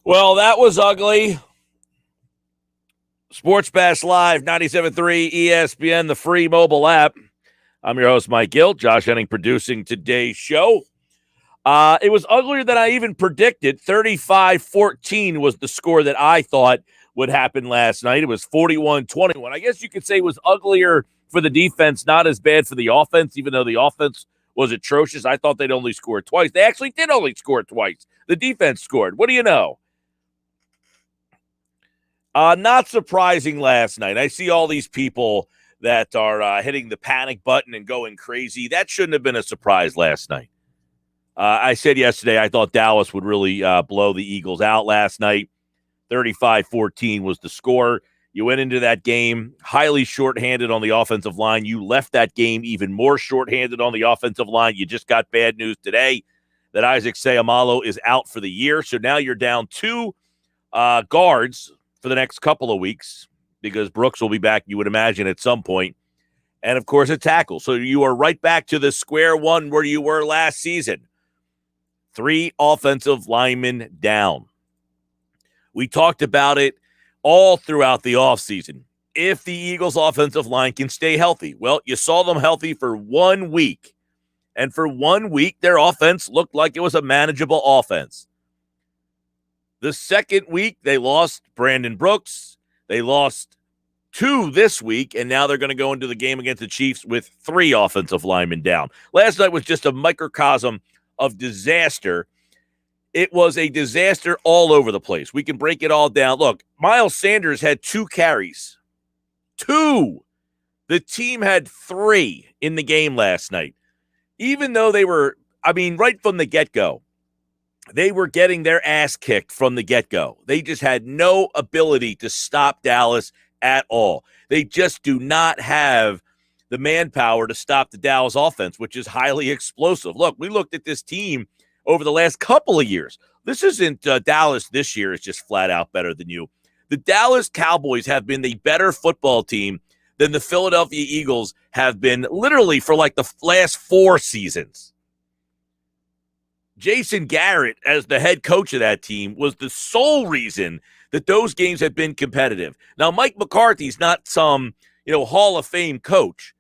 Well, that was ugly. Sports Bash Live, 97.3 ESPN, the free mobile app. I'm your host, Mike Gill. Josh Henning producing today's show. It was uglier than I even predicted. 35-14 was the score that I thought would happen last night. It was 41-21. I guess you could say it was uglier for the defense, not as bad for the offense, even though the offense was atrocious. I thought they'd only score twice. They actually did only score twice. The defense scored. What do you know? Not surprising last night. I see all these people that are hitting the panic button and going crazy. That shouldn't have been a surprise last night. I said yesterday I thought Dallas would really blow the Eagles out last night. 35-14 was the score. You went into that game highly shorthanded on the offensive line. You left that game even more shorthanded on the offensive line. You just got bad news today that Isaac Seumalo is out for the year. So now you're down two guards for the next couple of weeks because Brooks will be back, you would imagine, at some point. And, of course, a tackle. So you are right back to the square one where you were last season. 3 offensive linemen down. We talked about it all throughout the offseason. If the Eagles' offensive line can stay healthy. Well, you saw them healthy for 1 week. And for 1 week, their offense looked like it was a manageable offense. The second week, they lost Brandon Brooks. They lost 2 this week, and now they're going to go into the game against the Chiefs with 3 offensive linemen down. Last night was just a microcosm of disaster. It was a disaster all over the place. We can break it all down. Look, Miles Sanders had 2 carries. 2. The team had 3 in the game last night. Even though they were, right from the get-go, they were getting their ass kicked from the get-go. They just had no ability to stop Dallas at all. They just do not have the manpower to stop the Dallas offense, which is highly explosive. Look, we looked at this team over the last couple of years. This isn't Dallas this year is just flat out better than you. The Dallas Cowboys have been the better football team than the Philadelphia Eagles have been literally for like the last 4 seasons. Jason Garrett, as the head coach of that team, was the sole reason that those games have been competitive. Now, Mike McCarthy's not some, Hall of Fame coach,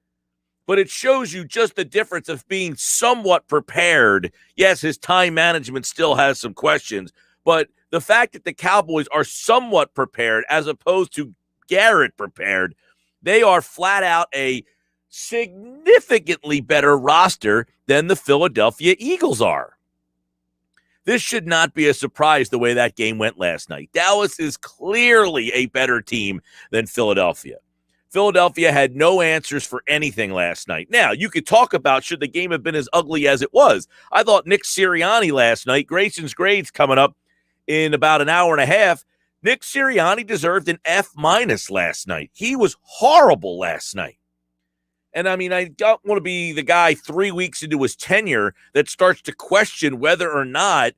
but it shows you just the difference of being somewhat prepared. Yes, his time management still has some questions, but the fact that the Cowboys are somewhat prepared as opposed to Garrett prepared, they are flat out a significantly better roster than the Philadelphia Eagles are. This should not be a surprise the way that game went last night. Dallas is clearly a better team than Philadelphia. Philadelphia had no answers for anything last night. Now, you could talk about should the game have been as ugly as it was. I thought Nick Sirianni last night, Grayson's grades coming up in about an hour and a half, Nick Sirianni deserved an F- last night. He was horrible last night. And, I don't want to be the guy 3 weeks into his tenure that starts to question whether or not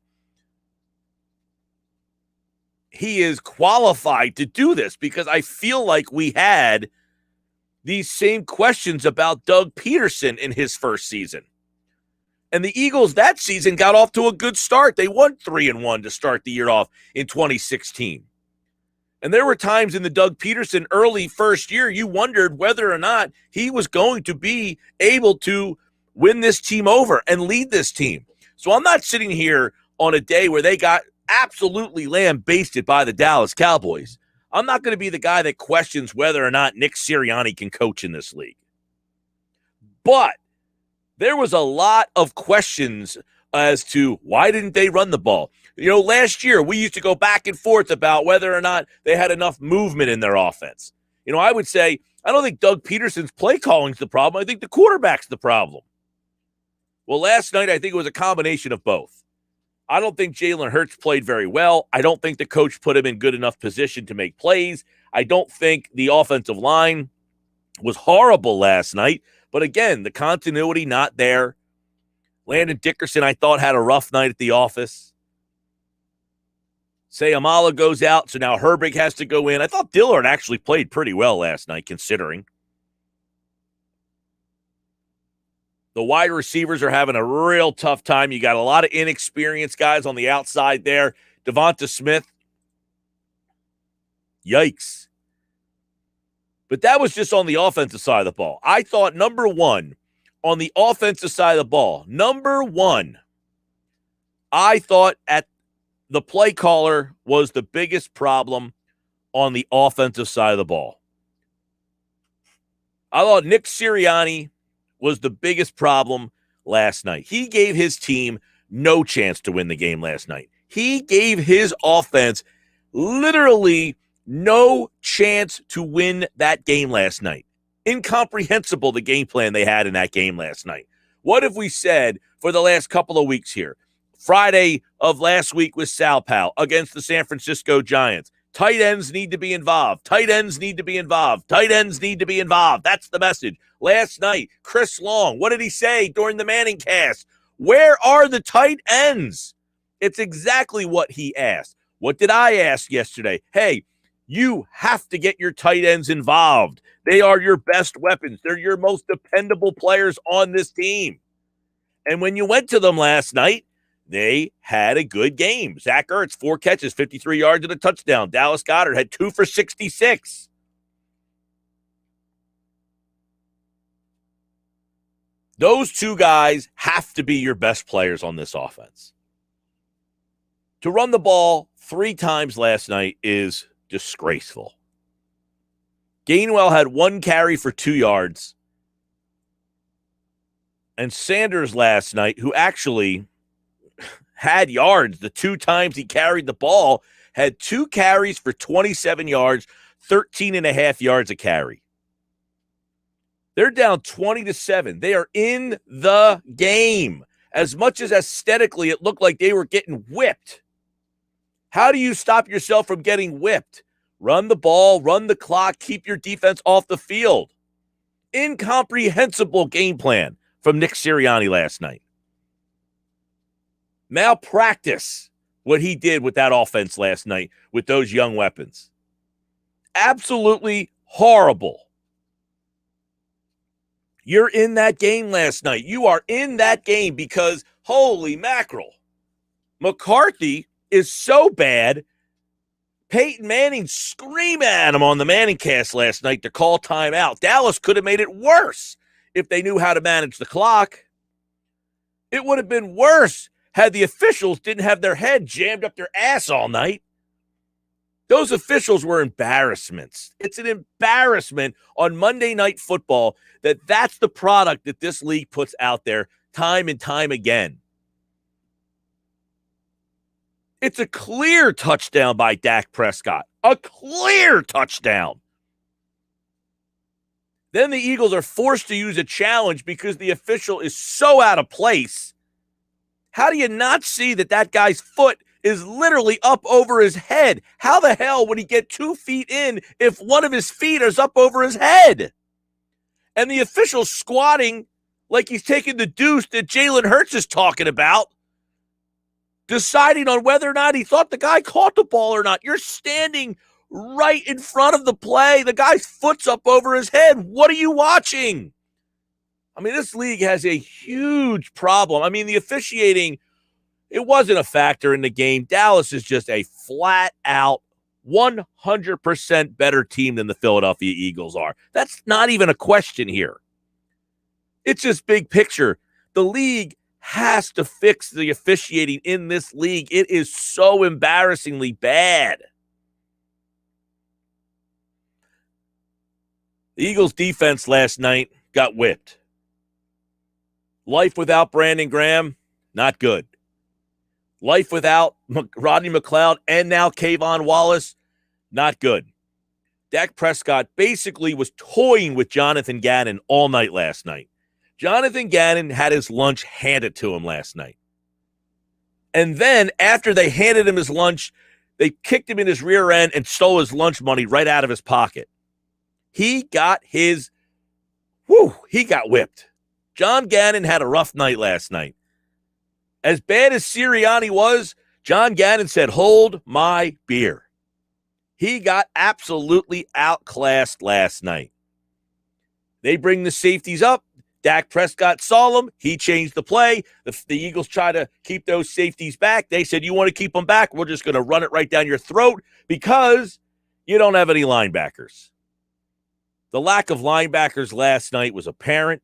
he is qualified to do this, because I feel like we had these same questions about Doug Peterson in his first season. And the Eagles that season got off to a good start. They won 3-1 to start the year off in 2016. And there were times in the Doug Peterson early first year, you wondered whether or not he was going to be able to win this team over and lead this team. So I'm not sitting here on a day where they got absolutely lambasted by the Dallas Cowboys. I'm not going to be the guy that questions whether or not Nick Sirianni can coach in this league. But there was a lot of questions as to why didn't they run the ball. Last year we used to go back and forth about whether or not they had enough movement in their offense. I would say I don't think Doug Peterson's play calling is the problem. I think the quarterback's the problem. Well, last night I think it was a combination of both. I don't think Jalen Hurts played very well. I don't think the coach put him in good enough position to make plays. I don't think the offensive line was horrible last night. But again, the continuity not there. Landon Dickerson, I thought, had a rough night at the office. Seumalo goes out, so now Herbig has to go in. I thought Dillard actually played pretty well last night, considering. The wide receivers are having a real tough time. You got a lot of inexperienced guys on the outside there. Devonta Smith Yikes. But that was just on the offensive side of the ball. I thought, number one, on the offensive side of the ball, I thought at the play caller was the biggest problem on the offensive side of the ball. I thought Nick Sirianni was the biggest problem last night. He gave his team no chance to win the game last night. He gave his offense literally no chance to win that game last night. Incomprehensible, the game plan they had in that game last night. What have we said for the last couple of weeks here? Friday of last week was Sal Pal against the San Francisco Giants. Tight ends need to be involved. Tight ends need to be involved. Tight ends need to be involved. That's the message. Last night, Chris Long, what did he say during the Manning cast? Where are the tight ends? It's exactly what he asked. What did I ask yesterday? Hey, you have to get your tight ends involved. They are your best weapons. They're your most dependable players on this team. And when you went to them last night, they had a good game. Zach Ertz, 4 catches, 53 yards and a touchdown. Dallas Goedert had 2 for 66. Those two guys have to be your best players on this offense. To run the ball 3 times last night is disgraceful. Gainwell had 1 carry for 2 yards. And Sanders last night, who actually had yards the 2 times he carried the ball, had 2 carries for 27 yards, 13.5 yards a carry. They're down 20-7. They are in the game. As much as aesthetically it looked like they were getting whipped. How do you stop yourself from getting whipped? Run the ball, run the clock, keep your defense off the field. Incomprehensible game plan from Nick Sirianni last night. Malpractice what he did with that offense last night with those young weapons. Absolutely horrible. You're in that game last night. You are in that game because, holy mackerel, McCarthy is so bad. Peyton Manning screamed at him on the Manning cast last night to call timeout. Dallas could have made it worse if they knew how to manage the clock. It would have been worse had the officials didn't have their head jammed up their ass all night. Those officials were embarrassments. It's an embarrassment on Monday Night Football that's the product that this league puts out there time and time again. It's a clear touchdown by Dak Prescott. A clear touchdown. Then the Eagles are forced to use a challenge because the official is so out of place. How do you not see that guy's foot is literally up over his head? How the hell would he get 2 feet in if one of his feet is up over his head? And the official's squatting like he's taking the deuce that Jalen Hurts is talking about, deciding on whether or not he thought the guy caught the ball or not. You're standing right in front of the play. The guy's foot's up over his head. What are you watching? I mean, this league has a huge problem. I mean, the officiating, it wasn't a factor in the game. Dallas is just a flat-out 100% better team than the Philadelphia Eagles are. That's not even a question here. It's just big picture. The league has to fix the officiating in this league. It is so embarrassingly bad. The Eagles' defense last night got whipped. Life without Brandon Graham, not good. Life without Rodney McLeod and now Kayvon Wallace, not good. Dak Prescott basically was toying with Jonathan Gannon all night last night. Jonathan Gannon had his lunch handed to him last night. And then after they handed him his lunch, they kicked him in his rear end and stole his lunch money right out of his pocket. He got whipped. John Gannon had a rough night last night. As bad as Sirianni was, John Gannon said, "Hold my beer." He got absolutely outclassed last night. They bring the safeties up. Dak Prescott saw them. He changed the play. The Eagles try to keep those safeties back. They said, "You want to keep them back? We're just going to run it right down your throat," because You don't have any linebackers. The lack of linebackers last night was apparent.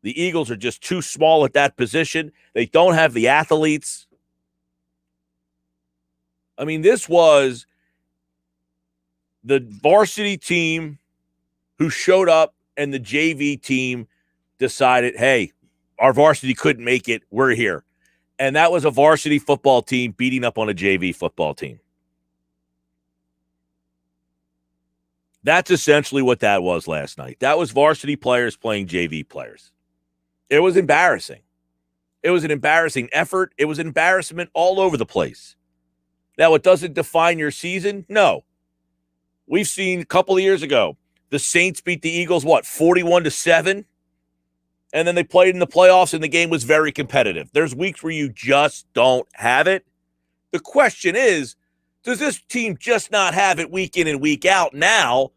The Eagles are just too small at that position. They don't have the athletes. I mean, this was the varsity team who showed up, and the JV team decided, hey, our varsity couldn't make it. We're here. And that was a varsity football team beating up on a JV football team. That's essentially what that was last night. That was varsity players playing JV players. It was embarrassing. It was an embarrassing effort. It was an embarrassment all over the place. Now, it doesn't define your season? No. We've seen a couple of years ago, the Saints beat the Eagles, 41-7? And then they played in the playoffs, and the game was very competitive. There's weeks where you just don't have it. The question is, does this team just not have it week in and week out now?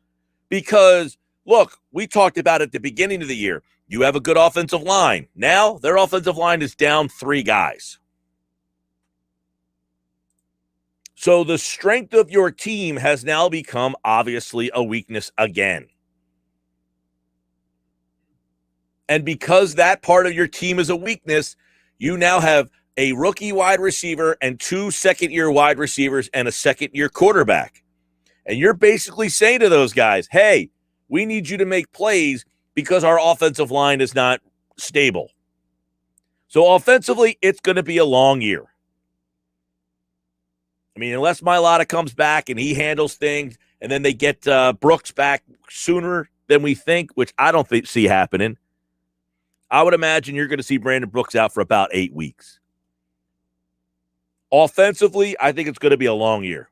Because, look, we talked about it at the beginning of the year. You have a good offensive line. Now, their offensive line is down 3 guys. So the strength of your team has now become, obviously, a weakness again. And because that part of your team is a weakness, you now have a rookie wide receiver and 2 second-year wide receivers and a second-year quarterback. And you're basically saying to those guys, hey, we need you to make plays because our offensive line is not stable. So offensively, it's going to be a long year. I mean, unless Mailata comes back and he handles things, and then they get Brooks back sooner than we think, which I don't see happening, I would imagine you're going to see Brandon Brooks out for about 8 weeks. Offensively, I think it's going to be a long year.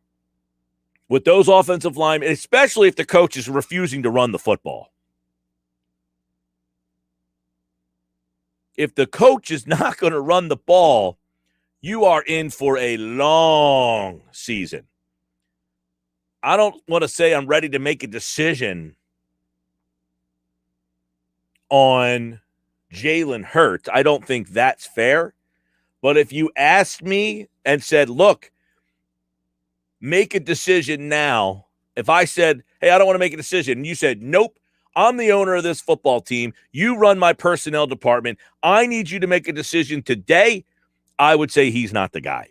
With those offensive linemen, especially if the coach is refusing to run the football. If the coach is not going to run the ball, you are in for a long season. I don't want to say I'm ready to make a decision on Jalen Hurts. I don't think that's fair. But if you asked me and said, look, make a decision now. If I said, hey, I don't want to make a decision, and you said, nope, I'm the owner of this football team. You run my personnel department. I need you to make a decision today. I would say he's not the guy.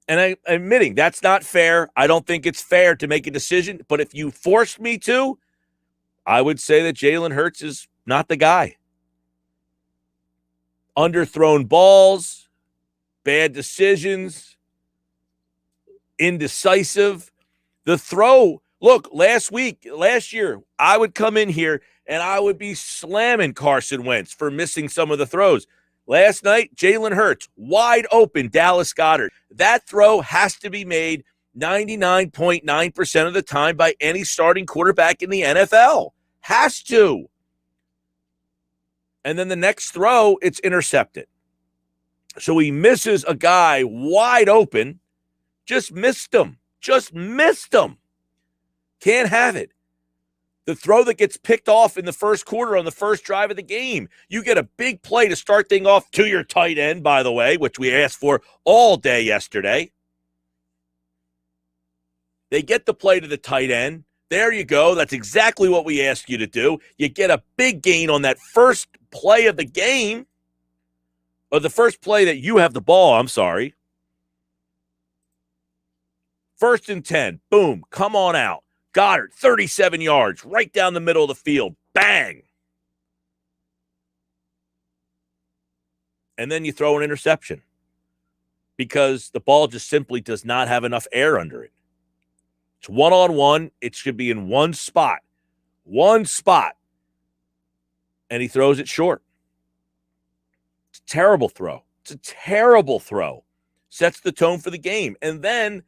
And I'm admitting that's not fair. I don't think it's fair to make a decision. But if you forced me to, I would say that Jalen Hurts is not the guy. Underthrown balls, bad decisions, indecisive. The throw, look, last year, I would come in here and I would be slamming Carson Wentz for missing some of the throws. Last night, Jalen Hurts, wide open, Dallas Goedert. That throw has to be made 99.9% of the time by any starting quarterback in the NFL. Has to. And then the next throw, it's intercepted. So he misses a guy wide open. Just missed him. Can't have it. The throw that gets picked off in the first quarter on the first drive of the game. You get a big play to start things off to your tight end, by the way, which we asked for all day yesterday. They get the play to the tight end. There you go. That's exactly what we asked you to do. You get a big gain on that first play of the game, or the first play that you have the ball, I'm sorry. 1st and 10. Boom. Come on out. Goddard, 37 yards, right down the middle of the field. Bang. And then you throw an interception because the ball just simply does not have enough air under it. It's one-on-one. It should be in one spot. And he throws it short. It's a terrible throw. Sets the tone for the game. And then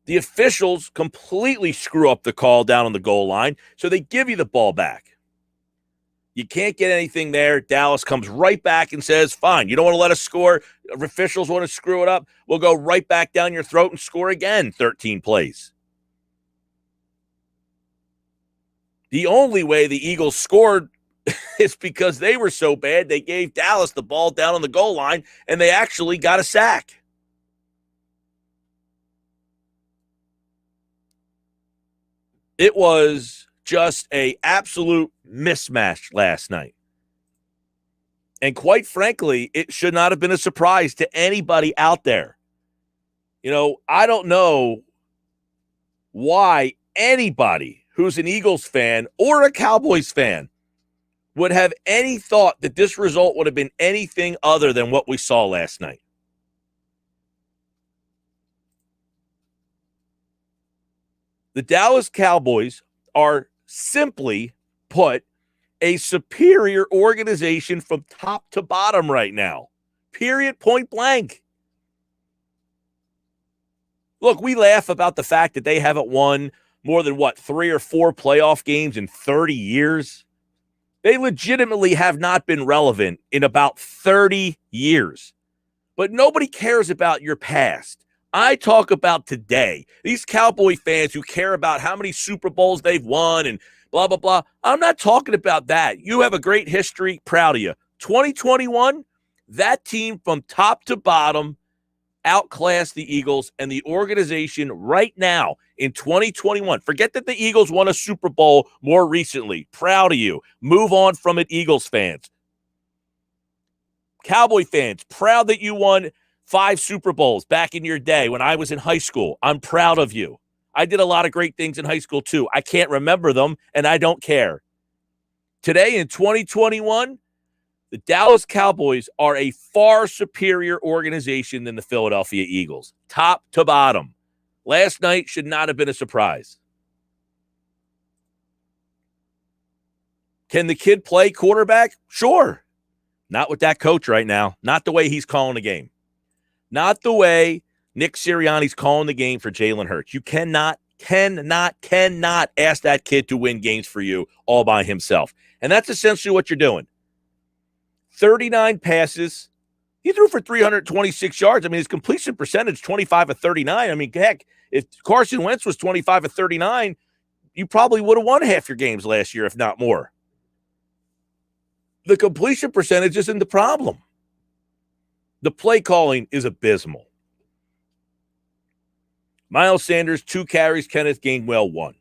the officials completely screw up the call down on the goal line, so they give you the ball back. You can't get anything there. Dallas comes right back and says, fine, you don't want to let us score. Officials want to screw it up. We'll go right back down your throat and score again 13 plays. The only way the Eagles scored is because they were so bad, they gave Dallas the ball down on the goal line, and they actually got a sack. It was just a absolute mismatch last night. And quite frankly, it should not have been a surprise to anybody out there. I don't know why anybody who's an Eagles fan or a Cowboys fan would have any thought that this result would have been anything other than what we saw last night. The Dallas Cowboys are, simply put, a superior organization from top to bottom right now. Period, point blank. Look, we laugh about the fact that they haven't won more than, 3 or 4 playoff games in 30 years. They legitimately have not been relevant in about 30 years. But nobody cares about your past. I talk about today. These Cowboy fans who care about how many Super Bowls they've won and blah, blah, blah. I'm not talking about that. You have a great history. Proud of you. 2021, that team from top to bottom outclassed the Eagles, and the organization right now in 2021. Forget that the Eagles won a Super Bowl more recently. Proud of you. Move on from it, Eagles fans. Cowboy fans, proud that you won 5 Super Bowls back in your day when I was in high school. I'm proud of you. I did a lot of great things in high school too. I can't remember them, and I don't care. Today in 2021, the Dallas Cowboys are a far superior organization than the Philadelphia Eagles, top to bottom. Last night should not have been a surprise. Can the kid play quarterback? Sure. Not with that coach right now. Not the way he's calling the game. Not the way Nick Sirianni's calling the game for Jalen Hurts. You cannot ask that kid to win games for you all by himself. And that's essentially what you're doing. 39 passes. He threw for 326 yards. I mean, his completion percentage, 25 of 39. I mean, heck, if Carson Wentz was 25 of 39, you probably would have won half your games last year, if not more. The completion percentage isn't the problem. The play calling is abysmal. Miles Sanders, 2 carries. Kenneth Gainwell, 1.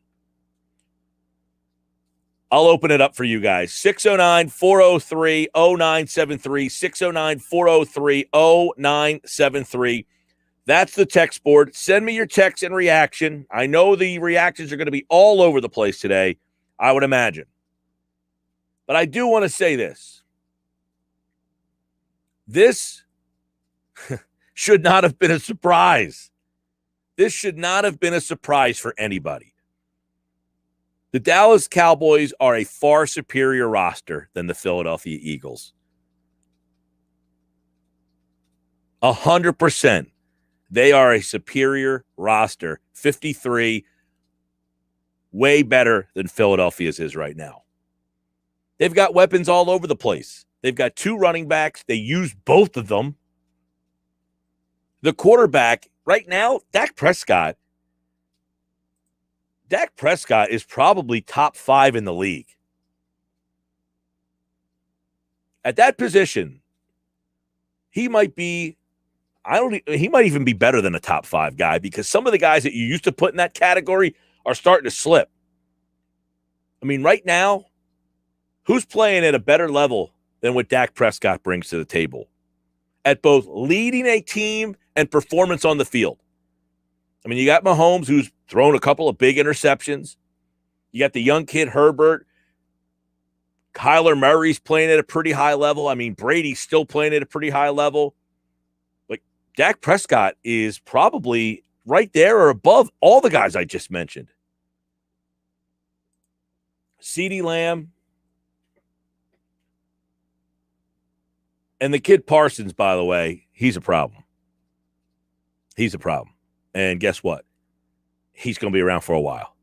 I'll open it up for you guys. 609-403-0973. 609-403-0973. That's the text board. Send me your text and reaction. I know the reactions are going to be all over the place today, I would imagine. But I do want to say this. This should not have been a surprise. This should not have been a surprise for anybody. The Dallas Cowboys are a far superior roster than the Philadelphia Eagles. 100%. They are a superior roster. 53, way better than Philadelphia's is right now. They've got weapons all over the place. They've got 2 running backs. They use both of them. The quarterback, right now, Dak Prescott is probably top 5 in the league. At that position, he might even be better than a top 5 guy, because some of the guys that you used to put in that category are starting to slip. I mean, right now, who's playing at a better level than what Dak Prescott brings to the table at both leading a team and performance on the field? I mean, you got Mahomes, who's thrown a couple of big interceptions. You got the young kid, Herbert. Kyler Murray's playing at a pretty high level. I mean, Brady's still playing at a pretty high level. Like, Dak Prescott is probably right there or above all the guys I just mentioned. CeeDee Lamb. And the kid Parsons, by the way, he's a problem. He's a problem. And guess what? He's going to be around for a while.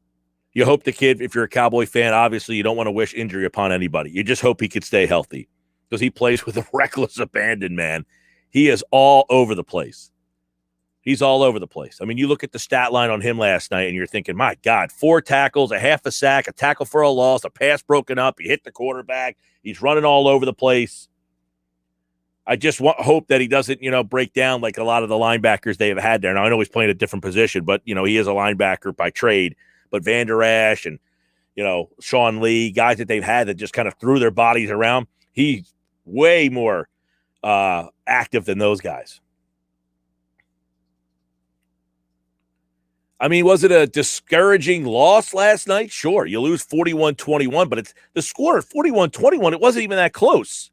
You hope the kid, if you're a Cowboy fan, obviously you don't want to wish injury upon anybody. You just hope he could stay healthy, because he plays with a reckless abandon, man. He is all over the place. He's all over the place. I mean, you look at the stat line on him last night and you're thinking, my God, 4 tackles, a half a sack, a tackle for a loss, a pass broken up. He hit the quarterback. He's running all over the place. I just hope that he doesn't, break down like a lot of the linebackers they have had there. Now, I know he's playing a different position, but, he is a linebacker by trade. but Van Der Esch and, Sean Lee, guys that they've had that just kind of threw their bodies around, he's way more active than those guys. I mean, was it a discouraging loss last night? Sure, you lose 41-21, but it's the score at 41-21. It wasn't even that close.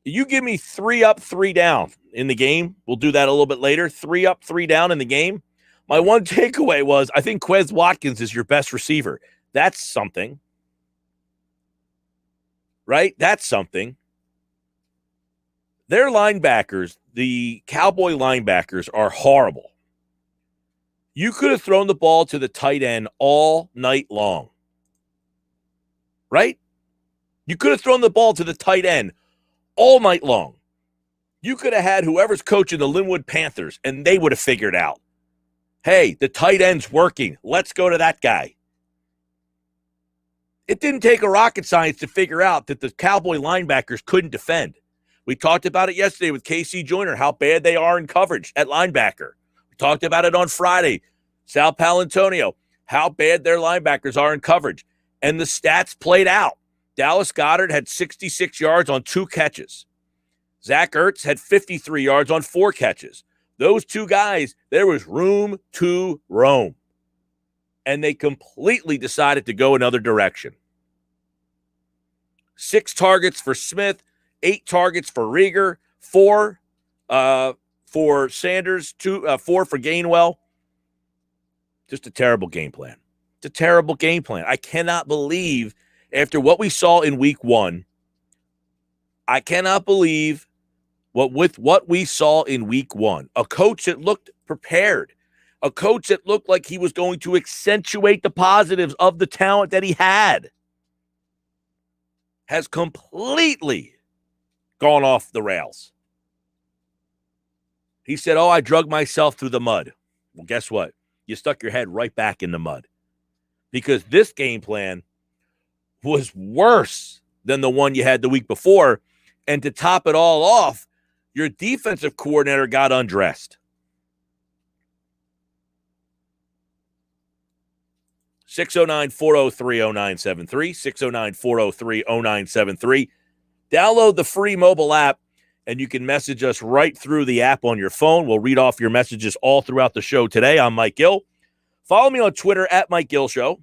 You give me 3 up, 3 down in the game. We'll do that a little bit later. 3 up, 3 down in the game. My one takeaway was I think Quez Watkins is your best receiver. That's something. Right? That's something. Their linebackers, the Cowboy linebackers, are horrible. You could have thrown the ball to the tight end all night long. Right? You could have thrown the ball to the tight end all night long. You could have had whoever's coaching the Linwood Panthers, and they would have figured out, hey, the tight end's working. Let's go to that guy. It didn't take a rocket science to figure out that the Cowboy linebackers couldn't defend. We talked about it yesterday with KC Joyner, how bad they are in coverage at linebacker. We talked about it on Friday. Sal Palantonio, how bad their linebackers are in coverage. And the stats played out. Dallas Goedert had 66 yards on 2 catches. Zach Ertz had 53 yards on 4 catches. Those 2 guys, there was room to roam. And they completely decided to go another direction. 6 targets for Smith, 8 targets for Rieger, 4 for Sanders, 4 for Gainwell. Just a terrible game plan. It's a terrible game plan. I cannot believe, after what we saw in week 1, I cannot believe what we saw in week 1. A coach that looked prepared. A coach that looked like he was going to accentuate the positives of the talent that he had has completely gone off the rails. He said, I drug myself through the mud. Well, guess what? You stuck your head right back in the mud. Because this game plan was worse than the one you had the week before. And to top it all off, your defensive coordinator got undressed. 609-403-0973, 609-403-0973. Download the free mobile app, and you can message us right through the app on your phone. We'll read off your messages all throughout the show today. I'm Mike Gill. Follow me on Twitter at Mike Gill Show.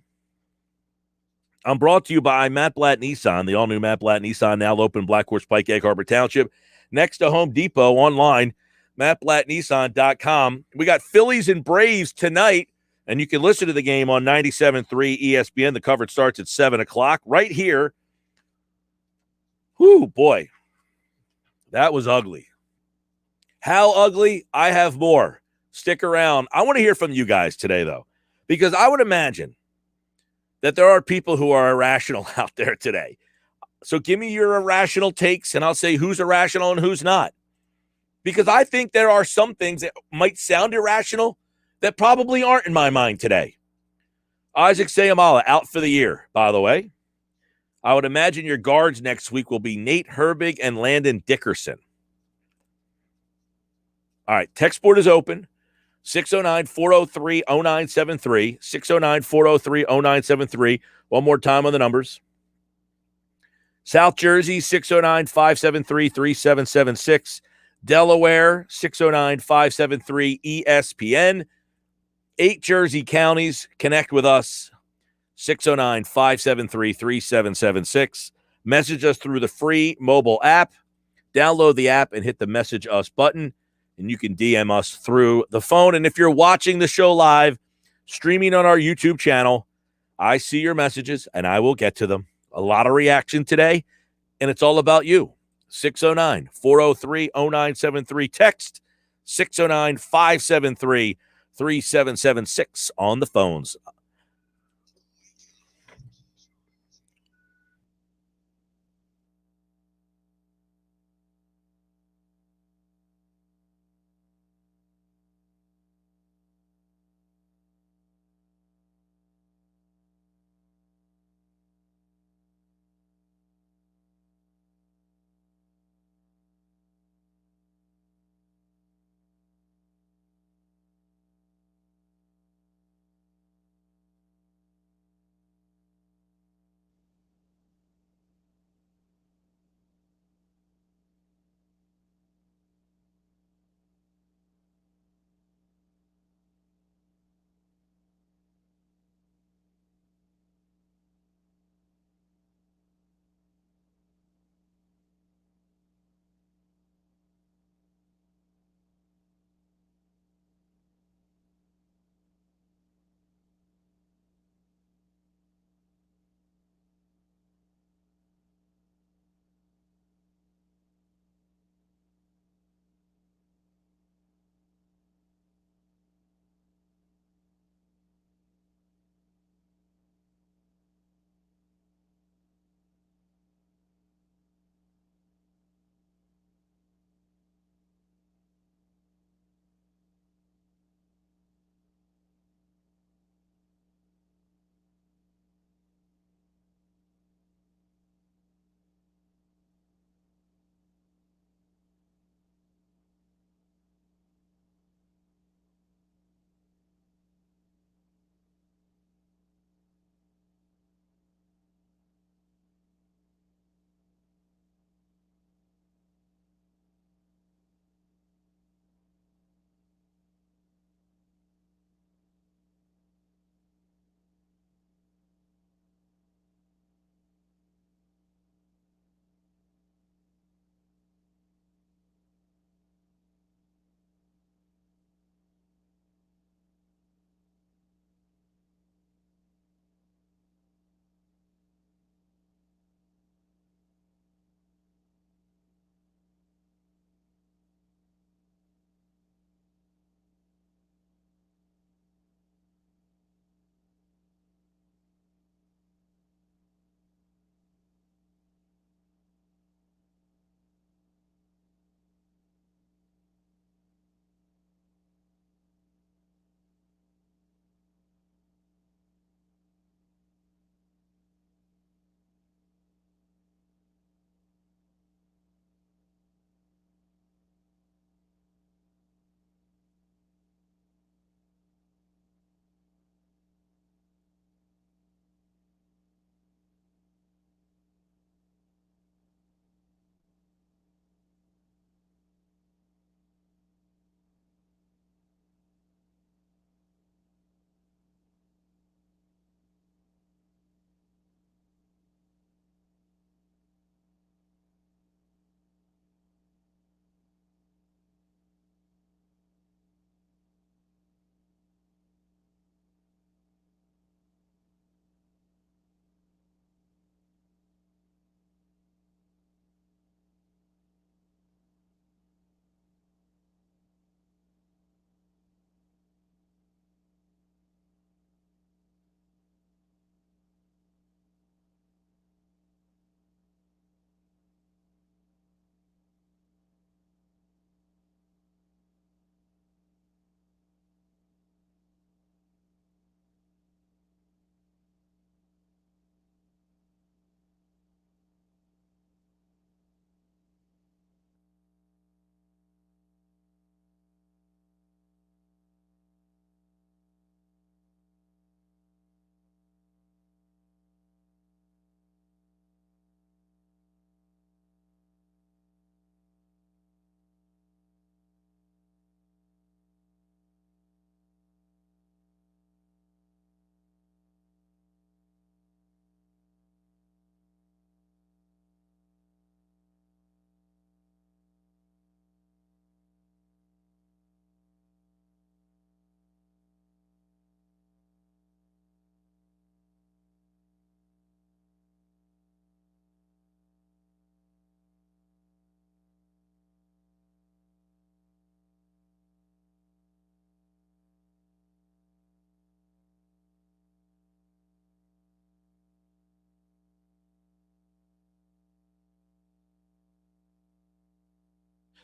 I'm brought to you by Matt Blatt Nissan, the all-new Matt Blatt Nissan, now open in Black Horse Pike, Egg Harbor Township, next to Home Depot, online, mattblattnissan.com. We got Phillies and Braves tonight, and you can listen to the game on 97.3 ESPN. The coverage starts at 7 o'clock right here. Whew, boy, that was ugly. How ugly? I have more. Stick around. I want to hear from you guys today, though, because I would imagine that there are people who are irrational out there today. So give me your irrational takes, and I'll say who's irrational and who's not. Because I think there are some things that might sound irrational that probably aren't in my mind today. Isaac Seumalo out for the year, by the way. I would imagine your guards next week will be Nate Herbig and Landon Dickerson. All right, text board is open. 609-403-0973. 609-403-0973. One more time on the numbers. South Jersey, 609-573-3776. Delaware, 609-573-ESPN. 8 Jersey counties, connect with us. 609-573-3776. Message us through the free mobile app. Download the app and hit the message us button, and you can DM us through the phone. And if you're watching the show live, streaming on our YouTube channel, I see your messages, and I will get to them. A lot of reaction today, and it's all about you. 609-403-0973. Text 609-573-3776 on the phones.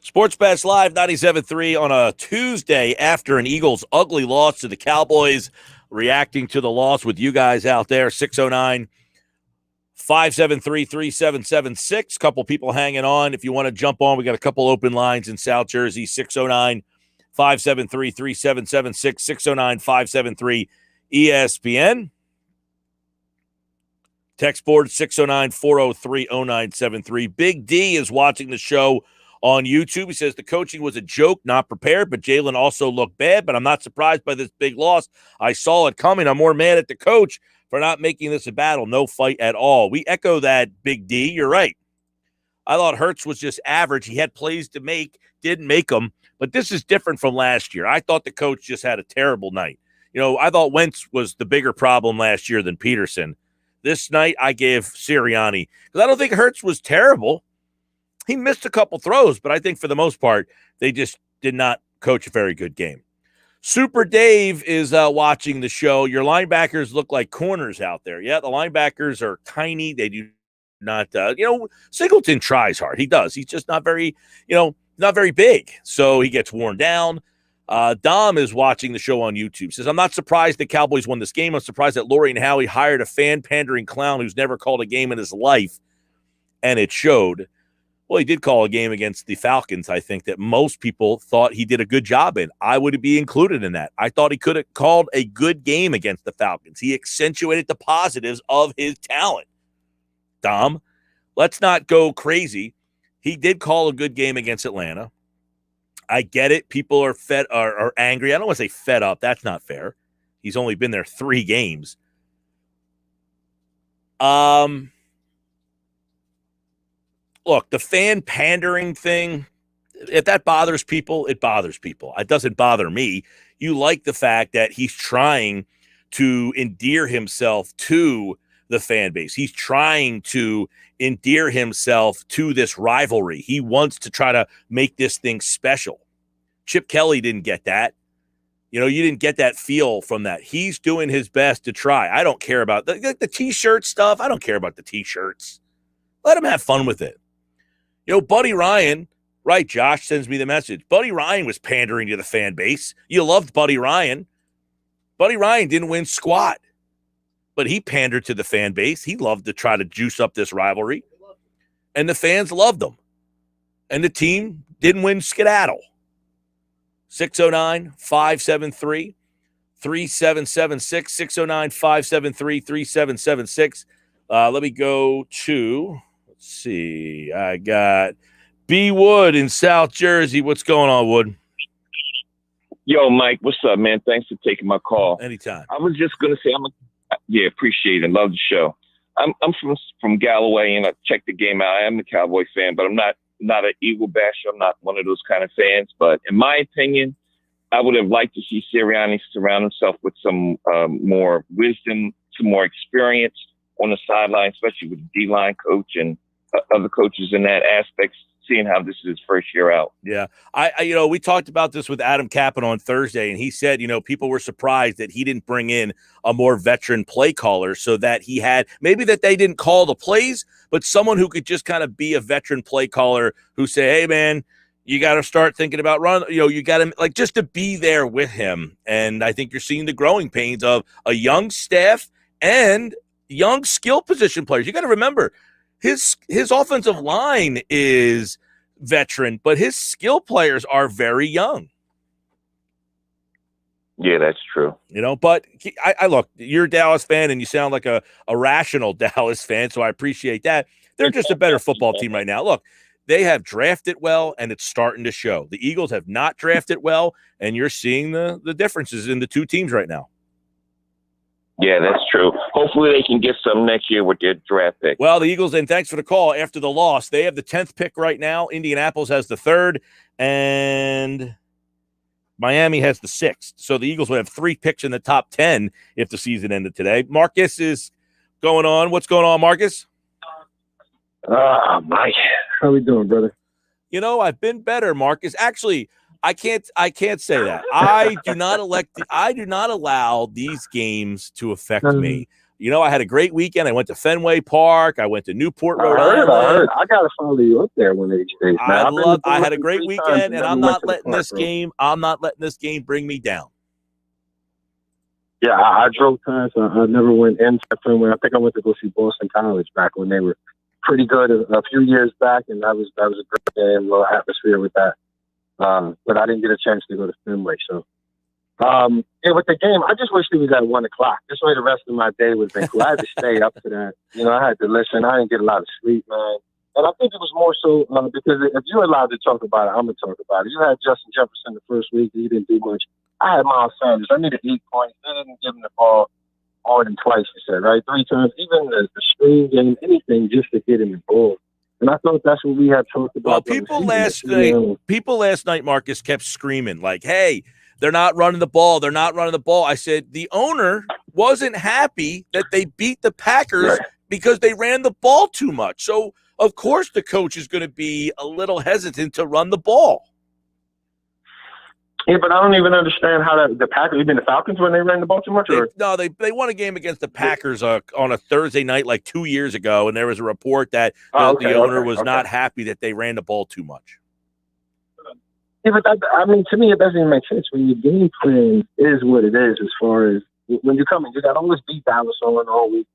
Sports Bash Live 97.3 on a Tuesday after an Eagles ugly loss to the Cowboys. Reacting to the loss with you guys out there. 609-573-3776. Couple people hanging on. If you want to jump on, we got a couple open lines in South Jersey. 609-573-3776. 609-573-ESPN. Text board 609-403-0973. Big D is watching the show on YouTube. He says the coaching was a joke, not prepared, but Jalen also looked bad, but I'm not surprised by this big loss. I saw it coming. I'm more mad at the coach for not making this a battle. No fight at all. We echo that, Big D. You're right. I thought Hurts was just average. He had plays to make, didn't make them, but this is different from last year. I thought the coach just had a terrible night. I thought Wentz was the bigger problem last year than Peterson. This night, I gave Sirianni, because I don't think Hurts was terrible. He missed a couple throws, but I think for the most part, they just did not coach a very good game. Super Dave is watching the show. Your linebackers look like corners out there. Yeah, the linebackers are tiny. They do not, Singleton tries hard. He does. He's just not very, not very big. So he gets worn down. Dom is watching the show on YouTube. Says, I'm not surprised the Cowboys won this game. I'm surprised that Lori and Howie hired a fan-pandering clown who's never called a game in his life. And it showed. Well, he did call a game against the Falcons, I think, that most people thought he did a good job in. I would be included in that. I thought he could have called a good game against the Falcons. He accentuated the positives of his talent. Dom, let's not go crazy. He did call a good game against Atlanta. I get it. People are are angry. I don't want to say fed up. That's not fair. He's only been there 3 games. Look, the fan pandering thing, if that bothers people, it bothers people. It doesn't bother me. You like the fact that he's trying to endear himself to the fan base. He's trying to endear himself to this rivalry. He wants to try to make this thing special. Chip Kelly didn't get that. You didn't get that feel from that. He's doing his best to try. I don't care about the T-shirt stuff. I don't care about the T-shirts. Let him have fun with it. Buddy Ryan, right, Josh sends me the message. Buddy Ryan was pandering to the fan base. You loved Buddy Ryan. Buddy Ryan didn't win squat, but he pandered to the fan base. He loved to try to juice up this rivalry, and the fans loved him. And the team didn't win skedaddle. 609-573-3776, 609-573-3776. Let me go to... Let's see. I got B. Wood in South Jersey. What's going on, Wood? Yo, Mike. What's up, man? Thanks for taking my call. Anytime. I was just gonna say, appreciate it. Love the show. I'm from Galloway, and I checked the game out. I am a Cowboy fan, but I'm not an Eagle basher. I'm not one of those kind of fans. But in my opinion, I would have liked to see Sirianni surround himself with some more wisdom, some more experience on the sideline, especially with the D-line coach and other coaches in that aspect, seeing how this is his first year out. Yeah. I we talked about this with Adam Kaplan on Thursday, and he said, people were surprised that he didn't bring in a more veteran play caller so that he had maybe that they didn't call the plays, but someone who could just kind of be a veteran play caller who say, hey, man, you got to start thinking about run. You got to just to be there with him. And I think you're seeing the growing pains of a young staff and young skill position players. You got to remember, his offensive line is veteran, but his skill players are very young. Yeah, that's true. But I look, you're a Dallas fan and you sound like a rational Dallas fan, so I appreciate that. They're just a better football team right now. Look, they have drafted well, and it's starting to show. The Eagles have not drafted well, and you're seeing the differences in the two teams right now. Yeah, that's true. Hopefully they can get some next year with their draft pick. Well, the Eagles, and thanks for the call, after the loss, they have the 10th pick right now. Indianapolis has the 3rd, and Miami has the 6th. So the Eagles would have 3 picks in the top 10 if the season ended today. Marcus is going on. What's going on, Marcus? Mike, how we doing, brother? I've been better, Marcus. Actually, I can't say that. I do not allow these games to affect me. I had a great weekend. I went to Fenway Park. I went to Newport, Rhode Island. I heard. I got to follow you up there one of these days, man. I had a great weekend, and I'm not letting this game bring me down. Yeah, I drove past. I never went into Fenway. I think I went to go see Boston College back when they were pretty good a few years back, and that was a great game, a little atmosphere with that. But I didn't get a chance to go to Fenway. So, with the game, I just wish it was at 1 o'clock. This way the rest of my day would have been cool. I had to stay up to that. I had to listen. I didn't get a lot of sleep, man. And I think it was more so because if you're allowed to talk about it, I'm going to talk about it. You had Justin Jefferson the first week. He didn't do much. I had Miles Sanders. I needed 8 points. They didn't give him the ball more than twice, you said, right? 3 times. Even the screen game, anything just to get him the ball. And I thought that's what we had talked about. Well, people last night, Marcus, kept screaming like, hey, they're not running the ball. They're not running the ball. I said the owner wasn't happy that they beat the Packers because they ran the ball too much. So, of course, the coach is going to be a little hesitant to run the ball. Yeah, but I don't even understand how the Packers, even the Falcons, when they ran the ball too much? They won a game against the Packers on a Thursday night like 2 years ago, and there was a report that the owner was not happy that they ran the ball too much. Yeah, but to me, it doesn't even make sense. When your game plan is what it is, as far as when you come in, you got all this beat Dallas on all week,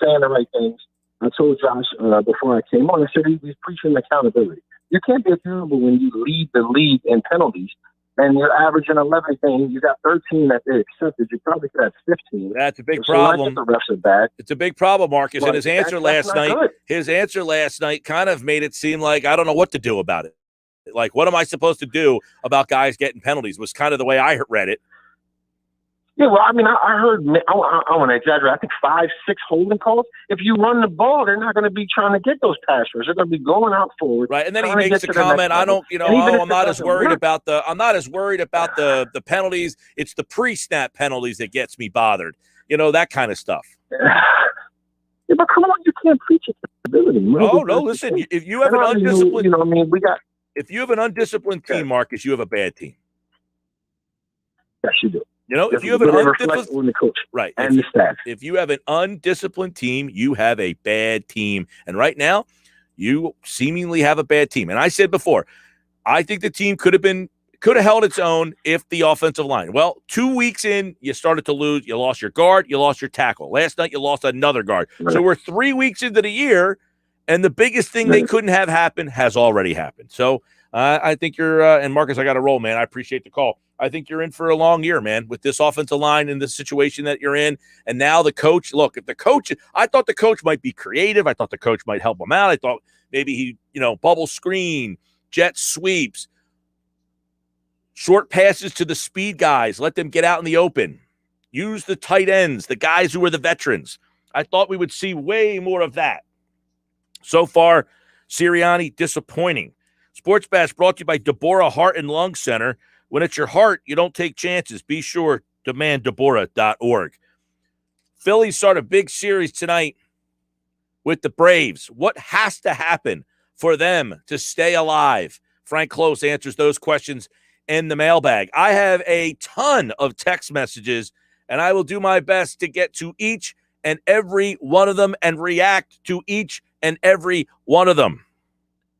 saying the right things. I told Josh before I came on, I said he's preaching accountability. You can't be accountable when you lead the league in penalties. And you're averaging 11 things. You got 13 that they accepted. You probably could have 15. That's a big problem. The refs are bad. It's a big problem, Marcus. Well, and his answer last night kind of made it seem like I don't know what to do about it. Like, what am I supposed to do about guys getting penalties? Was kind of the way I read it. Yeah, well, I mean, I heard, I want to exaggerate, I think 5, 6 holding calls. If you run the ball, they're not going to be trying to get those pass rush. They're going to be going out forward. Right, and then he makes the comment, I'm not as worried about the penalties. It's the pre-snap penalties that gets me bothered. That kind of stuff. Yeah, but come on, you can't preach accountability. Oh, no, listen, if you have an undisciplined if you have an undisciplined team, Marcus, you have a bad team. Yes, you do. If you have an undisciplined coach, right, and the staff. If you have an undisciplined team, you have a bad team. And right now, you seemingly have a bad team. And I said before, I think the team could have held its own if the offensive line. Well, 2 weeks in, you started to lose. You lost your guard. You lost your tackle. Last night, you lost another guard. Right. So we're 3 weeks into the year, and the biggest thing they couldn't have happen has already happened. So I think you're and Marcus, I got to roll, man. I appreciate the call. I think you're in for a long year, man, with this offensive line and the situation that you're in. And now the coach, look, I thought the coach might be creative. I thought the coach might help him out. I thought maybe he, bubble screen, jet sweeps, short passes to the speed guys, let them get out in the open, use the tight ends, the guys who are the veterans. I thought we would see way more of that. So far, Sirianni, disappointing. Sports Bash brought to you by Deborah Heart and Lung Center. When it's your heart, you don't take chances. Be sure to demanddeborah.org. Phillies start a big series tonight with the Braves. What has to happen for them to stay alive? Frank Klose answers those questions in the mailbag. I have a ton of text messages, and I will do my best to get to each and every one of them and react to each and every one of them.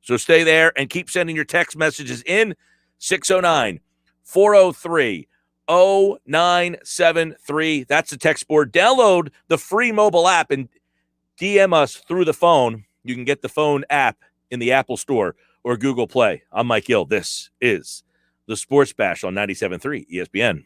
So stay there and keep sending your text messages in. 609-403-0973. That's the text board. Download the free mobile app and DM us through the phone. You can get the phone app in the Apple Store or Google Play. I'm Mike Gill. This is the Sports Bash on 97.3 ESPN.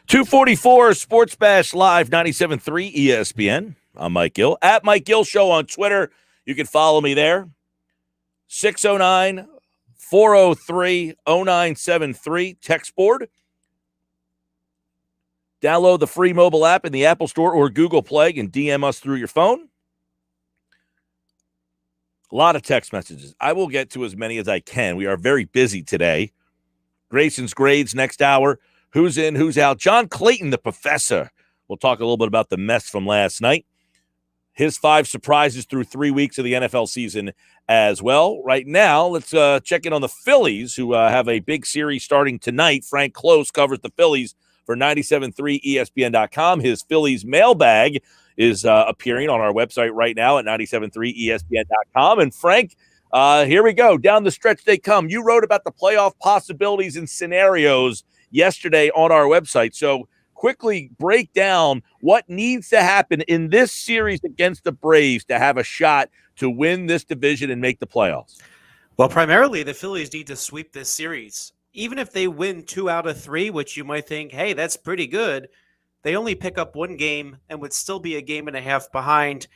244 Sports Bash Live, 97.3 ESPN. I'm Mike Gill. At Mike Gill Show on Twitter. You can follow me there. 609-403-0973 text board. Download the free mobile app in the Apple Store or Google Play and DM us through your phone. A lot of text messages. I will get to as many as I can. We are very busy today. Grayson's grades next hour. Who's in, who's out. John Clayton, the professor. We'll talk a little bit about the mess from last night. His 5 surprises through 3 weeks of the NFL season as well. Right now, let's check in on the Phillies, who have a big series starting tonight. Frank Klose covers the Phillies for 97.3 ESPN.com. His Phillies mailbag is appearing on our website right now at 97.3 ESPN.com. And Frank, here we go. Down the stretch they come. You wrote about the playoff possibilities and scenarios yesterday on our website. So quickly break down what needs to happen in this series against the Braves to have a shot to win this division and make the playoffs. Well, primarily the Phillies need to sweep this series. Even if they win 2 out of 3, which you might think, hey, that's pretty good, they only pick up 1 game and would still be a game and a half behind.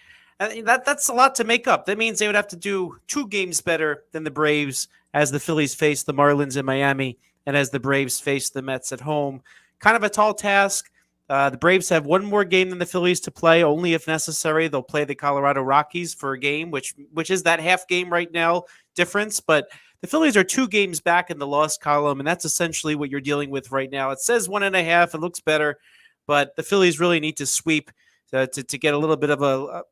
And that's a lot to make up. That means they would have to do 2 games better than the Braves as the Phillies face the Marlins in Miami and as the Braves face the Mets at home. Kind of a tall task. The Braves have 1 more game than the Phillies to play. Only if necessary, they'll play the Colorado Rockies for a game, which is that half game right now difference. But the Phillies are 2 games back in the loss column, and that's essentially what you're dealing with right now. It says 1.5. It looks better, but the Phillies really need to sweep to get a little bit of a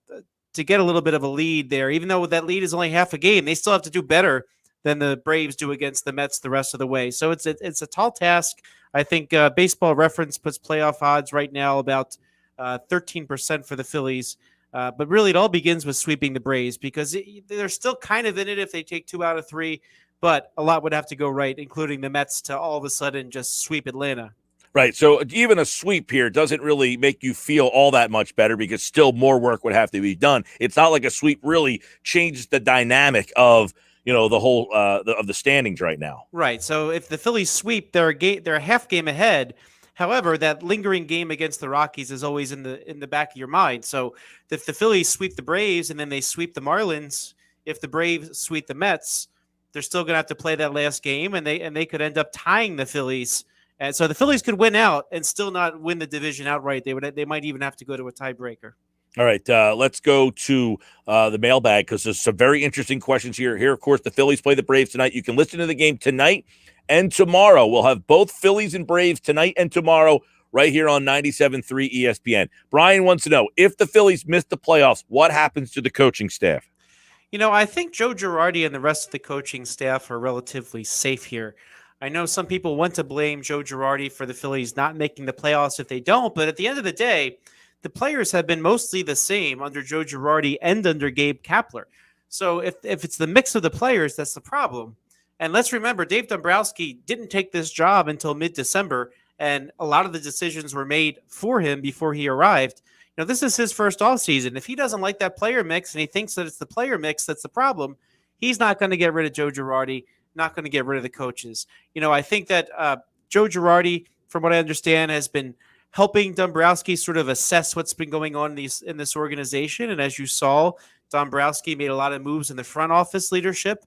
lead there. Even though that lead is only half a game, they still have to do better than the Braves do against the Mets the rest of the way. So it's a tall task. I think Baseball Reference puts playoff odds right now about 13% for the Phillies. But really, it all begins with sweeping the Braves because they're still kind of in it if they take 2 out of 3. But a lot would have to go right, including the Mets, to all of a sudden just sweep Atlanta. Right. So even a sweep here doesn't really make you feel all that much better because still more work would have to be done. It's not like a sweep really changes the dynamic of the whole of the standings right now. Right. So if the Phillies sweep, they're a half game ahead. However, that lingering game against the Rockies is always in the back of your mind. So if the Phillies sweep the Braves and then they sweep the Marlins, if the Braves sweep the Mets, they're still going to have to play that last game, and they could end up tying the Phillies. And so the Phillies could win out and still not win the division outright. They might even have to go to a tiebreaker. All right, let's go to the mailbag because there's some very interesting questions here. Here, of course, the Phillies play the Braves tonight. You can listen to the game tonight and tomorrow. We'll have both Phillies and Braves tonight and tomorrow right here on 97.3 ESPN. Brian wants to know, if the Phillies miss the playoffs, what happens to the coaching staff? I think Joe Girardi and the rest of the coaching staff are relatively safe here. I know some people want to blame Joe Girardi for the Phillies not making the playoffs if they don't, but at the end of the day, the players have been mostly the same under Joe Girardi and under Gabe Kapler. So if it's the mix of the players, that's the problem. And let's remember, Dave Dombrowski didn't take this job until mid-December, and a lot of the decisions were made for him before he arrived. This is his first offseason. If he doesn't like that player mix and he thinks that it's the player mix that's the problem, he's not going to get rid of Joe Girardi, not going to get rid of the coaches. I think that Joe Girardi, from what I understand, has been helping Dombrowski sort of assess what's been going on in this organization. And as you saw, Dombrowski made a lot of moves in the front office leadership.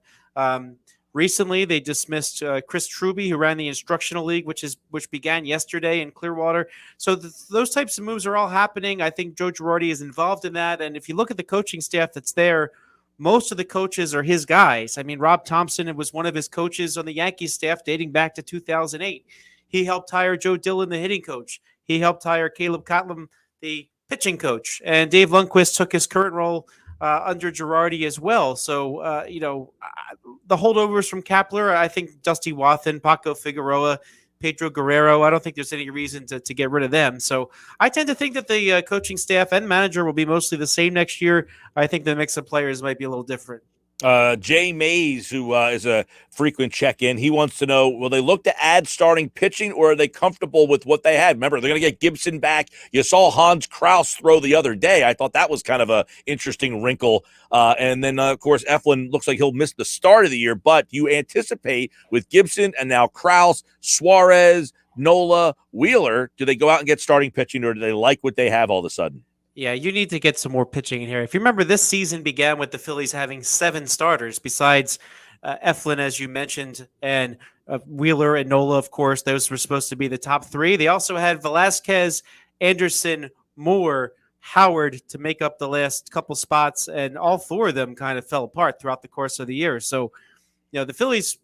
Recently, they dismissed Chris Truby, who ran the instructional league, which began yesterday in Clearwater. So those types of moves are all happening. I think Joe Girardi is involved in that. And if you look at the coaching staff that's there, most of the coaches are his guys. I mean, Rob Thompson was one of his coaches on the Yankees staff dating back to 2008. He helped hire Joe Dillon, the hitting coach. He helped hire Caleb Cotlem, the pitching coach. And Dave Lundquist took his current role under Girardi as well. So, the holdovers from Kapler, I think Dusty Wathan, Paco Figueroa, Pedro Guerrero, I don't think there's any reason to get rid of them. So I tend to think that the coaching staff and manager will be mostly the same next year. I think the mix of players might be a little different. Jay Mays, who is a frequent check-in, he wants to know, will they look to add starting pitching, or are they comfortable with what they had? Remember, they're going to get Gibson back. You saw Hans Kraus throw the other day. I thought that was kind of a interesting wrinkle. And then, of course, Eflin looks like he'll miss the start of the year, but you anticipate with Gibson and now Kraus, Suarez, Nola, Wheeler, do they go out and get starting pitching, or do they like what they have all of a sudden? Yeah, you need to get some more pitching in here. If you remember, this season began with the Phillies having 7 starters besides Eflin, as you mentioned, and Wheeler and Nola, of course. Those were supposed to be the top 3. They also had Velasquez, Anderson, Moore, Howard to make up the last couple spots, and all 4 of them kind of fell apart throughout the course of the year. So, the Phillies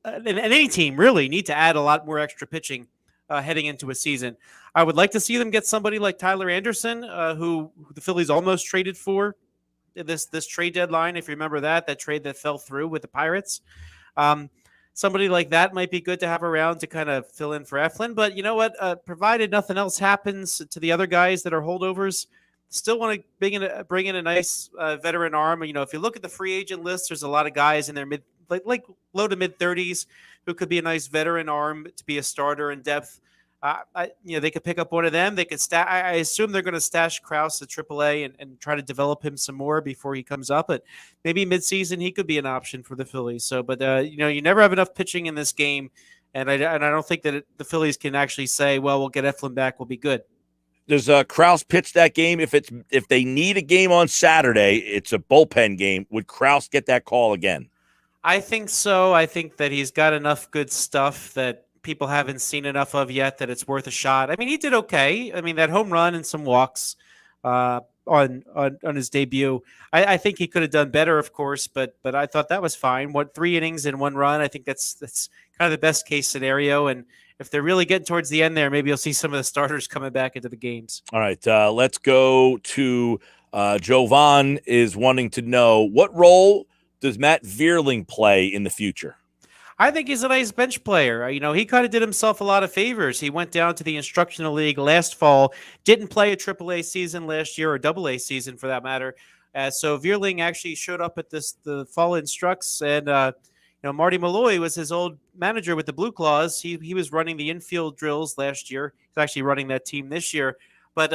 and any team really need to add a lot more extra pitching heading into a season. I would like to see them get somebody like Tyler Anderson, who the Phillies almost traded for this trade deadline. If you remember that trade that fell through with the Pirates. Somebody like that might be good to have around to kind of fill in for Eflin. But you know what? Provided nothing else happens to the other guys that are holdovers, still want to bring in a nice veteran arm. If you look at the free agent list, there's a lot of guys in their like low to mid 30s who could be a nice veteran arm to be a starter in depth. They could pick up one of them. They could I assume they're going to stash Kraus at AAA and try to develop him some more before he comes up. But maybe midseason he could be an option for the Phillies. So, but you never have enough pitching in this game, and I don't think that the Phillies can actually say, well, we'll get Eflin back, we'll be good. Does Kraus pitch that game? If they need a game on Saturday, it's a bullpen game. Would Kraus get that call again? I think so. I think that he's got enough good stuff that people haven't seen enough of yet that it's worth a shot. I mean, he did okay. I mean, that home run and some walks on his debut. I think he could have done better, of course, but I thought that was fine. 3 innings and 1 run. I think that's kind of the best case scenario. And if they're really getting towards the end there, maybe you'll see some of the starters coming back into the games. All right, let's go to Jovan is wanting to know, what role does Matt Vierling play in the future? I think he's a nice bench player. He kind of did himself a lot of favors. He went down to the Instructional League last fall, didn't play a AAA season last year, or AA season for that matter. So Vierling actually showed up at the fall instructs, and Marty Malloy was his old manager with the Blue Claws. He was running the infield drills last year. He's actually running that team this year. But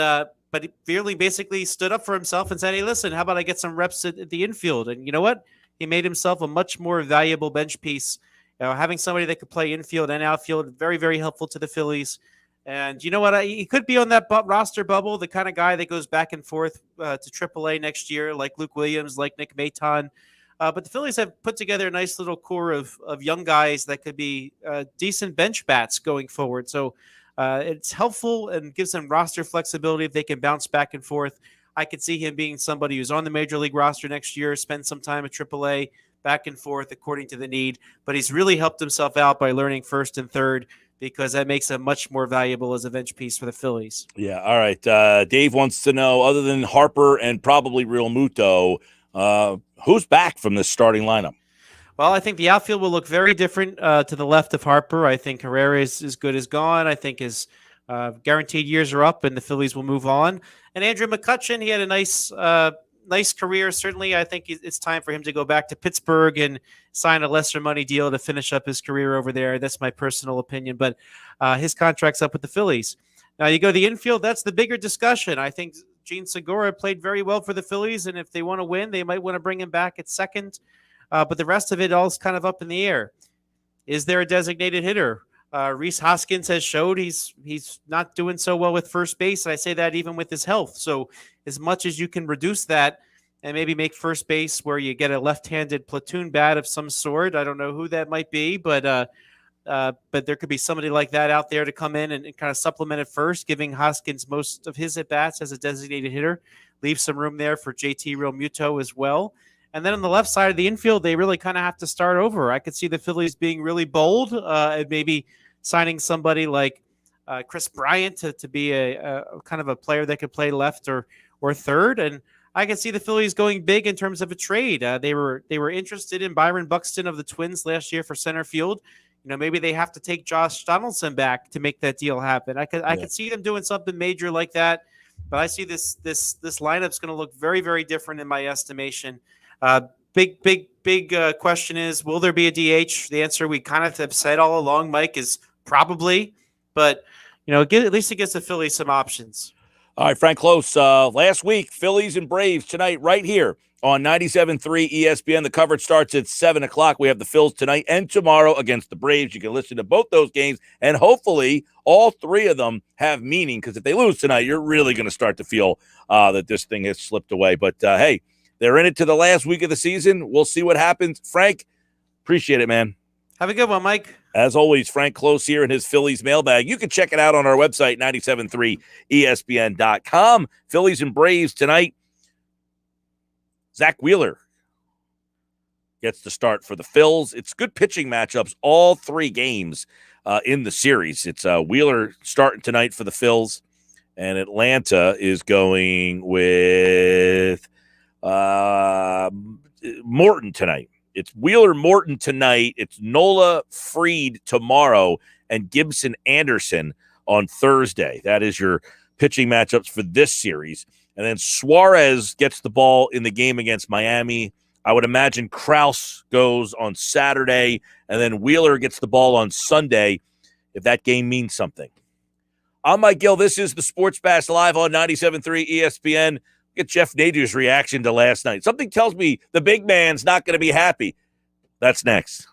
Vierling basically stood up for himself and said, hey, listen, how about I get some reps at the infield? And you know what? He made himself a much more valuable bench piece. Having somebody that could play infield and outfield, very, very helpful to the Phillies. And you know what? He could be on that roster bubble, the kind of guy that goes back and forth to AAA next year, like Luke Williams, like Nick Maton. But the Phillies have put together a nice little core of young guys that could be decent bench bats going forward. So it's helpful and gives them roster flexibility if they can bounce back and forth. I could see him being somebody who's on the major league roster next year, spend some time at AAA, back and forth according to the need. But he's really helped himself out by learning first and third, because that makes him much more valuable as a bench piece for the Phillies. Yeah, all right. Dave wants to know, other than Harper and probably Real Muto, who's back from this starting lineup? Well, I think the outfield will look very different to the left of Harper. I think Herrera is as good as gone. I think his guaranteed years are up and the Phillies will move on. And Andrew McCutchen, he had a nice career. Certainly, I think it's time for him to go back to Pittsburgh and sign a lesser money deal to finish up his career over there. That's my personal opinion, but his contract's up with the Phillies. Now you go to the infield, that's the bigger discussion. I think Gene Segura played very well for the Phillies, and if they want to win, they might want to bring him back at second. But the rest of it all is kind of up in the air. Is there a designated hitter? Rhys Hoskins has showed he's not doing so well with first base. And I say that even with his health. So as much as you can reduce that and maybe make first base where you get a left-handed platoon bat of some sort, I don't know who that might be, but there could be somebody like that out there to come in and kind of supplement at first, giving Hoskins most of his at-bats as a designated hitter. Leave some room there for JT Realmuto as well. And then on the left side of the infield, they really kind of have to start over. I could see the Phillies being really bold and maybe signing somebody like Chris Bryant to be a kind of a player that could play left or third. And I could see the Phillies going big in terms of a trade. They were interested in Byron Buxton of the Twins last year for center field. Maybe they have to take Josh Donaldson back to make that deal happen. I could see them doing something major like that. But I see this lineup's going to look very, very different in my estimation. big question is, will there be a DH? The answer we kind of have said all along, Mike, is probably. But, at least it gives the Phillies some options. All right, Frank Klose, last week, Phillies and Braves tonight right here on 97.3 ESPN. The coverage starts at 7 o'clock. We have the Phils tonight and tomorrow against the Braves. You can listen to both those games, and hopefully all three of them have meaning, because if they lose tonight, you're really going to start to feel that this thing has slipped away. But, hey, they're in it to the last week of the season. We'll see what happens. Frank, appreciate it, man. Have a good one, Mike. As always, Frank Klose here in his Phillies mailbag. You can check it out on our website, 973ESPN.com. Phillies and Braves tonight. Zach Wheeler gets the start for the Phils. It's good pitching matchups, all three games in the series. It's Wheeler starting tonight for the Phils, and Atlanta is going with Morton tonight. It's Wheeler Morton tonight. It's Nola Freed tomorrow and Gibson Anderson on Thursday. That is your pitching matchups for this series. And then Suarez gets the ball in the game against Miami. I would imagine Krause goes on Saturday, and then Wheeler gets the ball on Sunday, if that game means something. I'm Mike Gill. This is the Sports Bash Live on 97.3 ESPN. Get Jeff Nadu's reaction to last night. Something tells me the big man's not going to be happy. That's next.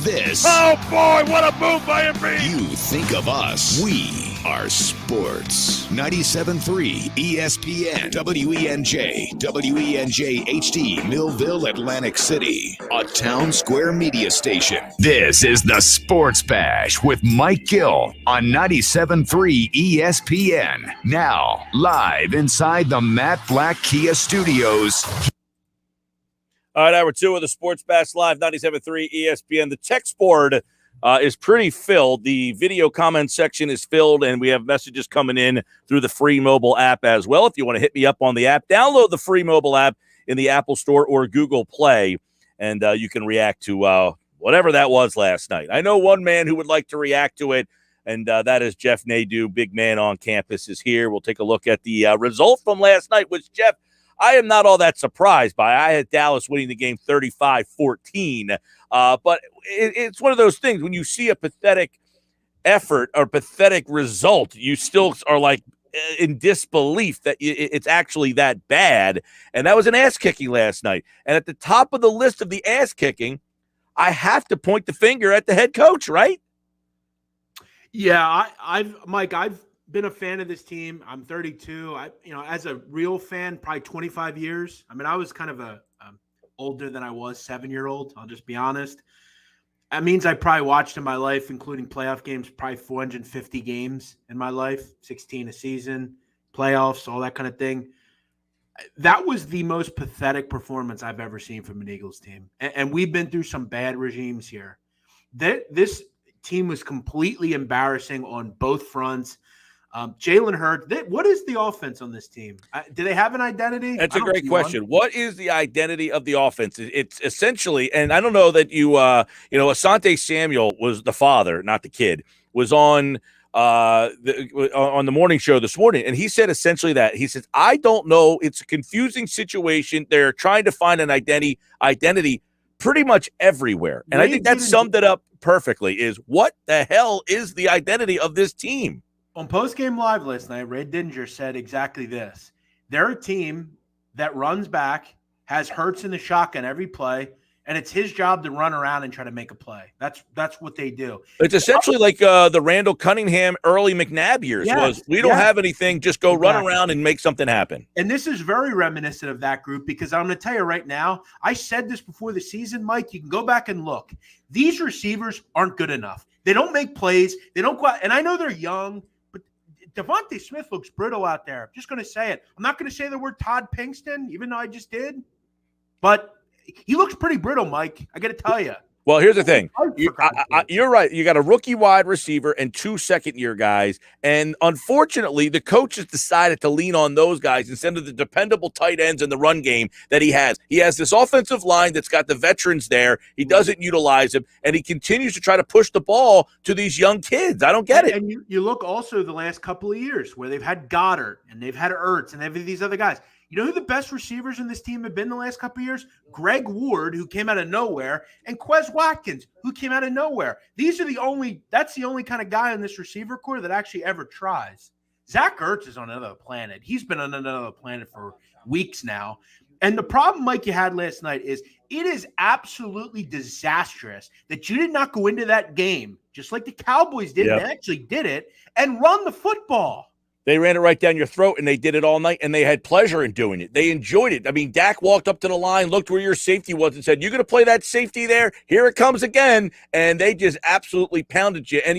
this. Oh, boy, what a move by Embiid. You think of us. We are sports. 97.3 ESPN, WENJ, WENJ HD, Millville, Atlantic City, a town square media station. This is the Sports Bash with Mike Gill on 97.3 ESPN. Now, live inside the Matt Black Kia Studios. All right, hour 2 of the Sports Bash Live, 97.3 ESPN. The text board is pretty filled. The video comment section is filled, and we have messages coming in through the free mobile app as well. If you want to hit me up on the app, download the free mobile app in the Apple Store or Google Play, and you can react to whatever that was last night. I know one man who would like to react to it, and that is Jeff Nadu, big man on campus, is here. We'll take a look at the result from last night, which, Jeff, I am not all that surprised by. I had Dallas winning the game 35-14, but it's one of those things when you see a pathetic effort or pathetic result, you still are like in disbelief that it's actually that bad, and that was an ass-kicking last night. And at the top of the list of the ass-kicking, I have to point the finger at the head coach, right? Yeah, I've been a fan of this team. I'm 32. As a real fan, probably 25 years. I mean, I was kind of a older than I was 7-year-old. I'll just be honest. That means I probably watched in my life, including playoff games, probably 450 games in my life, 16 a season, playoffs, all that kind of thing. That was the most pathetic performance I've ever seen from an Eagles team. And we've been through some bad regimes here. This team was completely embarrassing on both fronts. Jalen Hurts, what is the offense on this team? Do they have an identity? That's a great question. What is the identity of the offense? It's essentially, and I don't know that Asante Samuel was the father, not the kid, was on the morning show this morning, and he said essentially that. He says, I don't know. It's a confusing situation. They're trying to find an identity pretty much everywhere. And I think that summed it up perfectly, is what the hell is the identity of this team? On Post-Game Live last night, Ray Didinger said exactly this. They're a team that runs back, has Hurts in the shotgun every play, and it's his job to run around and try to make a play. That's what they do. It's essentially like the Randall Cunningham early McNabb years. We don't have anything, just go run around and make something happen. And this is very reminiscent of that group, because I'm going to tell you right now, I said this before the season, Mike. You can go back and look. These receivers aren't good enough. They don't make plays. They don't go out, and I know they're young, but Devontae Smith looks brittle out there. I'm just going to say it. I'm not going to say the word Todd Pinkston, even though I just did. But he looks pretty brittle, Mike. I got to tell you. Well, here's the thing. You're right. You got a rookie wide receiver and 2 second-year guys. And unfortunately, the coaches decided to lean on those guys instead of the dependable tight ends in the run game that he has. He has this offensive line that's got the veterans there. He doesn't utilize them, and he continues to try to push the ball to these young kids. I don't get it. And you look also the last couple of years where they've had Goddard and they've had Ertz and they've had these other guys. You know who the best receivers in this team have been the last couple of years? Greg Ward, who came out of nowhere, and Quez Watkins, who came out of nowhere. That's the only kind of guy in this receiver core that actually ever tries. Zach Ertz is on another planet. He's been on another planet for weeks now. And the problem, Mike, you had last night is it is absolutely disastrous that you did not go into that game, just like the Cowboys did, and they actually did it, and run the football. They ran it right down your throat, and they did it all night, and they had pleasure in doing it. They enjoyed it. I mean, Dak walked up to the line, looked where your safety was, and said, you're going to play that safety there? Here it comes again. And they just absolutely pounded you. And,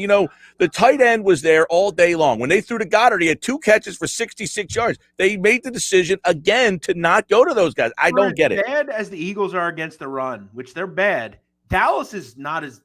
the tight end was there all day long. When they threw to Goddard, he had 2 catches for 66 yards. They made the decision, again, to not go to those guys. I don't get it. As bad as the Eagles are against the run, which they're bad, Dallas is not as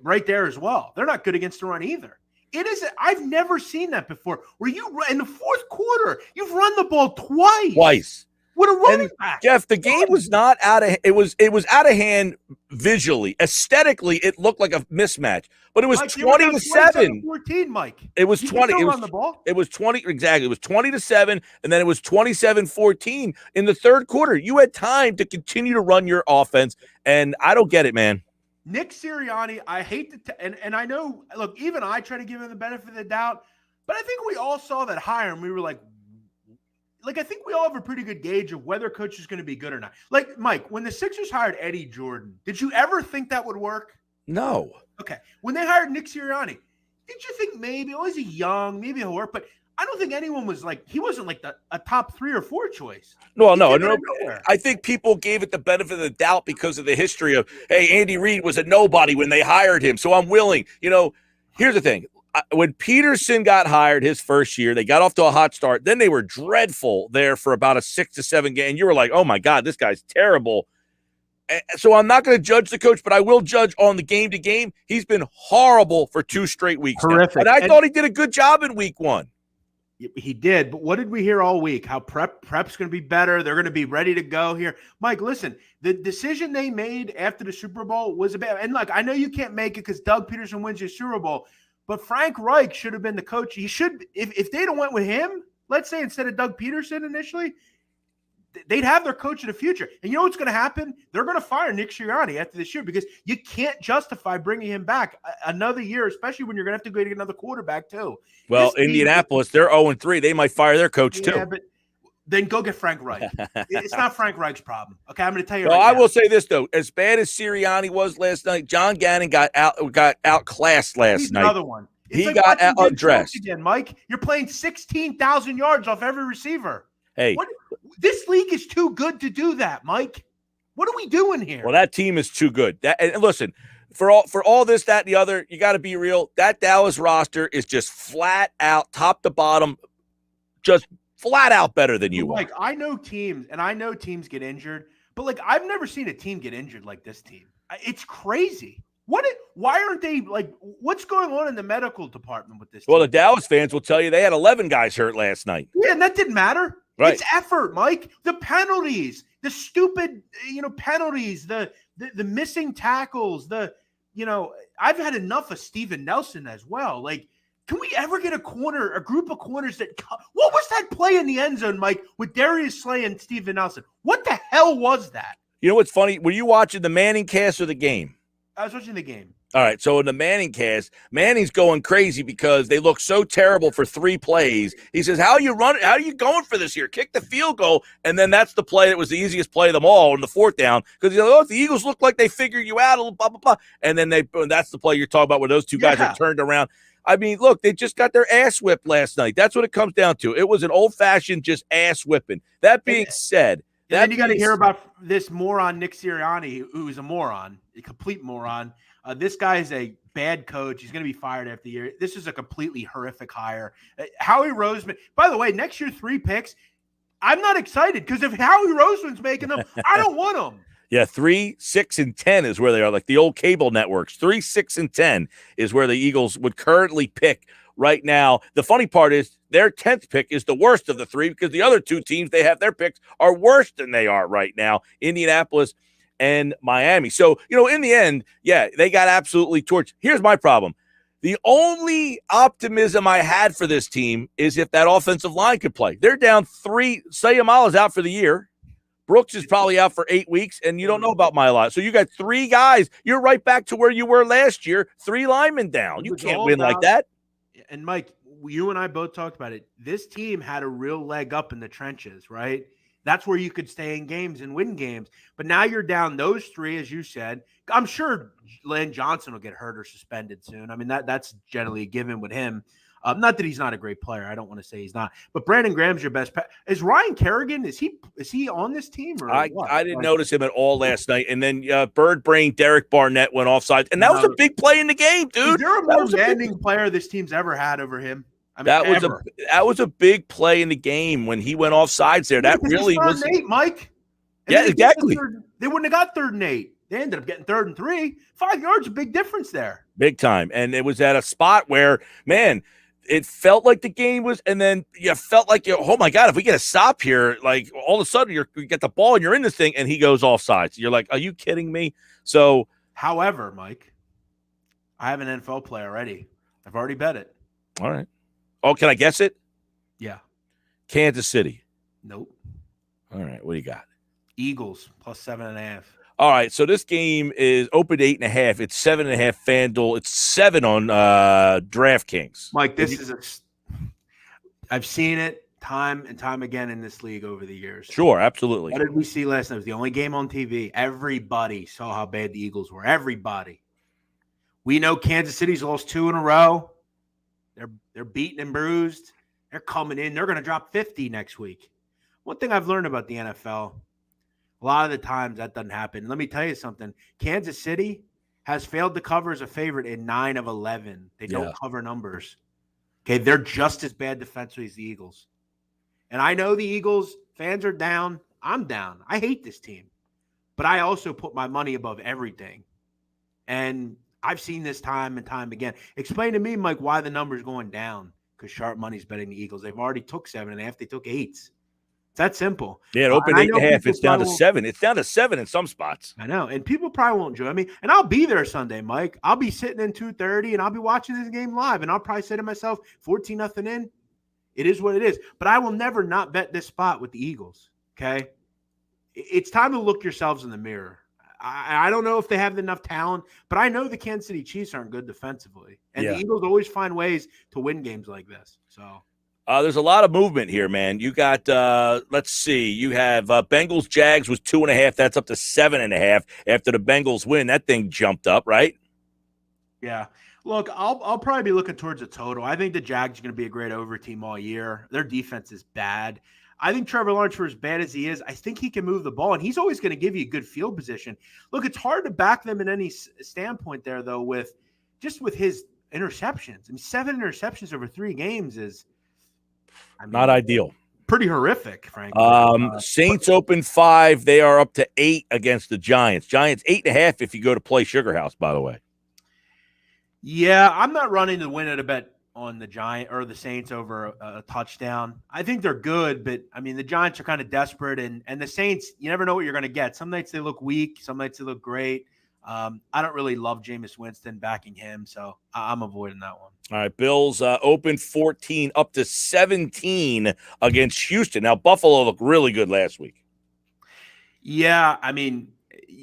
right there as well. They're not good against the run either. It is. I've never seen that before. Where in the fourth quarter, you've run the ball twice. With a running back. Jeff, the game was not out of it was out of hand visually. Aesthetically, it looked like a mismatch. But it was 20-7. 14, Mike. It was 20. It was, the ball. It was 20 exactly. It was 20-7, and then it was 27-14 in the third quarter. You had time to continue to run your offense, and I don't get it, man. Nick Sirianni, I hate to and I know, look, even I try to give him the benefit of the doubt, but I think we all saw that hire and we were like, I think we all have a pretty good gauge of whether coach is going to be good or not. Like, Mike, when the Sixers hired Eddie Jordan, did you ever think that would work? No. Okay. When they hired Nick Sirianni, did you think maybe, was he young, maybe he'll work? But I don't think anyone was like, he wasn't like a top 3 or 4 choice. No. I I think people gave it the benefit of the doubt because of the history of, hey, Andy Reid was a nobody when they hired him, so I'm willing. Here's the thing. When Peterson got hired his first year, they got off to a hot start. Then they were dreadful there for about a 6 to 7 game. And you were like, oh, my God, this guy's terrible. So I'm not going to judge the coach, but I will judge on the game to game. He's been horrible for 2 straight weeks. Horrific. And I thought he did a good job in week 1. He did, but what did we hear all week? How prep's going to be better. They're going to be ready to go here. Mike, listen, the decision they made after the Super Bowl was bad. And look, I know you can't make it because Doug Peterson wins your Super Bowl, but Frank Reich should have been the coach. He should, if they'd have went with him, let's say instead of Doug Peterson initially, they'd have their coach of the future. And you know what's going to happen? They're going to fire Nick Sirianni after this year because you can't justify bringing him back another year, especially when you're going to have to go get another quarterback too. Well, Indianapolis, they're 0-3. They might fire their coach too. Yeah, but then go get Frank Reich. It's not Frank Reich's problem. Okay, I'm going to tell you. Well, I will say this though: as bad as Sirianni was last night, John Gannon got outclassed last night. Another one. He got undressed again, Mike. You're playing 16,000 yards off every receiver. Hey, this league is too good to do that, Mike. What are we doing here? Well, that team is too good. And listen, for all this, that, and the other, you got to be real. That Dallas roster is just flat out, top to bottom, just flat out better than you Mike, are. I know teams get injured, but like I've never seen a team get injured like this team. It's crazy. Why aren't they like? What's going on in the medical department with this? Well, team? the Dallas fans will tell you they had 11 guys hurt last night. Yeah, and that didn't matter. Right. It's effort, Mike. The penalties, the stupid, penalties, the missing tackles, I've had enough of Steven Nelson as well. Like, can we ever get a group of corners what was that play in the end zone, Mike, with Darius Slay and Steven Nelson? What the hell was that? You know what's funny? Were you watching the Manning cast or the game? I was watching the game. All right, so in the Manning cast, Manning's going crazy because they look so terrible for 3 plays. He says, how are you going for this here? Kick the field goal, and then that's the play that was the easiest play of them all in the 4th down because he's like, the Eagles look like they figured you out, blah, blah, blah. And then that's the play you're talking about where those 2 guys are turned around. I mean, look, they just got their ass whipped last night. That's what it comes down to. It was an old-fashioned just ass whipping. That being said, then you got to hear about this moron Nick Sirianni, who is a moron, a complete moron. This guy is a bad coach. He's going to be fired after the year. This is a completely horrific hire. Howie Roseman, by the way, next year 3 picks. I'm not excited because if Howie Roseman's making them, I don't want them. Yeah, 3, 6, and 10 is where they are, like the old cable networks. 3, 6, and 10 is where the Eagles would currently pick right now. The funny part is their 10th pick is the worst of the 3 because the other 2 teams they have their picks are worse than they are right now, Indianapolis and Miami. So, in the end, yeah, they got absolutely torched. Here's my problem. The only optimism I had for this team is if that offensive line could play. They're down 3. Sayamala's out for the year. Brooks is probably out for 8 weeks, and you don't know about Mylot. So you got 3 guys. You're right back to where you were last year, 3 linemen down. You can't win like that. And, Mike, you and I both talked about it. This team had a real leg up in the trenches, right? That's where you could stay in games and win games. But now you're down those 3, as you said. I'm sure Len Johnson will get hurt or suspended soon. I mean, that's generally a given with him. Not that he's not a great player. I don't want to say he's not. But Brandon Graham's your best. Is Ryan Kerrigan, is he on this team? Or I didn't notice him at all last night. And then Bird Brain Derek Barnett went offside. And that was a big play in the game, dude. Is there a more demanding player this team's ever had over him? I mean, that was a big play in the game when he went off sides there. That really was 3rd and 8, Mike. And yeah, exactly. They wouldn't have got 3rd and 8. They ended up getting 3rd and 3. 5 yards, a big difference there. Big time. And it was at a spot where, man, it felt like the game was, and then you felt like, oh my God, if we get a stop here, like all of a sudden you get the ball and you're in this thing and he goes off sides. You're like, are you kidding me? So, however, Mike, I have an NFL play already. I've already bet it. All right. Oh, can I guess it? Yeah. Kansas City. Nope. All right. What do you got? Eagles plus 7.5. All right. So this game is open 8.5. It's 7.5 FanDuel. It's 7 on DraftKings. Mike, I've seen it time and time again in this league over the years. Sure. Absolutely. What did we see last night? It was the only game on TV. Everybody saw how bad the Eagles were. Everybody. We know Kansas City's lost 2 in a row. They're beaten and bruised. They're coming in. They're going to drop 50 next week. One thing I've learned about the NFL, a lot of the times that doesn't happen. Let me tell you something. Kansas City has failed to cover as a favorite in 9 of 11. They don't cover numbers. Okay, they're just as bad defensively as the Eagles. And I know the Eagles fans are down. I'm down. I hate this team. But I also put my money above everything. And I've seen this time and time again. Explain to me, Mike, why the number's going down. Because sharp money's betting the Eagles. They've already took 7.5. They took 8. It's that simple. Yeah, it opened 8.5. It's down to 7. It's down to 7 in some spots. I know. And people probably won't join me. And I'll be there Sunday, Mike. I'll be sitting in 2:30 and I'll be watching this game live. And I'll probably say to myself, 14-0 in. It is what it is. But I will never not bet this spot with the Eagles. Okay? It's time to look yourselves in the mirror. I don't know if they have enough talent, but I know the Kansas City Chiefs aren't good defensively. And the Eagles always find ways to win games like this. So there's a lot of movement here, man. You got, let's see, you have Bengals Jags was 2.5. That's up to 7.5 after the Bengals win. That thing jumped up, right? Yeah. Look, I'll probably be looking towards a total. I think the Jags are going to be a great over team all year. Their defense is bad. I think Trevor Lawrence, for as bad as he is, I think he can move the ball, and he's always going to give you a good field position. Look, it's hard to back them in any standpoint there, though, with his interceptions. I mean, 7 interceptions over 3 games is not ideal. Pretty horrific, frankly. Saints open 5. They are up to 8 against the Giants. Giants 8.5 if you go to play Sugar House, by the way. Yeah, I'm not running to win at a bet on the Giant or the Saints over a touchdown. I think they're good, but I mean, the Giants are kind of desperate, and the Saints, you never know what you're going to get. Some nights they look weak, some nights they look great. I don't really love Jameis Winston backing him, so I'm avoiding that one. All right, Bills open 14 up to 17 against Houston. Now, Buffalo looked really good last week. Yeah, I mean,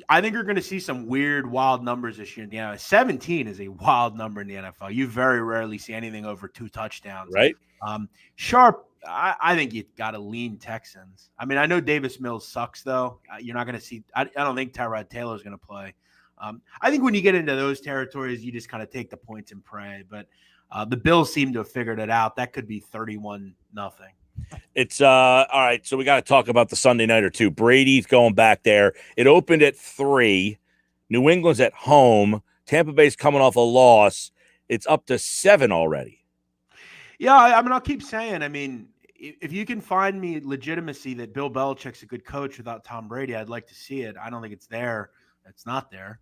I think you're going to see some weird, wild numbers this year in the NFL. 17 is a wild number in the NFL. You very rarely see anything over 2 touchdowns. Right. Sharp, I think you got to lean Texans. I mean, I know Davis Mills sucks, though. You're not going to see – I don't think Tyrod Taylor is going to play. I think when you get into those territories, you just kind of take the points and pray. But the Bills seem to have figured it out. That could be 31-0. It's all right. So we got to talk about the Sunday nighter too. Brady's going back there. It opened at 3. New England's at home. Tampa Bay's coming off a loss. It's up to 7 already. Yeah, I mean, I'll keep saying. I mean, if you can find me legitimacy that Bill Belichick's a good coach without Tom Brady, I'd like to see it. I don't think it's there. It's not there.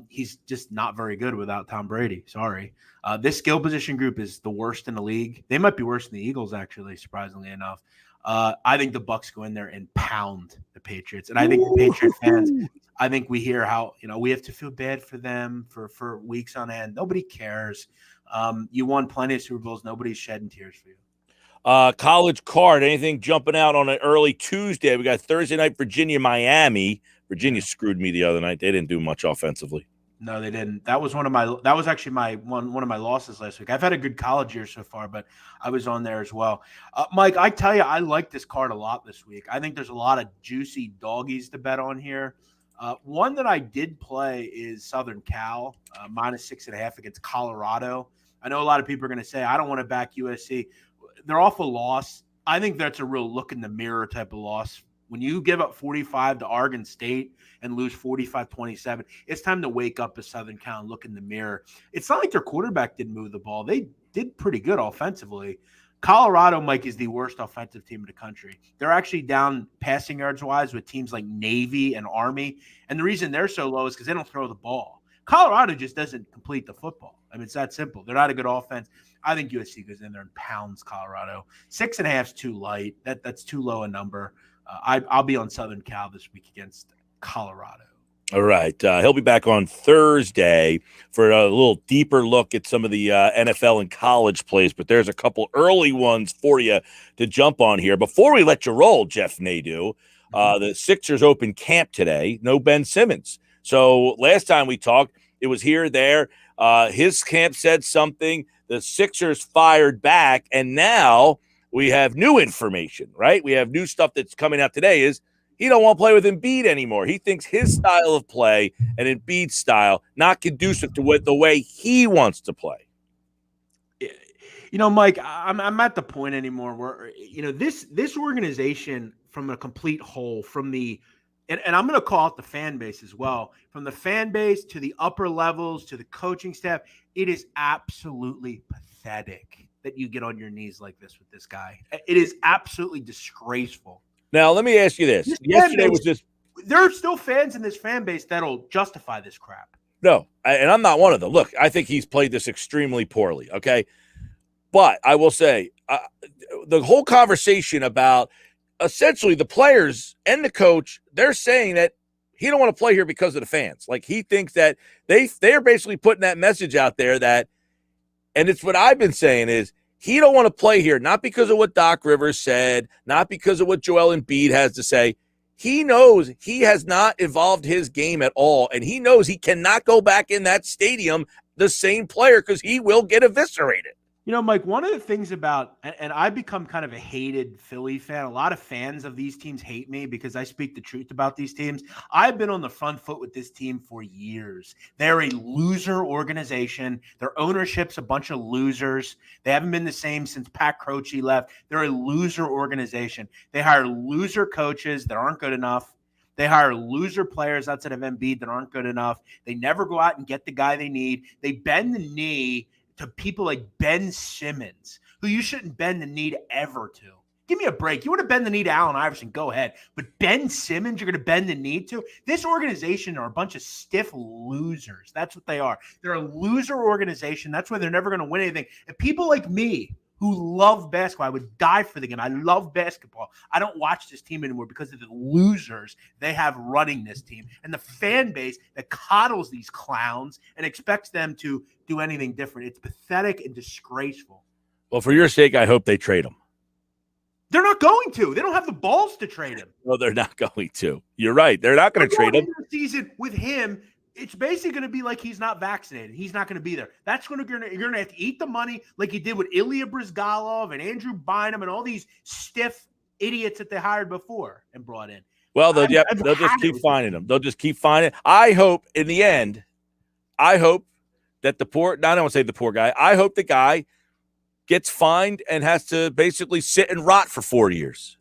He's just not very good without Tom Brady. Sorry. This skill position group is the worst in the league. They might be worse than the Eagles, actually, surprisingly enough. I think the Bucs go in there and pound the Patriots. And I think the Patriot fans, I think we hear how, we have to feel bad for them for weeks on end. Nobody cares. You won plenty of Super Bowls. Nobody's shedding tears for you. College card, anything jumping out on an early Tuesday? We got Thursday night, Virginia, Miami. Virginia screwed me the other night. They didn't do much offensively. No, they didn't. That was actually one of my losses last week. I've had a good college year so far, but I was on there as well. Mike, I tell you, I like this card a lot this week. I think there's a lot of juicy doggies to bet on here. One that I did play is Southern Cal, -6.5 against Colorado. I know a lot of people are going to say, I don't want to back USC. They're off a loss. I think that's a real look in the mirror type of loss. When you give up 45 to Oregon State and lose 45-27, it's time to wake up as Southern Cal and look in the mirror. It's not like their quarterback didn't move the ball. They did pretty good offensively. Colorado, Mike, is the worst offensive team in the country. They're actually down passing yards wise with teams like Navy and Army. And the reason they're so low is because they don't throw the ball. Colorado just doesn't complete the football. I mean, it's that simple. They're not a good offense. I think USC goes in there and pounds Colorado. 6.5 is too light. That's too low a number. I'll be on Southern Cal this week against Colorado. All right. He'll be back on Thursday for a little deeper look at some of the NFL and college plays, but there's a couple early ones for you to jump on here. Before we let you roll, Jeff Nadu, the Sixers open camp today. No Ben Simmons. So last time we talked, it was here, there. His camp said something. The Sixers fired back, and now we have new information, right? We have new stuff that's coming out today is He don't want to play with Embiid anymore. He thinks his style of play and Embiid's style not conducive to the way he wants to play. Mike, I'm at the point anymore where this organization from a complete whole, from the and I'm going to call out the fan base as well, from the fan base to the upper levels to the coaching staff, it is absolutely pathetic that you get on your knees like this with this guy. It is absolutely disgraceful. Now, let me ask you this. Yesterday was just there are still fans in this fan base that'll justify this crap. No, and I'm not one of them. Look, I think he's played this extremely poorly, okay? But I will say the whole conversation about essentially the players and the coach, they're saying that he don't want to play here because of the fans. Like, he thinks that they're basically putting that message out there that, and it's what I've been saying is, he don't want to play here, not because of what Doc Rivers said, not because of what Joel Embiid has to say. He knows he has not evolved his game at all, and he knows he cannot go back in that stadium the same player because he will get eviscerated. Mike, one of the things about, and I've become kind of a hated Philly fan. A lot of fans of these teams hate me because I speak the truth about these teams. I've been on the front foot with this team for years. They're a loser organization. Their ownership's a bunch of losers. They haven't been the same since Pat Croce left. They're a loser organization. They hire loser coaches that aren't good enough. They hire loser players outside of Embiid that aren't good enough. They never go out and get the guy they need. They bend the knee to people like Ben Simmons, who you shouldn't bend the knee to ever to. Give me a break. You want to bend the knee to Allen Iverson, go ahead. But Ben Simmons, you're going to bend the knee to? This organization are a bunch of stiff losers. That's what they are. They're a loser organization. That's why they're never going to win anything. And people like me who love basketball, I would die for the game. I love basketball. I don't watch this team anymore because of the losers they have running this team and the fan base that coddles these clowns and expects them to do anything different. It's pathetic and disgraceful. Well, for your sake, I hope they trade him. They're not going to. They don't have the balls to trade him. No, they're not going to. You're right. They're not going to trade him. Season with him, it's basically going to be like he's not vaccinated. He's not going to be there. You're going to have to eat the money like you did with Ilya Brizgalov and Andrew Bynum and all these stiff idiots that they hired before and brought in. Well, they'll just keep finding them. They'll just keep finding. I hope in the end, that I don't want to say the poor guy. I hope the guy gets fined and has to basically sit and rot for 4 years.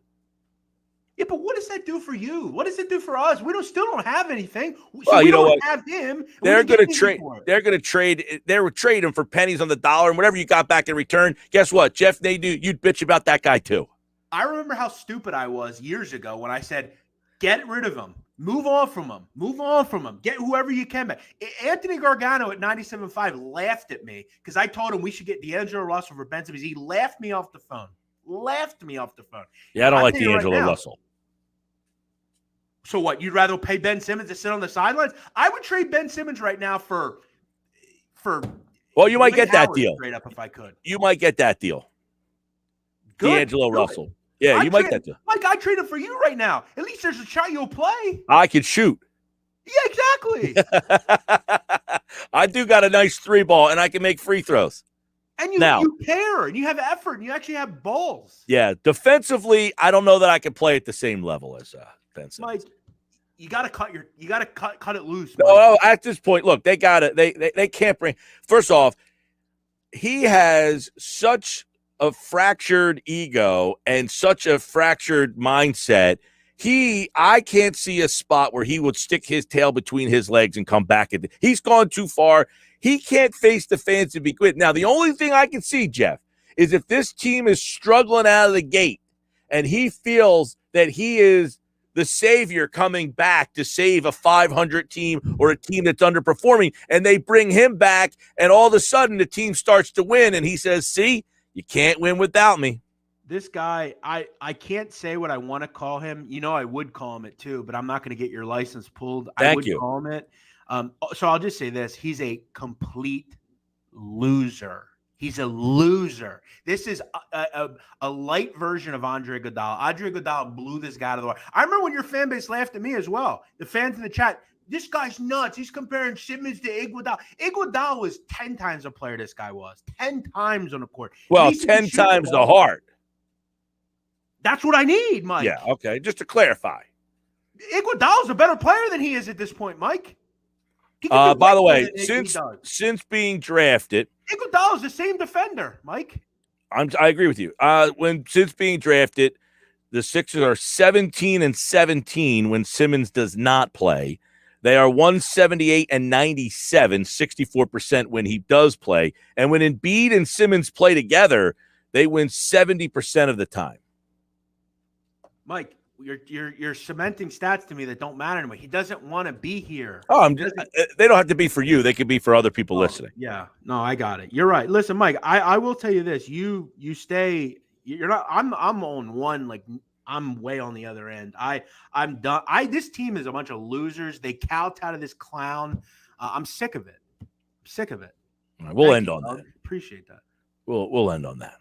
Yeah, but what does that do for you? What does it do for us? We still don't have anything. Well, we don't have him. They're going to trade. They're going to trade. They would trade him for pennies on the dollar and whatever you got back in return. Guess what, Jeff Nadu? You'd bitch about that guy too. I remember how stupid I was years ago when I said, "Get rid of him. Move on from him. Move on from him. Get whoever you can back." Anthony Gargano at 97.5 laughed at me because I told him we should get D'Angelo Russell for Ben Simmons. He laughed me off the phone. Yeah, I don't like D'Angelo Russell. So what? You'd rather pay Ben Simmons to sit on the sidelines? I would trade Ben Simmons right now for. Well, you might get that deal. Straight up, if I could, you might get that deal. D'Angelo Russell. Yeah, you might get that. Like I trade him for you right now. At least there's a shot you'll play. I could shoot. Yeah, exactly. I do got a nice 3-ball, and I can make free throws. And you care, and you have effort, and you actually have balls. Yeah, defensively, I don't know that I can play at the same level as Ben Simmons. Mike, you got to cut it loose. No, at this point, look, they can't bring. First off, he has such a fractured ego and such a fractured mindset. I can't see a spot where he would stick his tail between his legs and come back. He's gone too far. He can't face the fans to be good. Now, the only thing I can see, Jeff, is if this team is struggling out of the gate and he feels that he is the savior coming back to save a 500 team or a team that's underperforming, and they bring him back, and all of a sudden the team starts to win, and he says, see, you can't win without me. This guy, I can't say what I want to call him. I would call him it too, but I'm not going to get your license pulled. I would call him it. So I'll just say this. He's a complete loser. He's a loser. This is a light version of Andre Iguodala. Andre Iguodala blew this guy out of the water. I remember when your fan base laughed at me as well. The fans in the chat, this guy's nuts. He's comparing Simmons to Iguodala. Iguodala was 10 times the player this guy was. 10 times on the court. Well, 10 times the heart. That's what I need, Mike. Yeah, okay. Just to clarify. Iguodala's a better player than he is at this point, Mike. He can do By the way way, more than he does. since being drafted, Iguodala's the same defender, Mike. I agree with you. Since being drafted, the Sixers are 17-17 when Simmons does not play. They are 178-97, 64% when he does play. And when Embiid and Simmons play together, they win 70% of the time. Mike, you're cementing stats to me that don't matter anymore. He doesn't want to be here. Oh, they don't have to be for you. They could be for other people listening. Yeah, no, I got it. You're right. Listen, Mike, I will tell you this. You stay. You're not. I'm on one. Like I'm way on the other end. I'm done. This team is a bunch of losers. They cout out of this clown. I'm sick of it. I'm sick of it. All right, we'll end on that. Appreciate that. We'll end on that.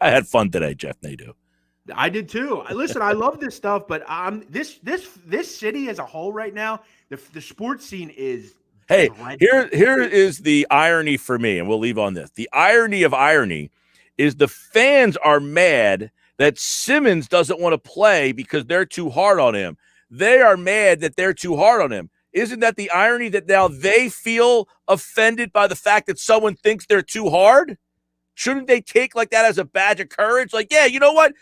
I had fun today, Jeff Nadu. I did too. Listen, I love this stuff, but this city as a whole right now, the sports scene is. Hey, here is the irony for me, and we'll leave on this. The irony of irony is the fans are mad that Simmons doesn't want to play because they're too hard on him. They are mad that they're too hard on him. Isn't that the irony that now they feel offended by the fact that someone thinks they're too hard? Shouldn't they take like that as a badge of courage? Like, yeah, you know what?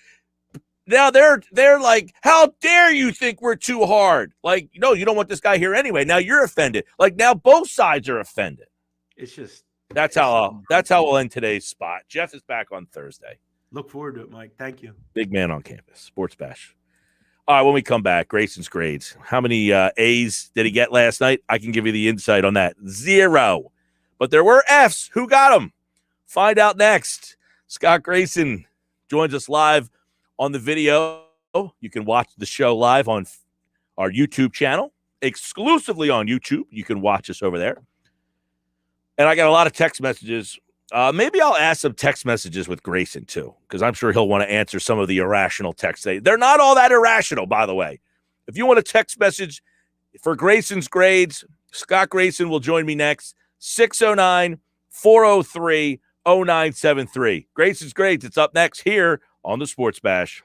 Now they're like, how dare you think we're too hard? Like, no, you don't want this guy here anyway. Now you're offended. Like now both sides are offended. It's just that's how we'll end today's spot. Jeff is back on Thursday. Look forward to it, Mike. Thank you. Big man on campus. Sports Bash. All right, when we come back, Grayson's grades. How many A's did he get last night? I can give you the insight on that. 0. But there were F's. Who got them? Find out next. Scott Grayson joins us live on the video. You can watch the show live on our YouTube channel, exclusively on YouTube. You can watch us over there. And I got a lot of text messages. Maybe I'll ask some text messages with Grayson, too, because I'm sure he'll want to answer some of the irrational texts. They're not all that irrational, by the way. If you want a text message for Grayson's grades, Scott Grayson will join me next. 609-403-0973. Grayson's grades. It's up next here on the Sports Bash.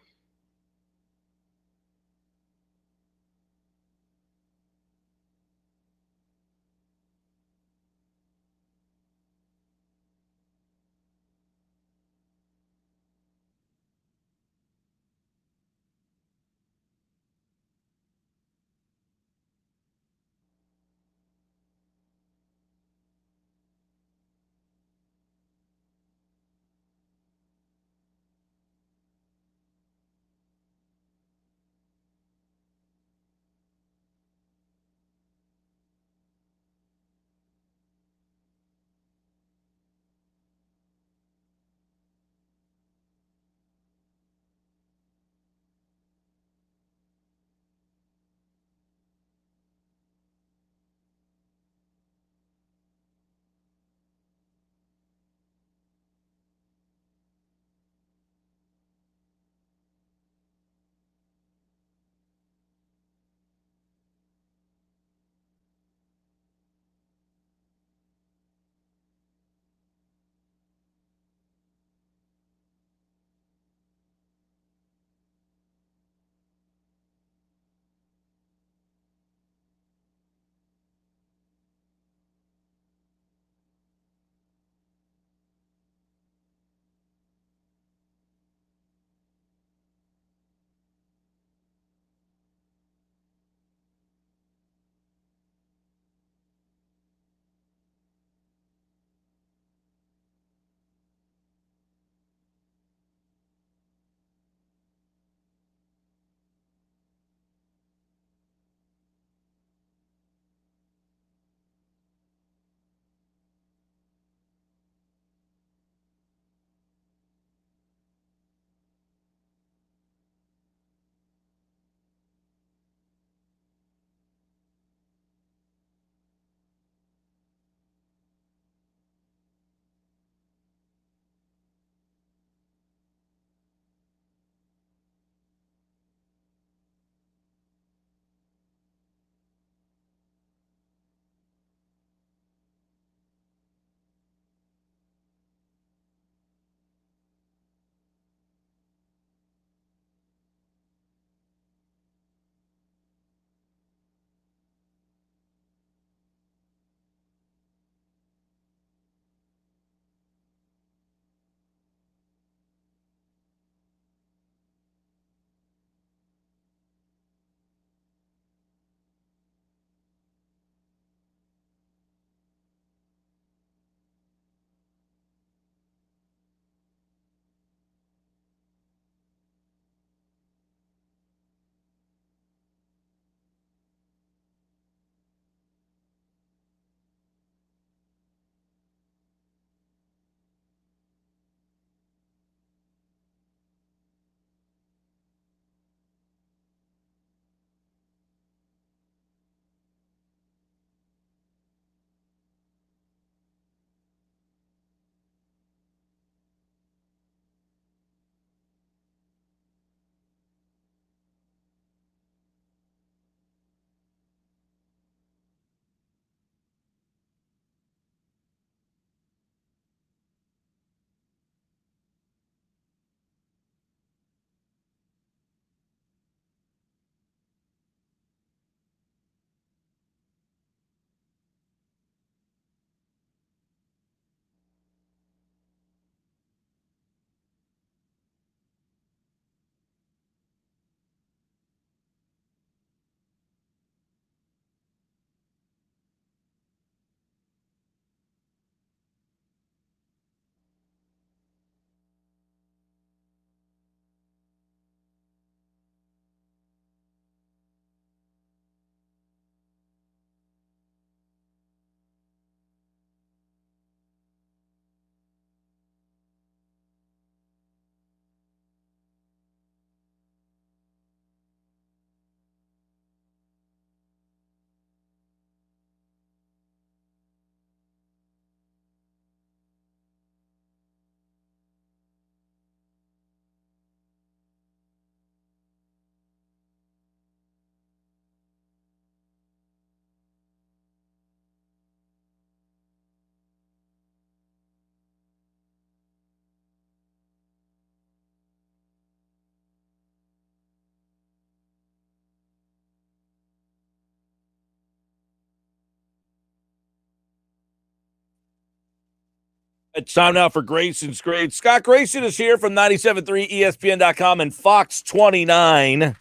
It's time now for Grayson's Grades. Scott Grayson is here from 97.3 ESPN.com and Fox 29.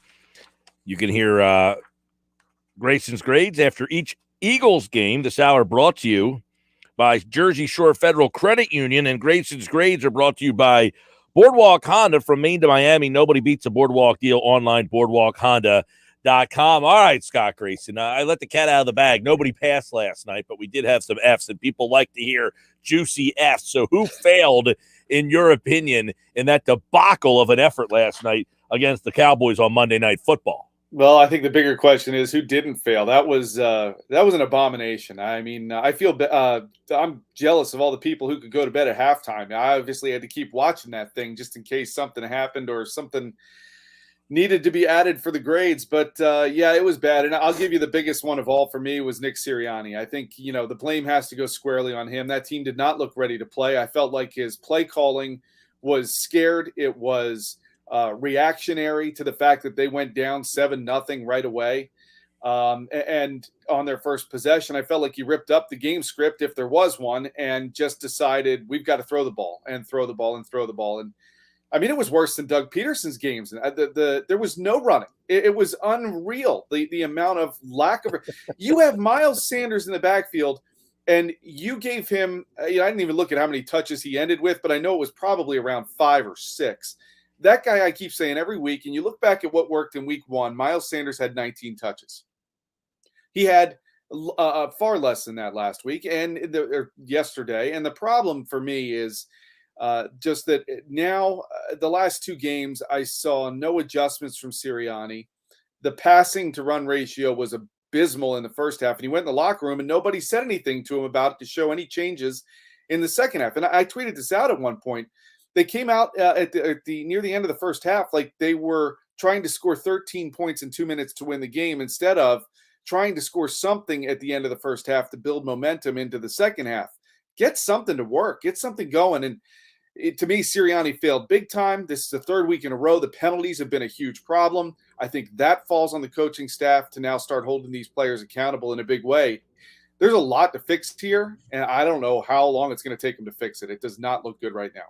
You can hear Grayson's Grades after each Eagles game. This hour brought to you by Jersey Shore Federal Credit Union, and Grayson's Grades are brought to you by Boardwalk Honda. From Maine to Miami, nobody beats a Boardwalk deal. Online, boardwalkhonda.com. All right, Scott Grayson, I let the cat out of the bag. Nobody passed last night, but we did have some Fs, and people like to hear juicy Fs. So who failed, in your opinion, in that debacle of an effort last night against the Cowboys on Monday Night Football? Well, I think the bigger question is who didn't fail. That was an abomination. I mean, I feel I'm jealous of all the people who could go to bed at halftime. I obviously had to keep watching that thing just in case something happened or something needed to be added for the grades. But yeah, it was bad. And I'll give you the biggest one of all for me was Nick Sirianni. I think, the blame has to go squarely on him. That team did not look ready to play. I felt like his play calling was scared. It was reactionary to the fact that they went down 7-0 right away. And on their first possession, I felt like he ripped up the game script, if there was one, and just decided we've got to throw the ball and throw the ball and throw the ball. And I mean, it was worse than Doug Peterson's games. There was no running. It was unreal. The amount of lack of – you have Miles Sanders in the backfield, and you gave him I didn't even look at how many touches he ended with, but I know it was probably around 5 or 6. That guy I keep saying every week, and you look back at what worked in week 1, Miles Sanders had 19 touches. He had far less than that last week or yesterday. And the problem for me is just that now the last 2 games, I saw no adjustments from Sirianni. The passing to run ratio was abysmal in the first half, and he went in the locker room and nobody said anything to him about it to show any changes in the second half. And I tweeted this out at one point. They came out at the near the end of the first half like they were trying to score 13 points in 2 minutes to win the game instead of trying to score something at the end of the first half to build momentum into the second half. Get something to work. Get something going. And to me, Sirianni failed big time. This is the 3rd week in a row. The penalties have been a huge problem. I think that falls on the coaching staff to now start holding these players accountable in a big way. There's a lot to fix here, and I don't know how long it's going to take them to fix it. It does not look good right now.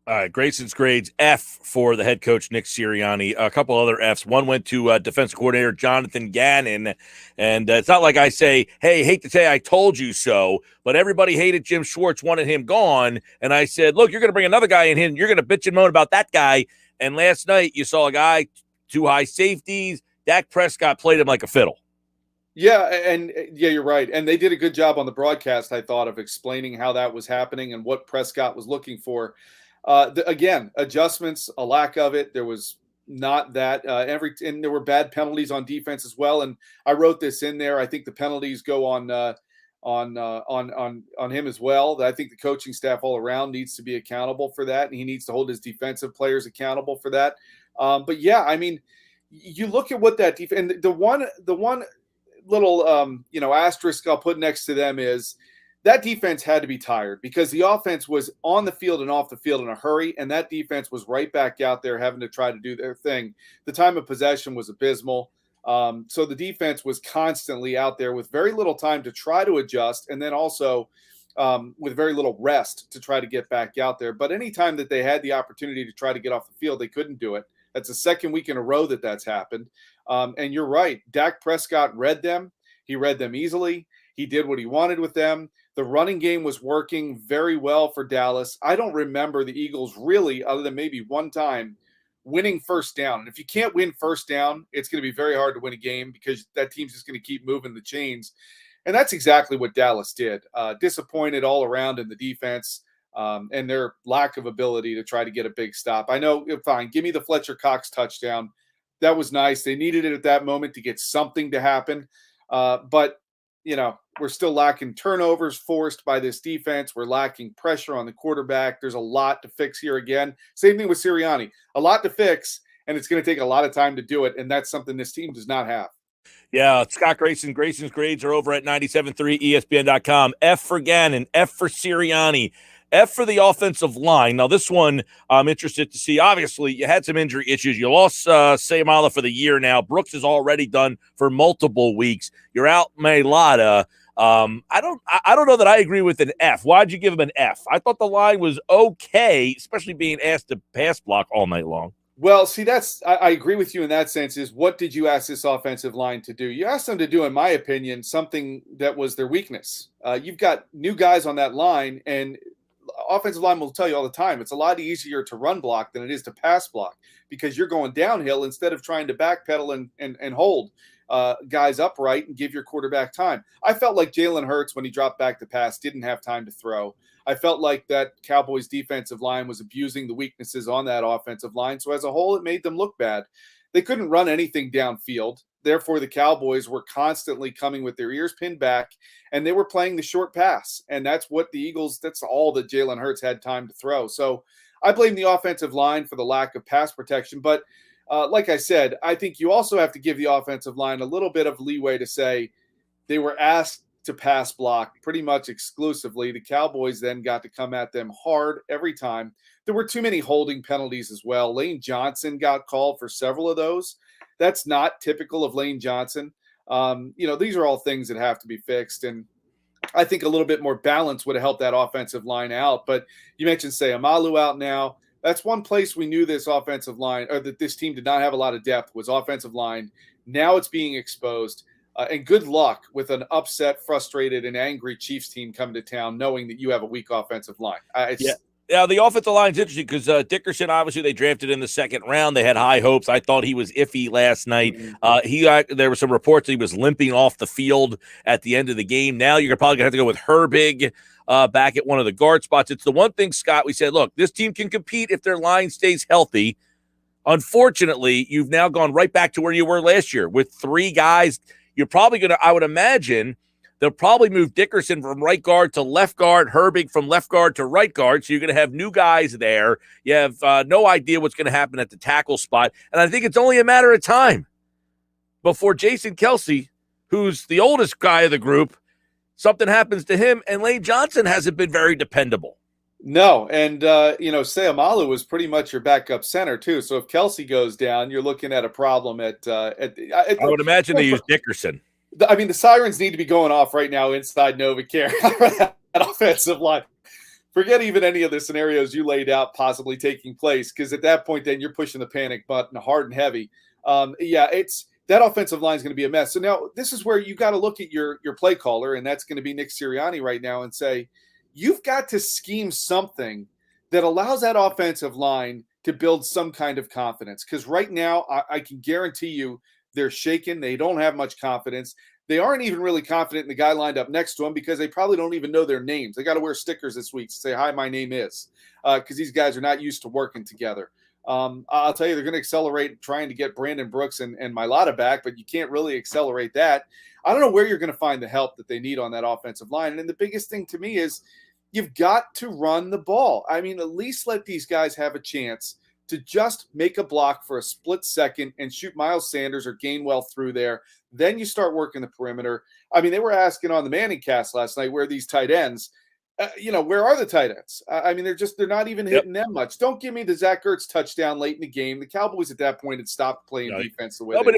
All right, Grayson's Grades, F for the head coach, Nick Sirianni. A couple other Fs. One went to defensive coordinator Jonathan Gannon. And it's not like I say, hey, hate to say I told you so, but everybody hated Jim Schwartz, wanted him gone. And I said, look, you're going to bring another guy in here, and you're going to bitch and moan about that guy. And last night you saw a guy, 2 high safeties. Dak Prescott played him like a fiddle. Yeah, and you're right. And they did a good job on the broadcast, I thought, of explaining how that was happening and what Prescott was looking for. Again, adjustments, a lack of it. There was not that and there were bad penalties on defense as well. And I wrote this in there. I think the penalties go on him as well. I think the coaching staff all around needs to be accountable for that, and he needs to hold his defensive players accountable for that. But yeah, I mean, you look at what that defense, and the one little asterisk I'll put next to them is that defense had to be tired because the offense was on the field and off the field in a hurry, and that defense was right back out there having to try to do their thing. The time of possession was abysmal. So the defense was constantly out there with very little time to try to adjust, and then also with very little rest to try to get back out there. But anytime that they had the opportunity to try to get off the field, they couldn't do it. That's the 2nd week in a row that that's happened. And you're right. Dak Prescott read them. He read them easily. He did what he wanted with them. The running game was working very well for Dallas. I don't remember the Eagles really, other than maybe one time, winning first down. And if you can't win first down, it's going to be very hard to win a game because that team's just going to keep moving the chains. And that's exactly what Dallas did. Disappointed all around in the defense and their lack of ability to try to get a big stop. I know, fine, give me the Fletcher Cox touchdown. That was nice. They needed it at that moment to get something to happen. But we're still lacking turnovers forced by this defense. We're lacking pressure on the quarterback. There's a lot to fix here again. Same thing with Sirianni. A lot to fix, and it's going to take a lot of time to do it, and that's something this team does not have. Yeah, Scott Grayson. Grayson's Grades are over at 97.3 ESPN.com. F for Gannon, F for Sirianni, F for the offensive line. Now, this one I'm interested to see. Obviously, you had some injury issues. You lost Seamala for the year now. Brooks is already done for multiple weeks. You're out Mailata. I don't know that I agree with an F. Why'd you give him an F? I thought the line was okay, especially being asked to pass block all night long. Well, see, I agree with you in that sense. Is what did you ask this offensive line to do? You asked them to do, in my opinion, something that was their weakness. You've got new guys on that line, and offensive line will tell you all the time it's a lot easier to run block than it is to pass block because you're going downhill instead of trying to backpedal and hold guys upright and give your quarterback time. I felt like Jalen Hurts, when he dropped back to pass, didn't have time to throw. I felt like that Cowboys defensive line was abusing the weaknesses on that offensive line. So as a whole, it made them look bad. They couldn't run anything downfield. Therefore, the Cowboys were constantly coming with their ears pinned back, and they were playing the short pass. And that's what the Eagles, that's all that Jalen Hurts had time to throw. So I blame the offensive line for the lack of pass protection. But like I said, I think you also have to give the offensive line a little bit of leeway to say they were asked to pass block pretty much exclusively. The Cowboys then got to come at them hard every time. There were too many holding penalties as well. Lane Johnson got called for several of those. That's not typical of Lane Johnson. These are all things that have to be fixed. And I think a little bit more balance would have helped that offensive line out. But you mentioned Seamalu out now. That's one place we knew this offensive line, or that this team did not have a lot of depth, was offensive line. Now it's being exposed. And good luck with an upset, frustrated, and angry Chiefs team coming to town knowing that you have a weak offensive line. Yeah, the offensive line's interesting because Dickerson, obviously, they drafted in the second round. They had high hopes. I thought he was iffy last night. There were some reports that he was limping off the field at the end of the game. Now you're probably going to have to go with Herbig back at one of the guard spots. It's the one thing, Scott, we said, look, this team can compete if their line stays healthy. Unfortunately, you've now gone right back to where you were last year with three guys. You're probably going to, I would imagine, they'll probably move Dickerson from right guard to left guard, Herbig from left guard to right guard. So you're going to have new guys there. You have no idea what's going to happen at the tackle spot. And I think it's only a matter of time before Jason Kelce, who's the oldest guy of the group, something happens to him. And Lane Johnson hasn't been very dependable. No, and Seamalu was pretty much your backup center too. So if Kelce goes down, you're looking at a problem I would imagine they use Dickerson. I mean, the sirens need to be going off right now inside NovaCare that offensive line. Forget even any of the scenarios you laid out possibly taking place, because at that point, then you're pushing the panic button hard and heavy. That offensive line is going to be a mess. So now this is where you got to look at your play caller, and that's going to be Nick Sirianni right now, and say, you've got to scheme something that allows that offensive line to build some kind of confidence. Because right now, I can guarantee you they're shaken. They don't have much confidence. They aren't even really confident in the guy lined up next to them because they probably don't even know their names. They got to wear stickers this week to say, hi, my name is, because these guys are not used to working together. I'll tell you, they're going to accelerate trying to get Brandon Brooks and Mailata back, but you can't really accelerate that. I don't know where you're going to find the help that they need on that offensive line. And then the biggest thing to me is you've got to run the ball. I mean, at least let these guys have a chance to just make a block for a split second and shoot Miles Sanders or Gainwell through there. Then you start working the perimeter. I mean, they were asking on the Manning cast last night where these tight ends, where are the tight ends? I mean, they're not even hitting them much. Don't give me the Zach Ertz touchdown late in the game. The Cowboys at that point had stopped playing defense the way they were.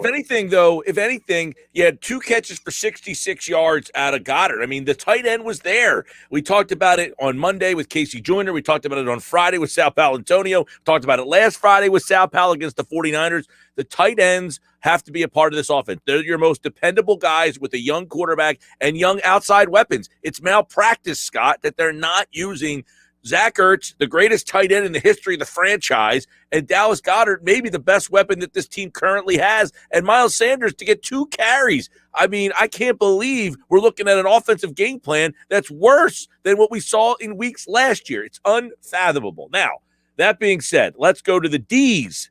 If anything, you had 2 catches for 66 yards out of Goddard. I mean, the tight end was there. We talked about it on Monday with Casey Joyner. We talked about it on Friday with Sal Paolantonio. Talked about it last Friday with Sal Pal against the 49ers. The tight ends have to be a part of this offense. They're your most dependable guys with a young quarterback and young outside weapons. It's malpractice, Scott, that they're not using Zach Ertz, the greatest tight end in the history of the franchise, and Dallas Goedert, maybe the best weapon that this team currently has, and Miles Sanders to get 2 carries. I mean, I can't believe we're looking at an offensive game plan that's worse than what we saw in weeks last year. It's unfathomable. Now, that being said, let's go to the D's,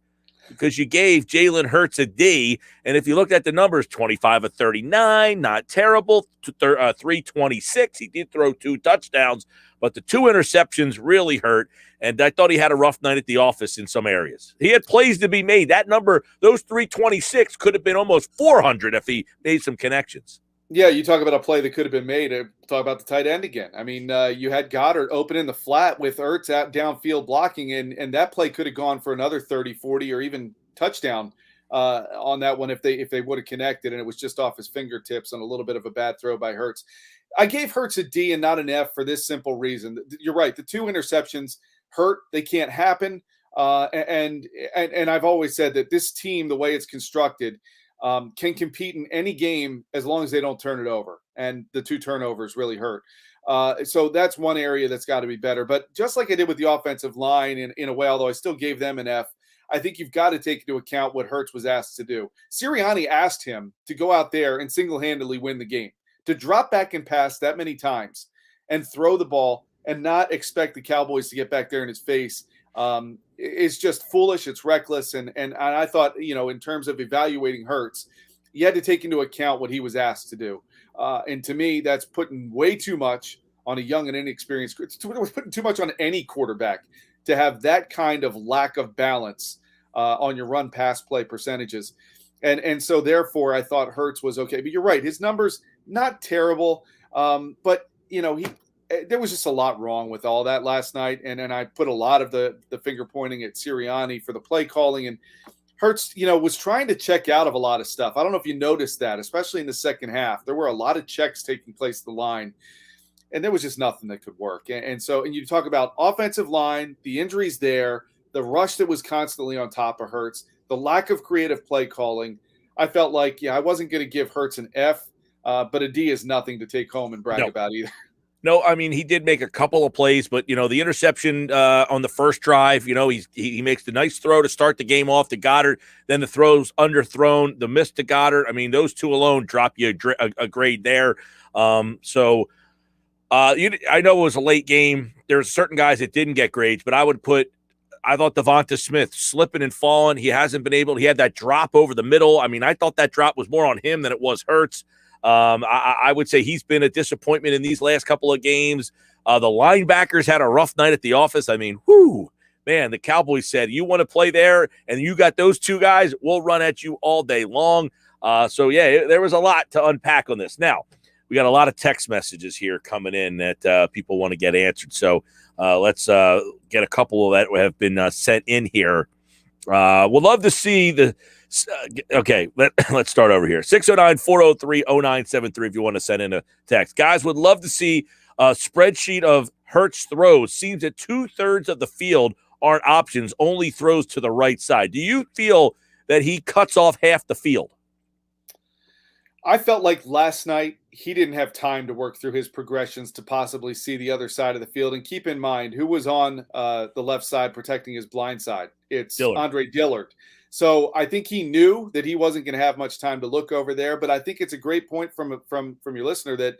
because you gave Jalen Hurts a D, and if you looked at the numbers, 25 of 39, not terrible, 326. He did throw 2 touchdowns, but the 2 interceptions really hurt, and I thought he had a rough night at the office in some areas. He had plays to be made. That number, those 326, could have been almost 400 if he made some connections. Yeah, you talk about a play that could have been made. Talk about the tight end again. I mean, you had Goddard open in the flat with Ertz out downfield blocking, and that play could have gone for another 30, 40, or even touchdown. on that one if they would have connected, and it was just off his fingertips on a little bit of a bad throw by Hurts. I gave Hurts a D and not an F for this simple reason. You're right. The 2 interceptions hurt. They can't happen. And I've always said that this team, the way it's constructed, can compete in any game as long as they don't turn it over. And the 2 turnovers really hurt. So that's one area that's got to be better. But just like I did with the offensive line in a way, although I still gave them an F, I think you've got to take into account what Hurts was asked to do. Sirianni asked him to go out there and single-handedly win the game, to drop back and pass that many times and throw the ball and not expect the Cowboys to get back there in his face. It's just foolish. It's reckless. And I thought, in terms of evaluating Hurts, you had to take into account what he was asked to do. And to me, that's putting way too much on a young and inexperienced. It's putting too much on any quarterback to have that kind of lack of balance on your run pass play percentages. And so therefore I thought Hurts was okay, but you're right. His numbers, not terrible. But there was just a lot wrong with all that last night. And then I put a lot of the finger pointing at Sirianni for the play calling, and Hurts, was trying to check out of a lot of stuff. I don't know if you noticed that, especially in the second half. There were a lot of checks taking place at the line, and there was just nothing that could work. And you talk about offensive line, the injuries there, the rush that was constantly on top of Hurts, the lack of creative play calling. I felt like, I wasn't going to give Hurts an F, but a D is nothing to take home and brag about either. No, I mean, he did make a couple of plays, but, the interception on the first drive, he makes the nice throw to start the game off to Goddard. Then the throw's underthrown, the miss to Goddard. I mean, those 2 alone drop you a grade there. I know it was a late game. There's certain guys that didn't get grades, but I thought Devonta Smith slipping and falling. He hasn't been able – he had that drop over the middle. I mean, I thought that drop was more on him than it was Hurts. I would say he's been a disappointment in these last couple of games. The linebackers had a rough night at the office. I mean, man, the Cowboys said, you want to play there and you got those 2 guys, we'll run at you all day long. There was a lot to unpack on this. Now, we got a lot of text messages here coming in that people want to get answered. So let's get a couple of that have been sent in here. We'll love to see the okay, let's start over here. 609-403-0973 if you want to send in a text. Guys, would love to see a spreadsheet of Hurts throws. Seems that 2/3 of the field aren't options, only throws to the right side. Do you feel that he cuts off half the field? I felt like last night he didn't have time to work through his progressions to possibly see the other side of the field. And keep in mind, who was on the left side protecting his blind side? It's Andre Dillard. So I think he knew that he wasn't going to have much time to look over there. But I think it's a great point from your listener that,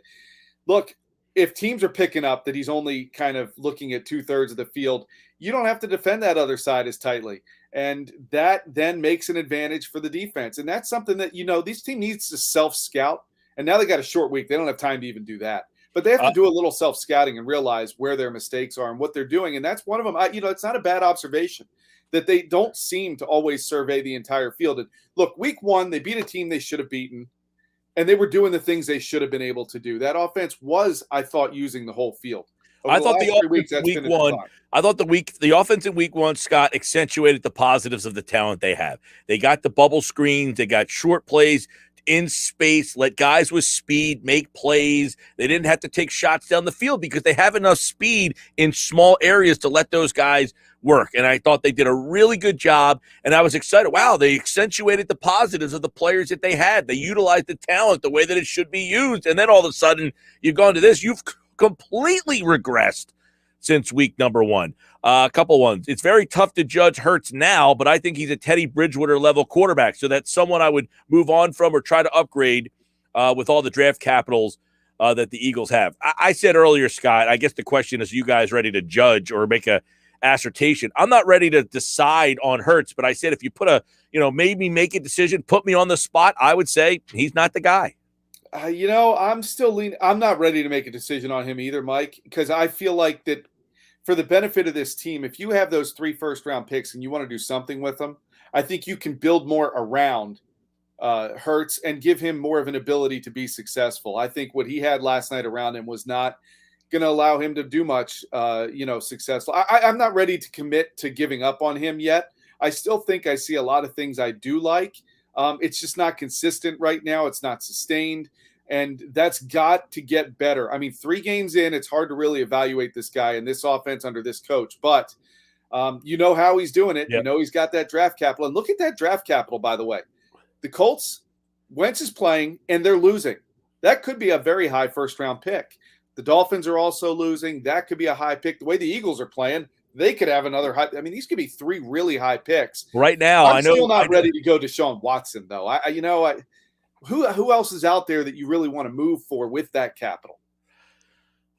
look, if teams are picking up that he's only kind of looking at 2/3 of the field, you don't have to defend that other side as tightly. And that then makes an advantage for the defense. And that's something that, this team needs to self-scout. And now they got a short week. They don't have time to even do that. But they have to do a little self-scouting and realize where their mistakes are and what they're doing. And that's one of them. It's not a bad observation that they don't seem to always survey the entire field. And look, week 1, they beat a team they should have beaten. And they were doing the things they should have been able to do. That offense was, I thought, using the whole field. I thought the offense in week 1, Scott, accentuated the positives of the talent they have. They got the bubble screens. They got short plays in space, let guys with speed make plays. They didn't have to take shots down the field because they have enough speed in small areas to let those guys work. And I thought they did a really good job. And I was excited. Wow, they accentuated the positives of the players that they had. They utilized the talent the way that it should be used. And then all of a sudden, you've gone to this. You've completely regressed since week number 1. A couple ones. It's very tough to judge Hurts now, but I think he's a Teddy Bridgewater level quarterback. So that's someone I would move on from or try to upgrade with all the draft capitals that the Eagles have. I said earlier, Scott, I guess the question is, you guys ready to judge or make a assertion? I'm not ready to decide on Hurts, but I said if you put maybe make a decision, put me on the spot, I would say he's not the guy. I'm still leaning. I'm not ready to make a decision on him either, Mike, because I feel like that for the benefit of this team, if you have those 3 first-round picks and you want to do something with them, I think you can build more around Hurts and give him more of an ability to be successful. I think what he had last night around him was not going to allow him to do much, successful. I'm not ready to commit to giving up on him yet. I still think I see a lot of things I do like. It's just not consistent right now. It's not sustained. And that's got to get better. I mean, 3 games in, it's hard to really evaluate this guy and this offense under this coach. But you know how he's doing it. Yep. You know he's got that draft capital. And look at that draft capital, by the way. The Colts, Wentz is playing, and they're losing. That could be a very high first-round pick. The Dolphins are also losing. That could be a high pick. The way the Eagles are playing, they could have another high. I mean, these could be 3 really high picks. Right now, I'm still not ready to go to Deshaun Watson, though. Who else is out there that you really want to move for with that capital?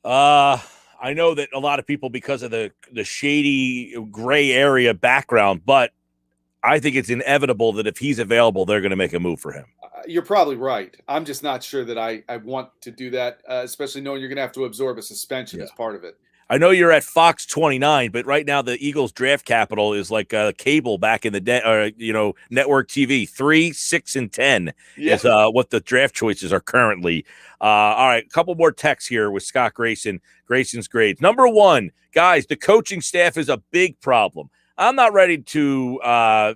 I know that a lot of people, because of the shady gray area background, but I think it's inevitable that if he's available, they're going to make a move for him. You're probably right. I'm just not sure that I want to do that, especially knowing you're going to have to absorb a suspension as part of it. I know you're at Fox 29, but right now the Eagles draft capital is like cable back in the day, or network TV. 3, 6, and 10 is what the draft choices are currently. All right, a couple more texts here with Scott Grayson. Grayson's grades. Number 1, guys, the coaching staff is a big problem. I'm not ready to,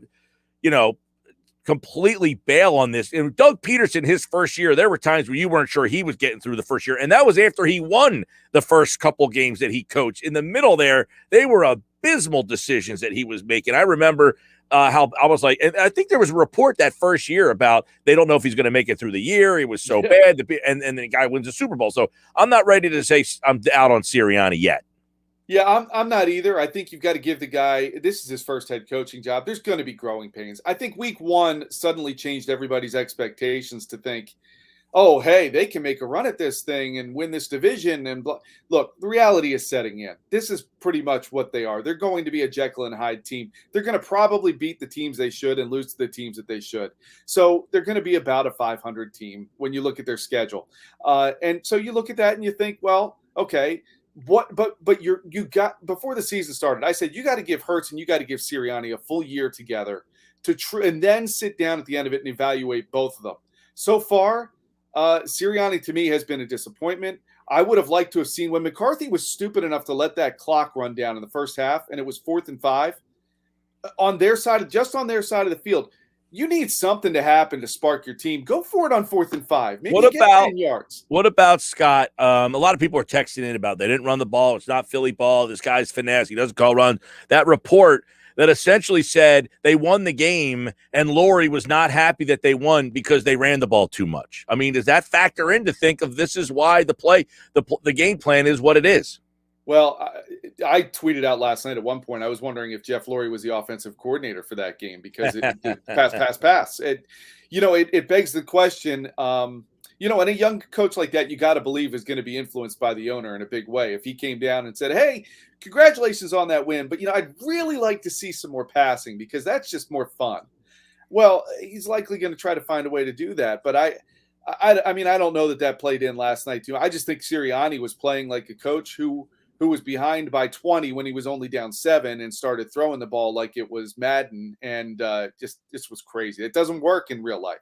completely bail on this. And Doug Peterson, his first year, there were times where you weren't sure he was getting through the first year. And that was after he won the first couple games that he coached. In the middle there, they were abysmal decisions that he was making. I remember how I was like, and I think there was a report that first year about they don't know if he's going to make it through the year. It was so bad. And then the guy wins the Super Bowl. So I'm not ready to say I'm out on Sirianni yet. Yeah, I'm not either. I think you've got to give the guy – this is his first head coaching job. There's going to be growing pains. I think week 1 suddenly changed everybody's expectations to think, oh, hey, they can make a run at this thing and win this division. And look, the reality is setting in. This is pretty much what they are. They're going to be a Jekyll and Hyde team. They're going to probably beat the teams they should and lose to the teams that they should. So they're going to be about a 500 team when you look at their schedule. And so you look at that and you think, well, okay – But you got before the season started, I said you got to give Hurts and you got to give Sirianni a full year together and then sit down at the end of it and evaluate both of them. So far, Sirianni to me has been a disappointment. I would have liked to have seen when McCarthy was stupid enough to let that clock run down in the first half and it was 4th and 5 on their side, just on their side of the field. You need something to happen to spark your team. Go for it on 4th and 5. Maybe get 10 yards. What about Scott? A lot of people are texting in about they didn't run the ball. It's not Philly ball. This guy's finesse. He doesn't call runs. That report that essentially said they won the game and Laurie was not happy that they won because they ran the ball too much. I mean, does that factor in to think of this is why the game plan is what it is? Well, I tweeted out last night at one point, I was wondering if Jeff Lurie was the offensive coordinator for that game because it pass. It begs the question, and a young coach like that, you got to believe is going to be influenced by the owner in a big way. If he came down and said, hey, congratulations on that win, but, I'd really like to see some more passing because that's just more fun. Well, he's likely going to try to find a way to do that. But I mean, I don't know that played in last night, too. I just think Sirianni was playing like a coach who was behind by 20 when he was only down 7 and started throwing the ball like it was Madden. And this was crazy. It doesn't work in real life.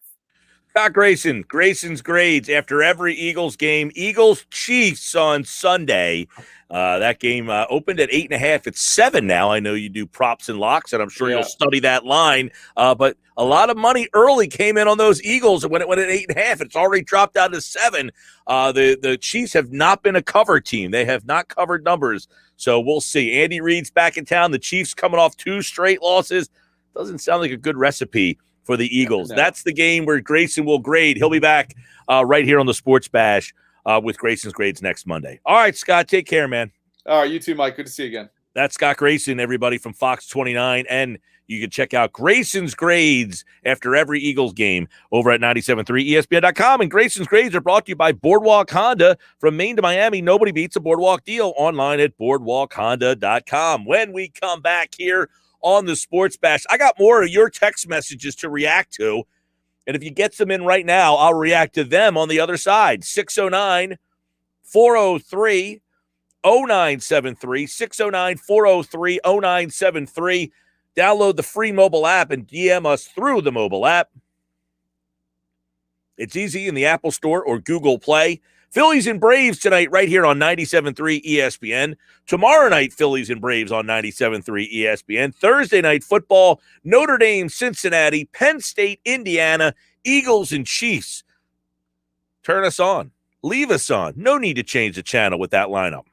Scott Grayson, Grayson's grades after every Eagles game. Eagles-Chiefs on Sunday. That game opened at 8.5. It's 7 now. I know you do props and locks, and I'm sure you'll study that line. But a lot of money early came in on those Eagles, and when it went at 8.5, it's already dropped down to 7. The Chiefs have not been a cover team. They have not covered numbers. So we'll see. Andy Reid's back in town. The Chiefs coming off 2 straight losses. Doesn't sound like a good recipe for the Eagles. No. That's the game where Grayson will grade. He'll be back right here on the Sports Bash with Grayson's grades next Monday. All right, Scott, take care, man. All right, you too, Mike. Good to see you again. That's Scott Grayson, everybody from Fox 29. And you can check out Grayson's grades after every Eagles game over at 97.3 ESPN.com. And Grayson's grades are brought to you by Boardwalk Honda. From Maine to Miami, nobody beats a Boardwalk deal. Online at boardwalkhonda.com. When we come back here on the Sports Bash, I got more of your text messages to react to. And if you get some in right now, I'll react to them on the other side. 609-403-0973, 609-403-0973. Download the free mobile app and DM us through the mobile app. It's easy in the Apple Store or Google Play. Phillies and Braves tonight right here on 97.3 ESPN. Tomorrow night, Phillies and Braves on 97.3 ESPN. Thursday night football, Notre Dame, Cincinnati, Penn State, Indiana, Eagles, and Chiefs. Turn us on. Leave us on. No need to change the channel with that lineup.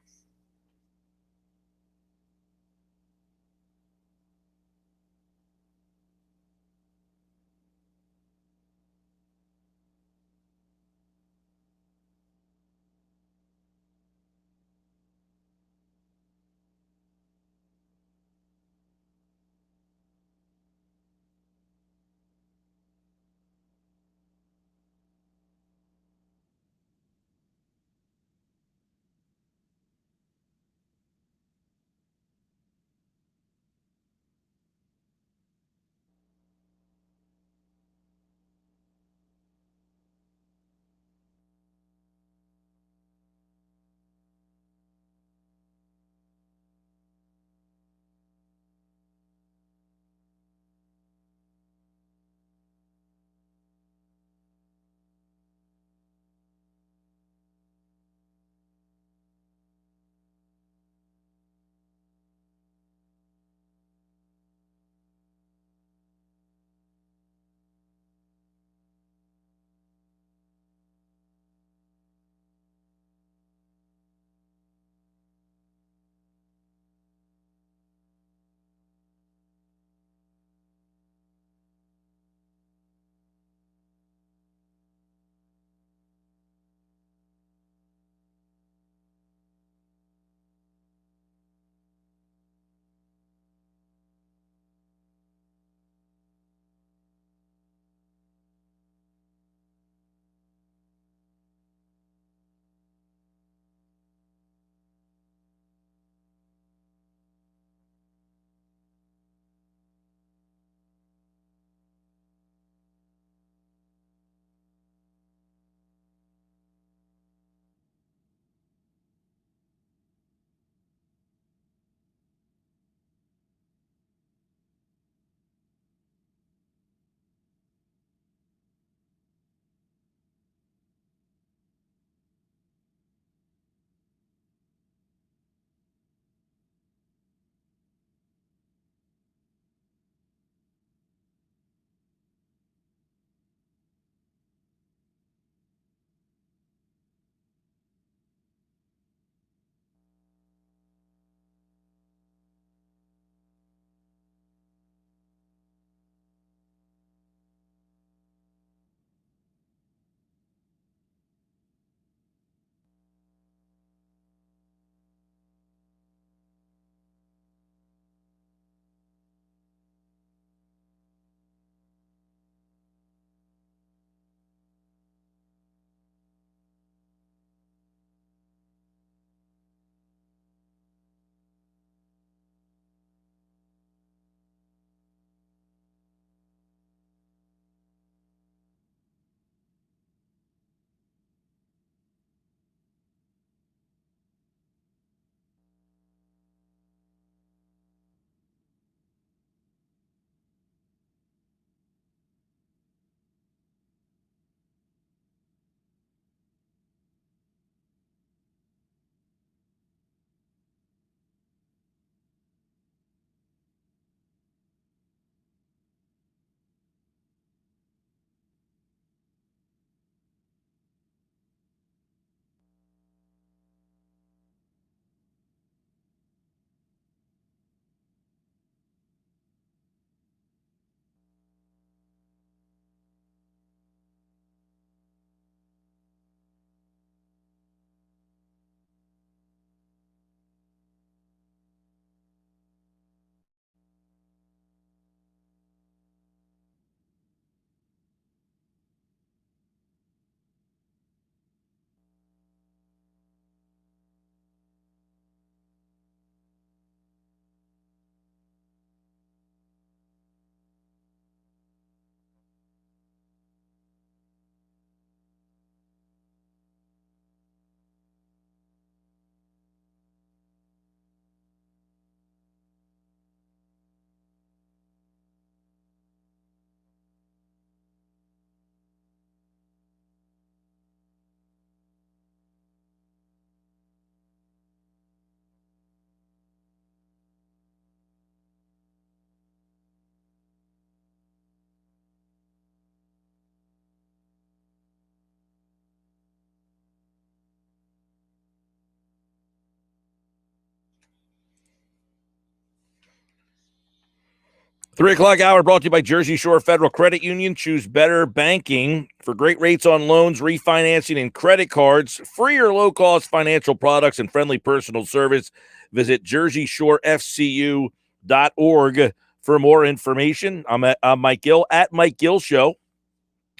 3 o'clock hour brought to you by Jersey Shore Federal Credit Union. Choose better banking for great rates on loans, refinancing, and credit cards. Free or low-cost financial products and friendly personal service. Visit JerseyShoreFCU.org for more information. I'm Mike Gill, at Mike Gill Show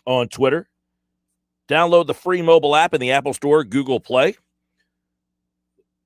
on Twitter. Download the free mobile app in the Apple Store, Google Play.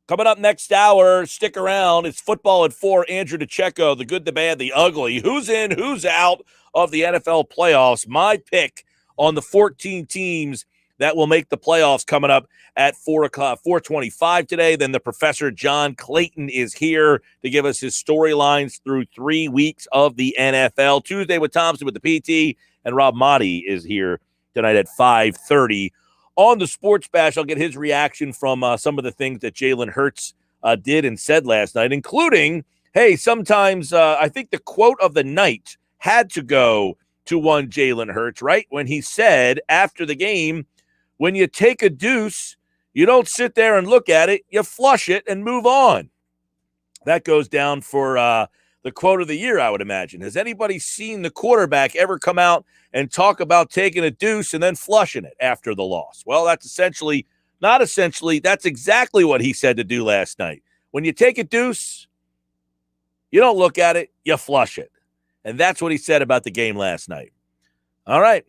Coming up next hour, stick around. It's football at 4. Andrew DiCecco, the good, the bad, the ugly. Who's in, who's out of the NFL playoffs? My pick on the 14 teams that will make the playoffs coming up at 4:25 today. Then the professor, John Clayton, is here to give us his storylines through 3 weeks of the NFL. Tuesday with Thompson with the PT, and Rob Maaddi is here tonight at 5:30. On the Sports Bash, I'll get his reaction from some of the things that Jalen Hurts did and said last night, including, hey, sometimes I think the quote of the night had to go to one Jalen Hurts, right? When he said after the game, when you take a deuce, you don't sit there and look at it, you flush it and move on. That goes down for the quote of the year, I would imagine. Has anybody seen the quarterback ever come out and talk about taking a deuce and then flushing it after the loss? Well, that's that's exactly what he said to do last night. When you take a deuce, you don't look at it, you flush it. And that's what he said about the game last night. All right.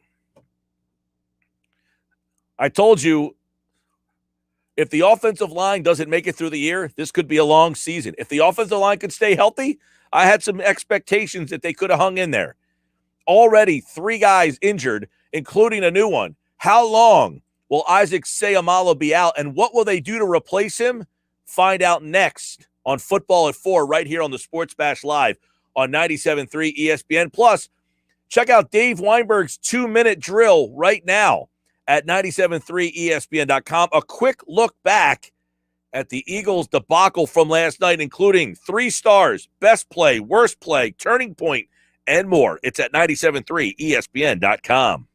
I told you, if the offensive line doesn't make it through the year, this could be a long season. If the offensive line could stay healthy, I had some expectations that they could have hung in there. Already 3 guys injured, including a new one. How long will Isaac Seumalo be out, and what will they do to replace him? Find out next on Football at 4 right here on the Sports Bash Live on 97.3 ESPN. Plus, check out Dave Weinberg's 2-minute drill right now at 97.3ESPN.com. A quick look back at the Eagles' debacle from last night, including 3 stars, best play, worst play, turning point, and more. It's at 97.3ESPN.com.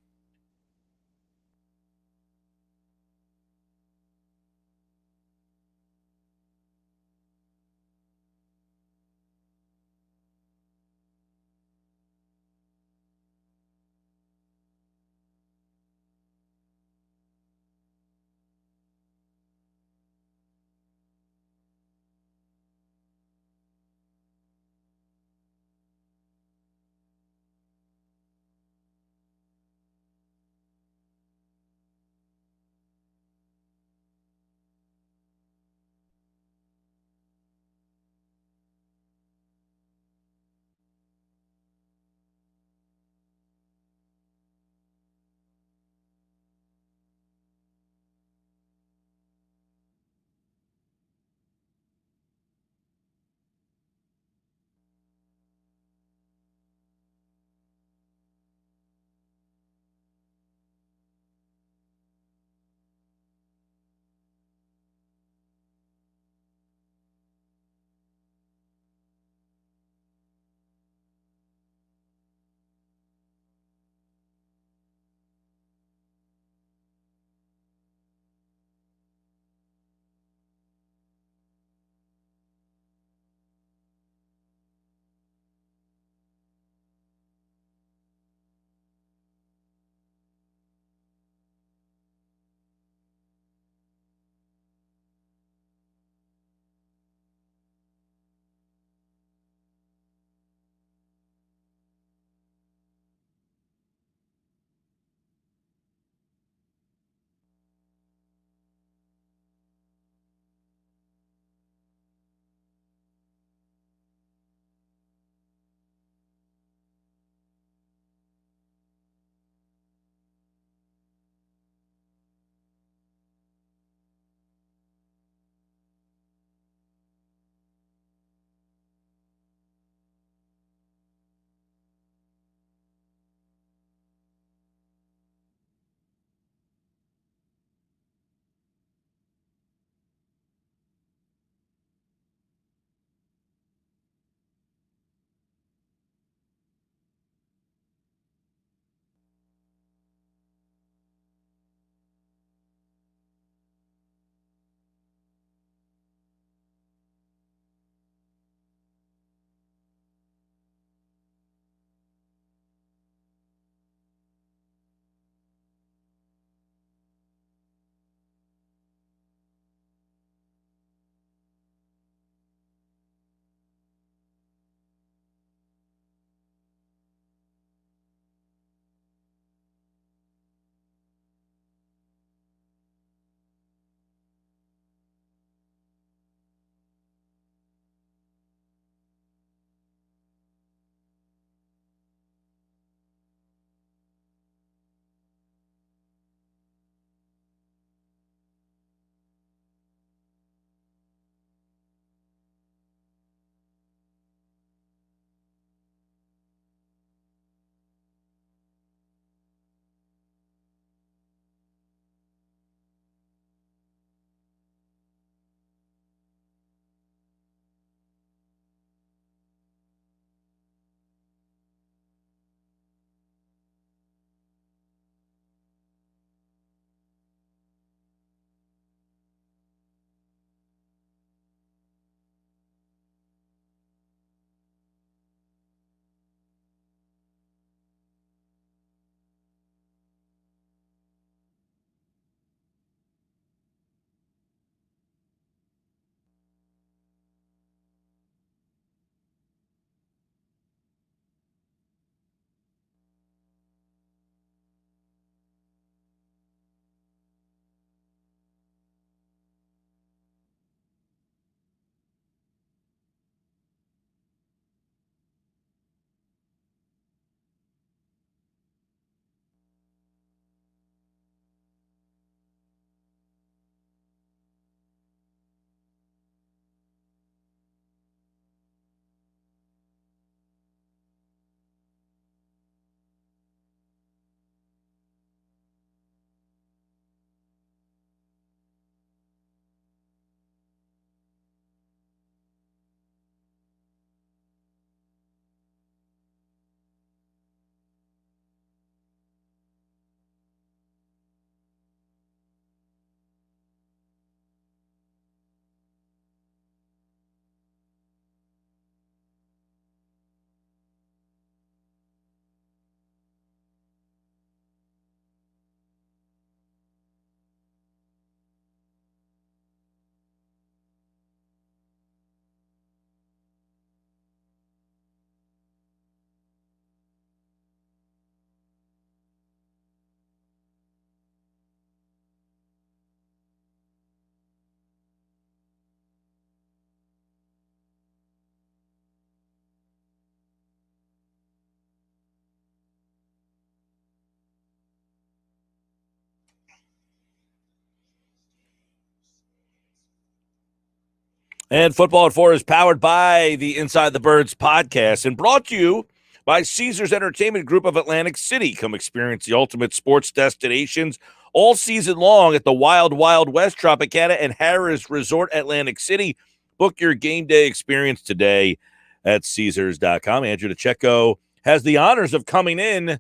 And Football at 4 is powered by the Inside the Birds podcast and brought to you by Caesars Entertainment Group of Atlantic City. Come experience the ultimate sports destinations all season long at the Wild Wild West Tropicana and Harrah's Resort Atlantic City. Book your game day experience today at Caesars.com. Andrew DiCecco has the honors of coming in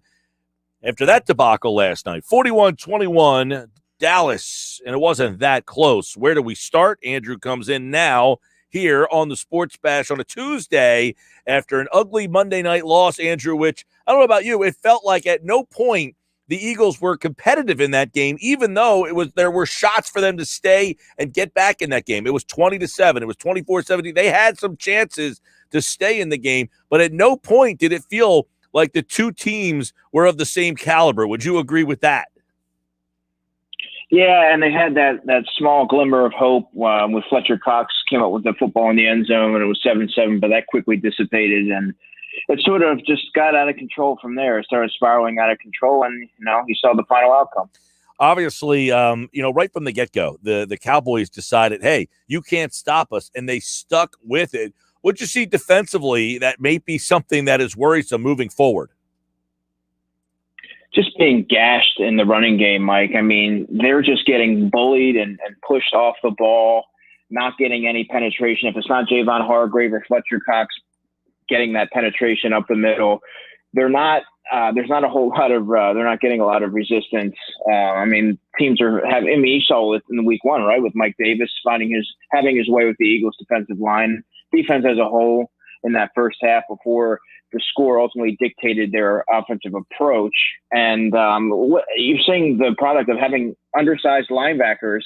after that debacle last night. 41-21, Dallas, and it wasn't that close. Where do we start? Andrew comes in now here on the Sports Bash on a Tuesday after an ugly Monday night loss, Andrew, which, I don't know about you, it felt like at no point the Eagles were competitive in that game, even though there were shots for them to stay and get back in that game. It was 20-7. It was 24-17. They had some chances to stay in the game, but at no point did it feel like the two teams were of the same caliber. Would you agree with that? Yeah, and they had that small glimmer of hope with Fletcher Cox came up with the football in the end zone, and it was 7-7, but that quickly dissipated, and it sort of just got out of control from there. It started spiraling out of control, and you saw the final outcome. Obviously, right from the get-go, the Cowboys decided, hey, you can't stop us, and they stuck with it. What'd you see defensively that may be something that is worrisome moving forward? Just being gashed in the running game, Mike. I mean, they're just getting bullied and pushed off the ball, not getting any penetration. If it's not Javon Hargrave or Fletcher Cox getting that penetration up the middle, they're not. There's not a whole lot of. They're not getting a lot of resistance. I mean, teams are having. I mean, you saw it in week 1, right, with Mike Davis having his way with the Eagles' defensive line, defense as a whole in that first half before the score ultimately dictated their offensive approach. And you're seeing the product of having undersized linebackers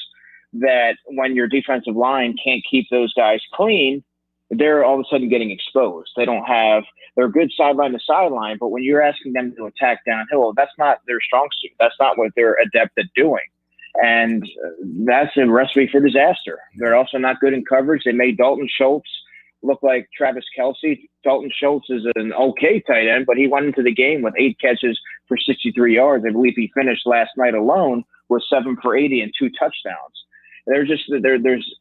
that when your defensive line can't keep those guys clean, they're all of a sudden getting exposed. They're good sideline to sideline, but when you're asking them to attack downhill, that's not their strong suit. That's not what they're adept at doing. And that's a recipe for disaster. They're also not good in coverage. They made Dalton Schultz look like Travis Kelce. Dalton Schultz is an okay tight end, but he went into the game with 8 catches for 63 yards. I believe he finished last night alone with 7 for 80 and 2 touchdowns. There's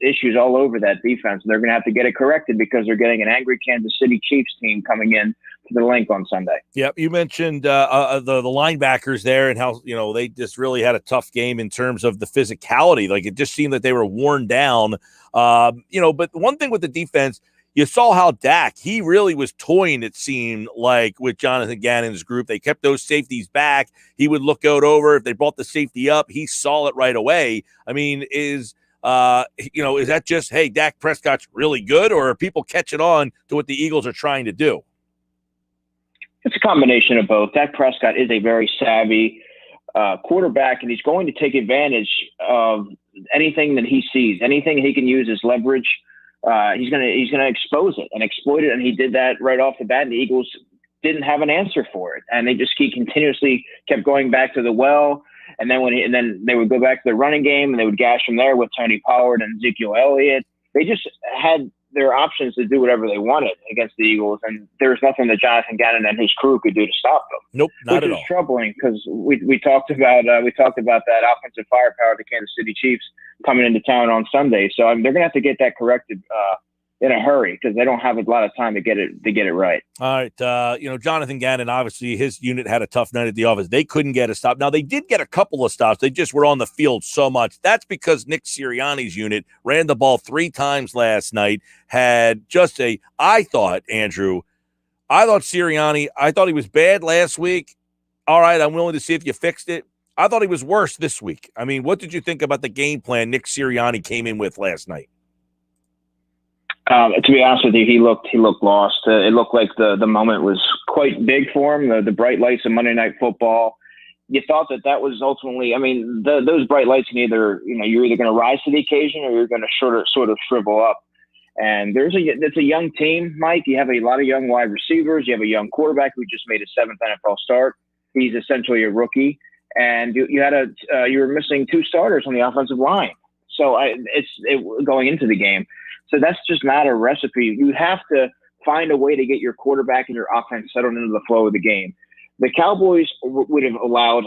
issues all over that defense, and they're going to have to get it corrected because they're getting an angry Kansas City Chiefs team coming in to the link on Sunday. Yep, you mentioned the linebackers there and how they just really had a tough game in terms of the physicality. Like, it just seemed that they were worn down. But one thing with the defense, you saw how Dak, he really was toying, it seemed like, with Jonathan Gannon's group. They kept those safeties back. He would look out over. If they brought the safety up, he saw it right away. I mean, is that just, hey, Dak Prescott's really good, or are people catching on to what the Eagles are trying to do? It's a combination of both. Dak Prescott is a very savvy quarterback, and he's going to take advantage of anything that he sees, anything he can use as leverage. He's gonna expose it and exploit it, and he did that right off the bat. And the Eagles didn't have an answer for it, and they just continuously kept going back to the well. And then they would go back to the running game, and they would gash him there with Tony Pollard and Ezekiel Elliott. They just had their options to do whatever they wanted against the Eagles, and there was nothing that Jonathan Gannon and his crew could do to stop them. Nope, not at all. Which is troubling because we talked about that offensive firepower of the Kansas City Chiefs coming into town on Sunday. So they're going to have to get that corrected in a hurry because they don't have a lot of time to get it right. All right, Jonathan Gannon, obviously his unit had a tough night at the office. They couldn't get a stop. Now they did get a couple of stops. They just were on the field so much. That's because Nick Sirianni's unit ran the ball 3 times last night. Had just I thought Sirianni, I thought he was bad last week. All right, I'm willing to see if you fixed it. I thought he was worse this week. I mean, what did you think about the game plan Nick Sirianni came in with last night? To be honest with you, he looked lost. It looked like the moment was quite big for him. The bright lights of Monday Night Football. You thought that was ultimately. I mean, those bright lights can you're either going to rise to the occasion or you're going to sort of shrivel up. And it's a young team, Mike. You have a lot of young wide receivers. You have a young quarterback who just made his 7th NFL start. He's essentially a rookie, and you were missing 2 starters on the offensive line. So going into the game. So that's just not a recipe. You have to find a way to get your quarterback and your offense settled into the flow of the game. The Cowboys would have allowed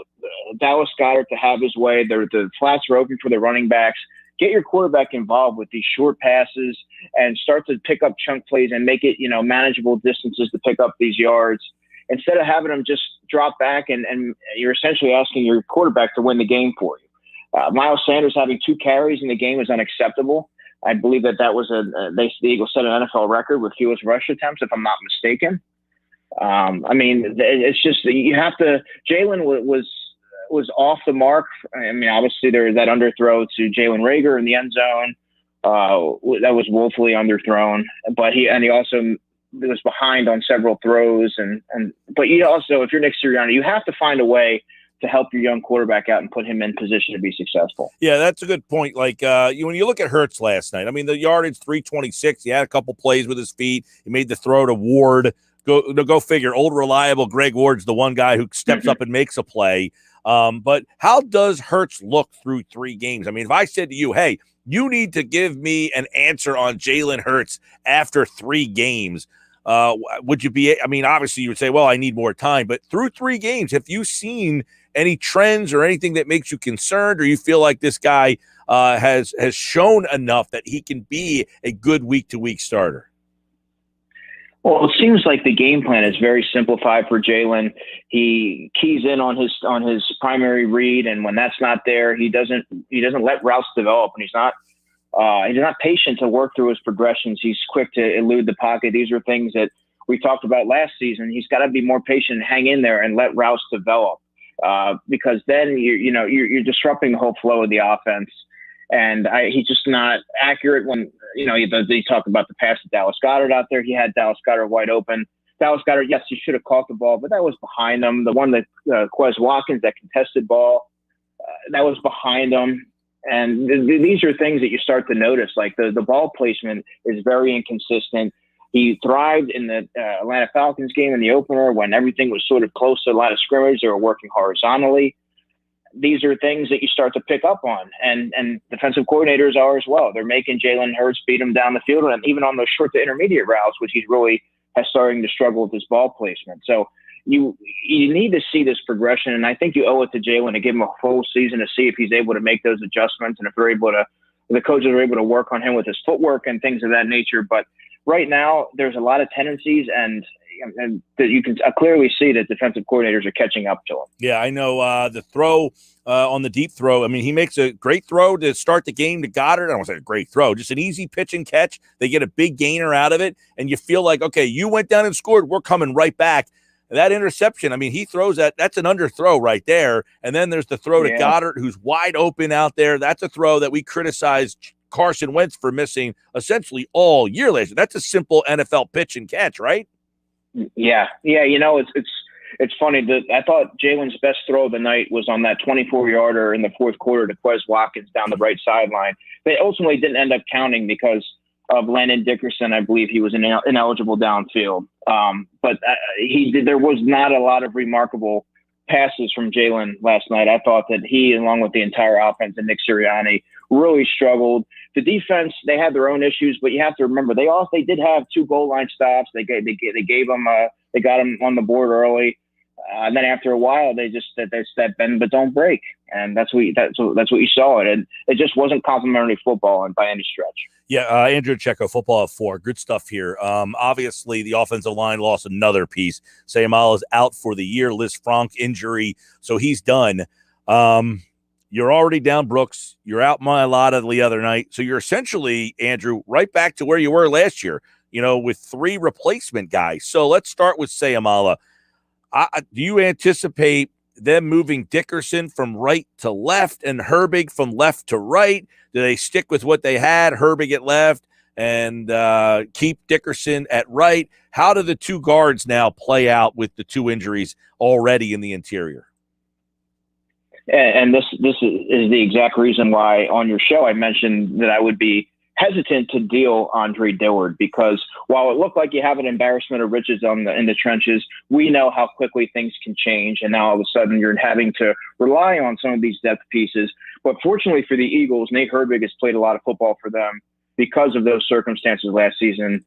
Dallas Goedert to have his way. The flats were open for the running backs. get your quarterback involved with these short passes and start to pick up chunk plays and make it, manageable distances to pick up these yards instead of having them just drop back and you're essentially asking your quarterback to win the game for you. Miles Sanders having 2 carries in the game is unacceptable. I believe that was the Eagles set an NFL record with fewest rush attempts, if I'm not mistaken. It's just you have to. Jalen was off the mark. I mean, obviously there's that underthrow to Jalen Reagor in the end zone. That was woefully underthrown, but he also was behind on several throws. But you also, if you're Nick Sirianni, you have to find a way to help your young quarterback out and put him in position to be successful. Yeah, that's a good point. Like when you look at Hurts last night, I mean, the yardage 326. He had a couple plays with his feet. He made the throw to Ward. Go figure. Old reliable Greg Ward's the one guy who steps up and makes a play. But how does Hurts look through 3 games? I mean, if I said to you, hey, you need to give me an answer on Jalen Hurts after 3 games, would you be? I mean, obviously you would say, well, I need more time. But through 3 games, have you seen any trends or anything that makes you concerned, or you feel like this guy has shown enough that he can be a good week-to-week starter? Well, it seems like the game plan is very simplified for Jalen. He keys in on his primary read, and when that's not there, he doesn't let routes develop, and he's not patient to work through his progressions. He's quick to elude the pocket. These are things that we talked about last season. He's got to be more patient and hang in there and let routes develop, because then you're disrupting the whole flow of the offense. And he's just not accurate when, they talk about the pass to Dallas Goedert out there. He had Dallas Goedert wide open. Dallas Goedert, yes, he should have caught the ball, but that was behind him. The one that Quez Watkins, that contested ball, that was behind him. And these are things that you start to notice. Like the ball placement is very inconsistent. He thrived in the Atlanta Falcons game in the opener when everything was sort of close to the line of scrimmage. They were working horizontally. These are things that you start to pick up on, and defensive coordinators are as well. They're making Jalen Hurts beat him down the field, and even on those short to intermediate routes, which he's really has starting to struggle with his ball placement. So you need to see this progression, and I think you owe it to Jalen to give him a full season to see if he's able to make those adjustments, and if the coaches are able to work on him with his footwork and things of that nature. But right now, there's a lot of tendencies, and that you can clearly see that defensive coordinators are catching up to him. Yeah, I know the throw on the deep throw. I mean, he makes a great throw to start the game to Goddard. I don't want to say a great throw, just an easy pitch and catch. They get a big gainer out of it, and you feel like, okay, you went down and scored. We're coming right back. That interception, I mean, he throws that's an underthrow right there. And then there's the throw to Goddard, who's wide open out there. That's a throw that we criticized Carson Wentz for missing essentially all year last year. That's a simple NFL pitch and catch, right? Yeah. It's funny that I thought Jalen's best throw of the night was on that 24-yarder in the fourth quarter to Quez Watkins down the right sideline. They ultimately didn't end up counting because of Landon Dickerson. I believe he was ineligible downfield. But there was not a lot of remarkable passes from Jalen last night. I thought that he, along with the entire offense and Nick Sirianni, really struggled. The defense, they had their own issues, but you have to remember they did have 2 goal line stops. They got him on the board early, and then after a while they step bend but don't break, and that's what you saw. And it just wasn't complimentary football and by any stretch. Yeah, Andrew DiCecco, Football at 4. Good stuff here. Obviously, the offensive line lost another piece. Sept is out for the year. Liz Frank injury, so he's done. You're already down Brooks. You're out Mailata the other night. So you're essentially, Andrew, right back to where you were last year, with 3 replacement guys. So let's start with Sept. Do you anticipate them moving Dickerson from right to left and Herbig from left to right? Do they stick with what they had, Herbig at left, and keep Dickerson at right? How do the 2 guards now play out with the 2 injuries already in the interior? And this is the exact reason why on your show I mentioned that I would be hesitant to deal Andre Dillard, because while it looked like you have an embarrassment of riches in the trenches, we know how quickly things can change, and now all of a sudden you're having to rely on some of these depth pieces. But fortunately for the Eagles, Nate Herbig has played a lot of football for them because of those circumstances last season.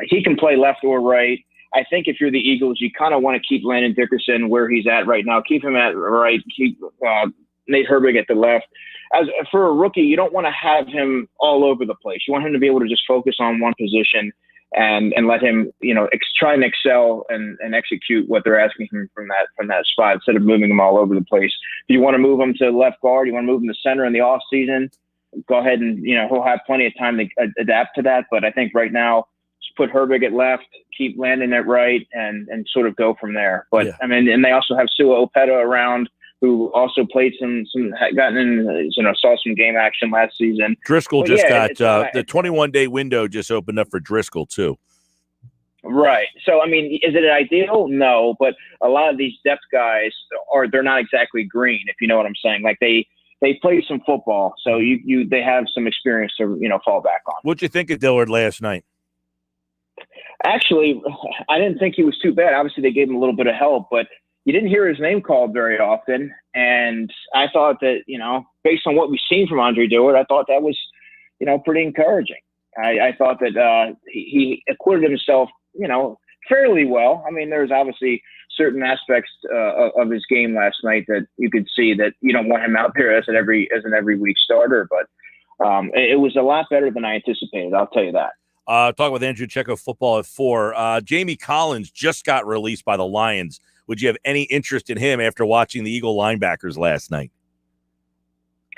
He can play left or right. I think if you're the Eagles, you kind of want to keep Landon Dickerson where he's at right now. Keep him at right. Keep Nate Herbig at the left. As for a rookie, you don't want to have him all over the place. You want him to be able to just focus on one position and let him, try and excel and execute what they're asking him from that spot instead of moving him all over the place. If you want to move him to left guard, you want to move him to center in the off season, go ahead and, he'll have plenty of time to adapt to that. But I think right now, just put Herbig at left, keep Landon at right, and sort of go from there. But yeah. I mean, and they also have Sua Opeta around, who also played saw some game action last season. Driscoll just got the 21-day window just opened up for Driscoll too. Right. So, I mean, is it ideal? No, but a lot of these depth guys they're not exactly green, if you know what I'm saying. Like they play some football, so they have some experience to, fall back on. What'd you think of Dillard last night? Actually, I didn't think he was too bad. Obviously, they gave him a little bit of help, but you didn't hear his name called very often. And I thought that, based on what we've seen from Andre Dillard, I thought that was, pretty encouraging. I thought that he acquitted himself, fairly well. I mean, there's obviously certain aspects of his game last night that you could see that you don't want him out there as an every week starter, but it was a lot better than I anticipated. I'll tell you that. Talk with Andrew DiCecco, football at 4. Jamie Collins just got released by the Lions. Would you have any interest in him after watching the Eagle linebackers last night?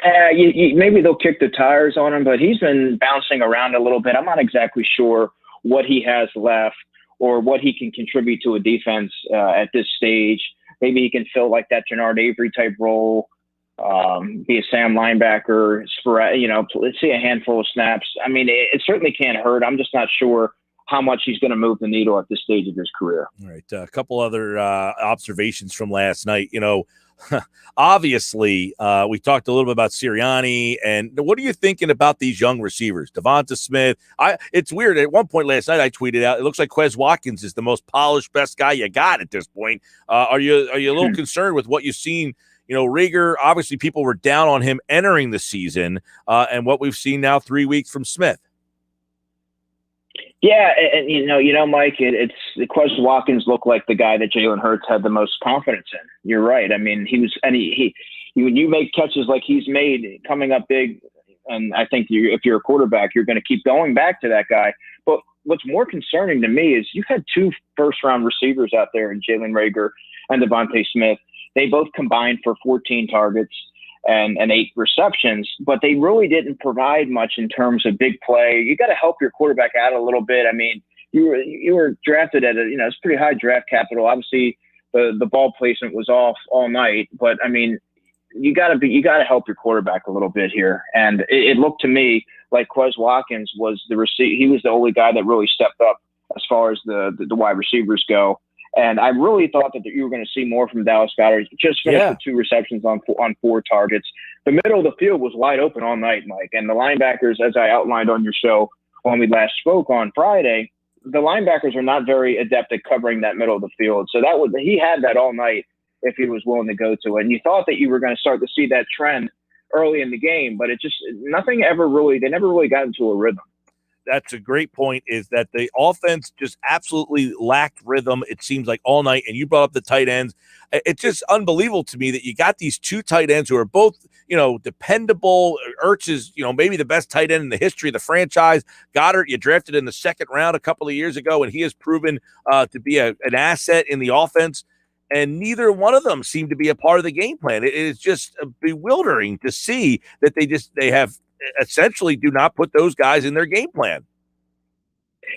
Maybe they'll kick the tires on him, but he's been bouncing around a little bit. I'm not exactly sure what he has left or what he can contribute to a defense at this stage. Maybe he can fill like that Jannard Avery type role, be a Sam linebacker, let's see a handful of snaps. I mean, it certainly can't hurt. I'm just not sure how much he's going to move the needle at this stage of his career. All right. A couple other observations from last night. Obviously, we talked a little bit about Sirianni. And what are you thinking about these young receivers? Devonta Smith. It's weird. At one point last night, I tweeted out, it looks like Quez Watkins is the most polished, best guy you got at this point. Are you a little concerned with what you've seen? Rieger, obviously people were down on him entering the season, and what we've seen now 3 weeks from Smith. Yeah, and Mike, it's Quez Watkins looked like the guy that Jalen Hurts had the most confidence in. You're right. I mean, when you make catches like he's made coming up big, and I think if you're a quarterback, you're going to keep going back to that guy. But what's more concerning to me is you had 2 first-round receivers out there in Jalen Reagor and Devonta Smith. They both combined for 14 targets and 8 receptions, but they really didn't provide much in terms of big play. You got to help your quarterback out a little bit. I mean, you were drafted at it's pretty high draft capital. Obviously, the ball placement was off all night, but I mean, you got to help your quarterback a little bit here. And it looked to me like Quez Watkins was he was the only guy that really stepped up as far as the wide receivers go. And I really thought that you were going to see more from Dallas Goedert. Just finished with 2 receptions on 4 targets. The middle of the field was wide open all night, Mike. And the linebackers, as I outlined on your show when we last spoke on Friday, the linebackers are not very adept at covering that middle of the field. So he had that all night if he was willing to go to it. And you thought that you were going to start to see that trend early in the game, but they never really got into a rhythm. That's a great point, is that the offense just absolutely lacked rhythm, it seems like, all night. And you brought up the tight ends. It's just unbelievable to me that you got these 2 tight ends who are both, dependable. Ertz is, maybe the best tight end in the history of the franchise. Goddard, you drafted in the 2nd round a couple of years ago, and he has proven to be an asset in the offense. And neither one of them seem to be a part of the game plan. It is just bewildering to see that they have essentially do not put those guys in their game plan.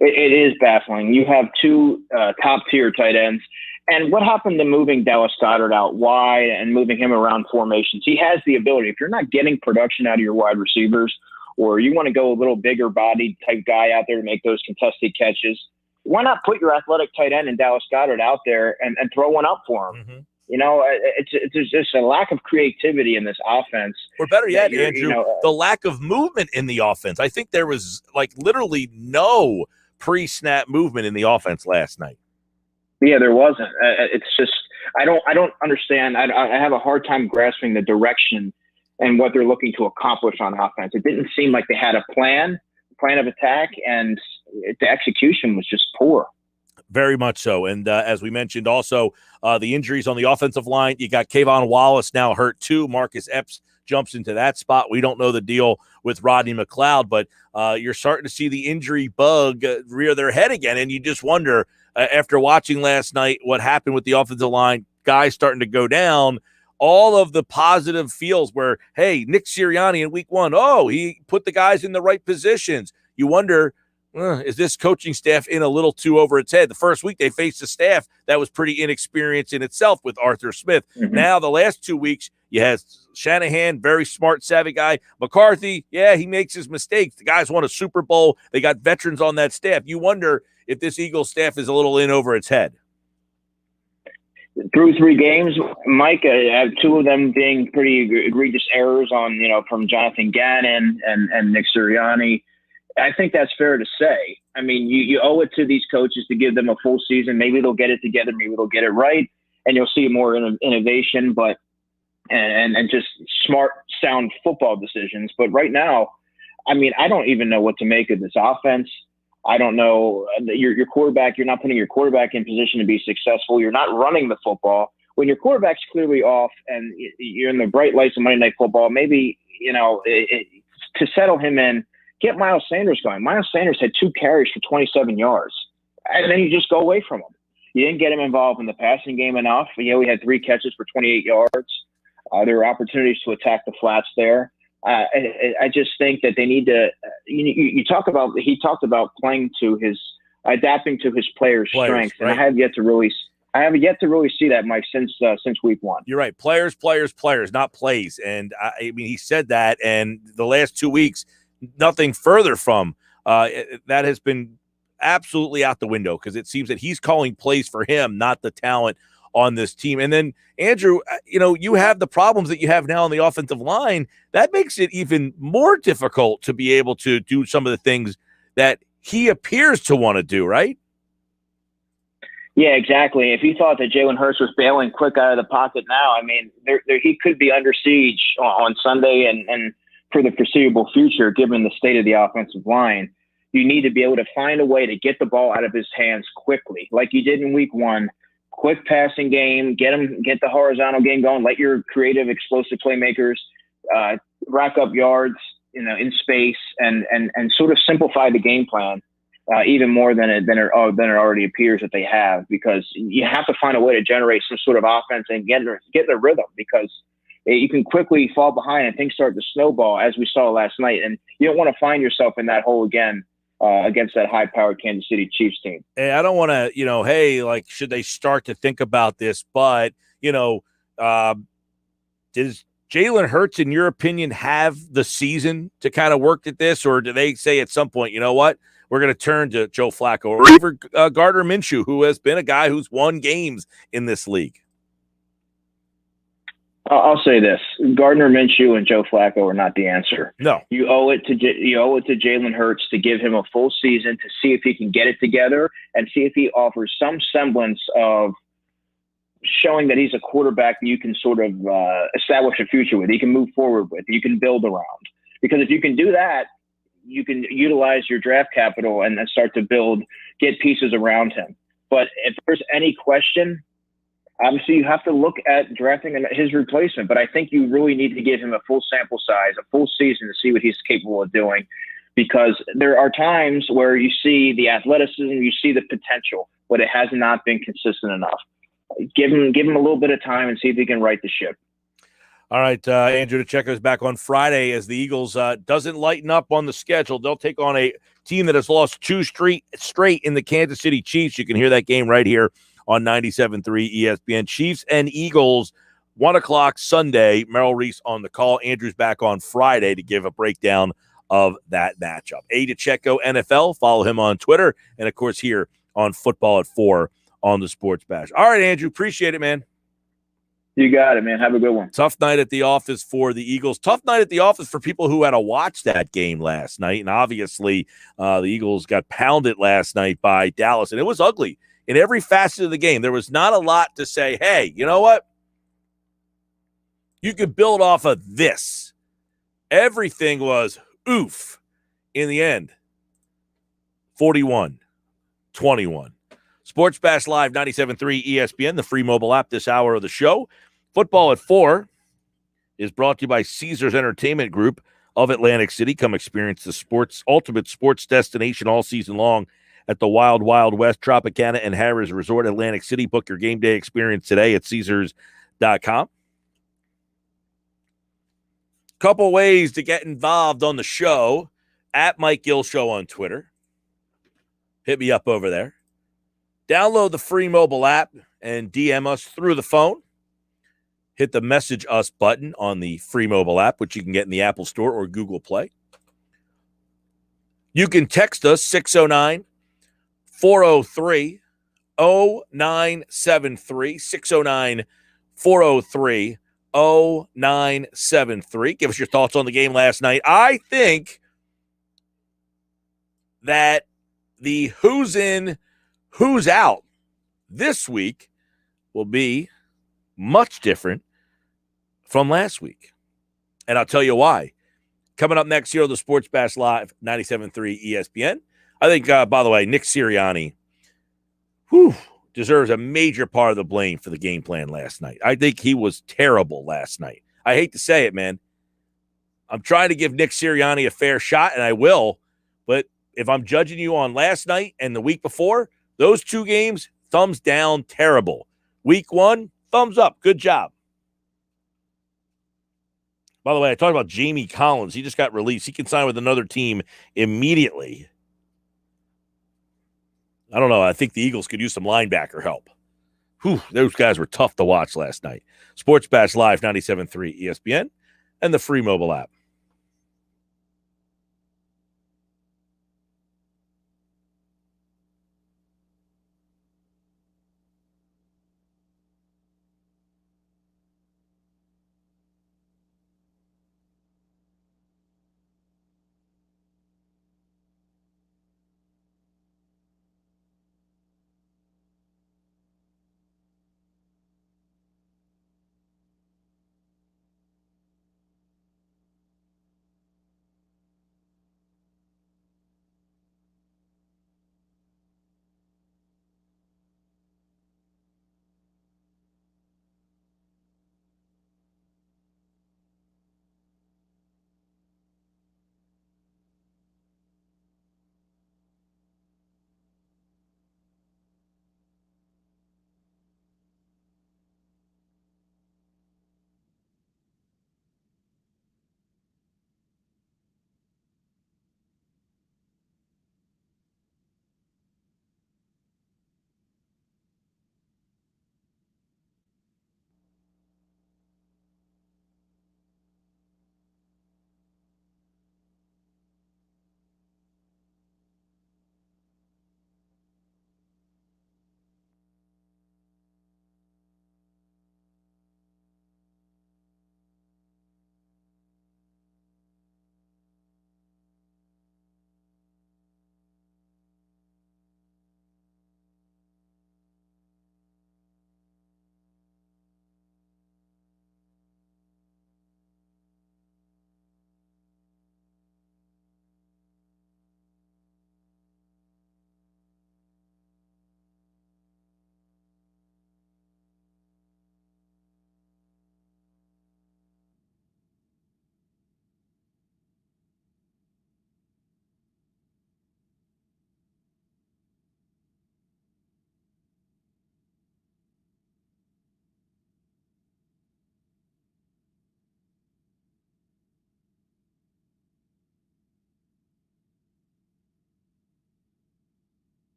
It is baffling. You have 2 top-tier tight ends. And what happened to moving Dallas Goedert out wide and moving him around formations? He has the ability. If you're not getting production out of your wide receivers, or you want to go a little bigger body type guy out there to make those contested catches, why not put your athletic tight end in Dallas Goedert out there and throw one up for him? Mm-hmm. It's just a lack of creativity in this offense. Or better yet, Andrew, the lack of movement in the offense. I think there was literally no pre-snap movement in the offense last night. Yeah, there wasn't. It's just I don't understand. I have a hard time grasping the direction and what they're looking to accomplish on offense. It didn't seem like they had a plan of attack, and the execution was just poor. Very much so. And as we mentioned, also the injuries on the offensive line. You got Kayvon Wallace now hurt too. Marcus Epps jumps into that spot. We don't know the deal with Rodney McLeod, but you're starting to see the injury bug rear their head again. And you just wonder, after watching last night, what happened with the offensive line, guys starting to go down, all of the positive feels where, hey, Nick Sirianni in week 1, he put the guys in the right positions. You wonder, is this coaching staff in a little too over its head? The first week they faced a staff that was pretty inexperienced in itself with Arthur Smith. Mm-hmm. Now the last 2 weeks, you have Shanahan, very smart, savvy guy. McCarthy, he makes his mistakes. The guys won a Super Bowl. They got veterans on that staff. You wonder if this Eagles staff is a little in over its head. Through 3 games, Mike, I have 2 of them being pretty egregious errors from Jonathan Gannon and Nick Sirianni. I think that's fair to say. I mean, you owe it to these coaches to give them a full season. Maybe they'll get it together. Maybe they'll get it right, and you'll see more innovation, and just smart, sound football decisions. But right now, I mean, I don't even know what to make of this offense. I don't know. Your quarterback, you're not putting your quarterback in position to be successful. You're not running the football. When your quarterback's clearly off and you're in the bright lights of Monday Night Football, maybe, to settle him in, get Miles Sanders going. Miles Sanders had 2 carries for 27 yards, and then you just go away from him. You didn't get him involved in the passing game enough. We had 3 catches for 28 yards. There were opportunities to attack the flats there. I just think that they need to. He talked about playing to adapting to his players' strengths, right? And I have yet to really see that, Mike, since week 1. You're right. Players, not plays. And I mean, he said that, and the last 2 weeks, nothing further from that has been absolutely out the window, because it seems that he's calling plays for him, not the talent on this team. And then, Andrew, you have the problems that you have now on the offensive line. That makes it even more difficult to be able to do some of the things that he appears to want to do, right? Yeah, exactly. If you thought that Jalen Hurts was bailing quick out of the pocket now, I mean, he could be under siege on Sunday and for the foreseeable future, given the state of the offensive line. You need to be able to find a way to get the ball out of his hands quickly, like you did in week 1. Quick passing game, get the horizontal game going, let your creative, explosive playmakers rack up yards, in space, and sort of simplify the game plan even more than it already appears that they have, because you have to find a way to generate some sort of offense and get the rhythm, because you can quickly fall behind and things start to snowball, as we saw last night, and you don't want to find yourself in that hole again. Against that high-powered Kansas City Chiefs team. Hey, I don't want to, should they start to think about this? But, does Jalen Hurts, in your opinion, have the season to kind of work at this? Or do they say at some point, you know what, we're going to turn to Joe Flacco or even Gardner Minshew, who has been a guy who's won games in this league? I'll say this: Gardner Minshew and Joe Flacco are not the answer. No, you owe it to Jalen Hurts to give him a full season to see if he can get it together and see if he offers some semblance of showing that he's a quarterback that you can sort of establish a future with, you can move forward with, you can build around. Because if you can do that, you can utilize your draft capital and then start to get pieces around him. But if there's any question, obviously, you have to look at drafting his replacement, but I think you really need to give him a full sample size, a full season to see what he's capable of doing, because there are times where you see the athleticism, you see the potential, but it has not been consistent enough. Give him a little bit of time and see if he can right the ship. All right, Andrew DiCecco is back on Friday as the Eagles doesn't lighten up on the schedule. They'll take on a team that has lost 2 straight in the Kansas City Chiefs. You can hear that game right here on 97.3 ESPN. Chiefs and Eagles, 1 o'clock Sunday. Merrill Reese on the call. Andrew's back on Friday to give a breakdown of that matchup. DiCecco NFL. Follow him on Twitter. And, of course, here on Football at 4 on the Sports Bash. All right, Andrew. Appreciate it, man. You got it, man. Have a good one. Tough night at the office for the Eagles. Tough night at the office for people who had to watch that game last night. And, obviously, the Eagles got pounded last night by Dallas. And it was ugly. In every facet of the game, there was not a lot to say, hey, you know what? You could build off of this. Everything was oof in the end. 41-21. Sports Bash Live 97.3 ESPN, the free mobile app this hour of the show. Football at 4 is brought to you by Caesars Entertainment Group of Atlantic City. Come experience the ultimate sports destination all season long at the Wild Wild West, Tropicana, and Harrah's Resort, Atlantic City. Book your game day experience today at Caesars.com. Couple ways to get involved on the show. At Mike Gill Show on Twitter. Hit me up over there. Download the free mobile app and DM us through the phone. Hit the message us button on the free mobile app, which you can get in the Apple Store or Google Play. You can text us 609-403-0973, 609-403-0973. Give us your thoughts on the game last night. I think that the who's in, who's out this week will be much different from last week. And I'll tell you why. Coming up next here on the Sports Bash Live, 97.3 ESPN. I think, by the way, Nick Sirianni deserves a major part of the blame for the game plan last night. I think he was terrible last night. I hate to say it, man. I'm trying to give Nick Sirianni a fair shot, and I will, but if I'm judging you on last night and the week before, those two games, thumbs down, terrible. Week 1, thumbs up, good job. By the way, I talked about Jamie Collins. He just got released. He can sign with another team immediately. I don't know. I think the Eagles could use some linebacker help. Those guys were tough to watch last night. Sports Bash Live, 97.3 ESPN, and the free mobile app.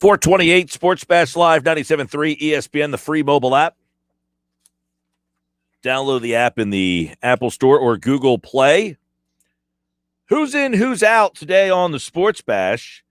428 Sports Bash Live, 97.3 ESPN, the free mobile app. Download the app in the Apple Store or Google Play. Who's in, who's out today on the Sports Bash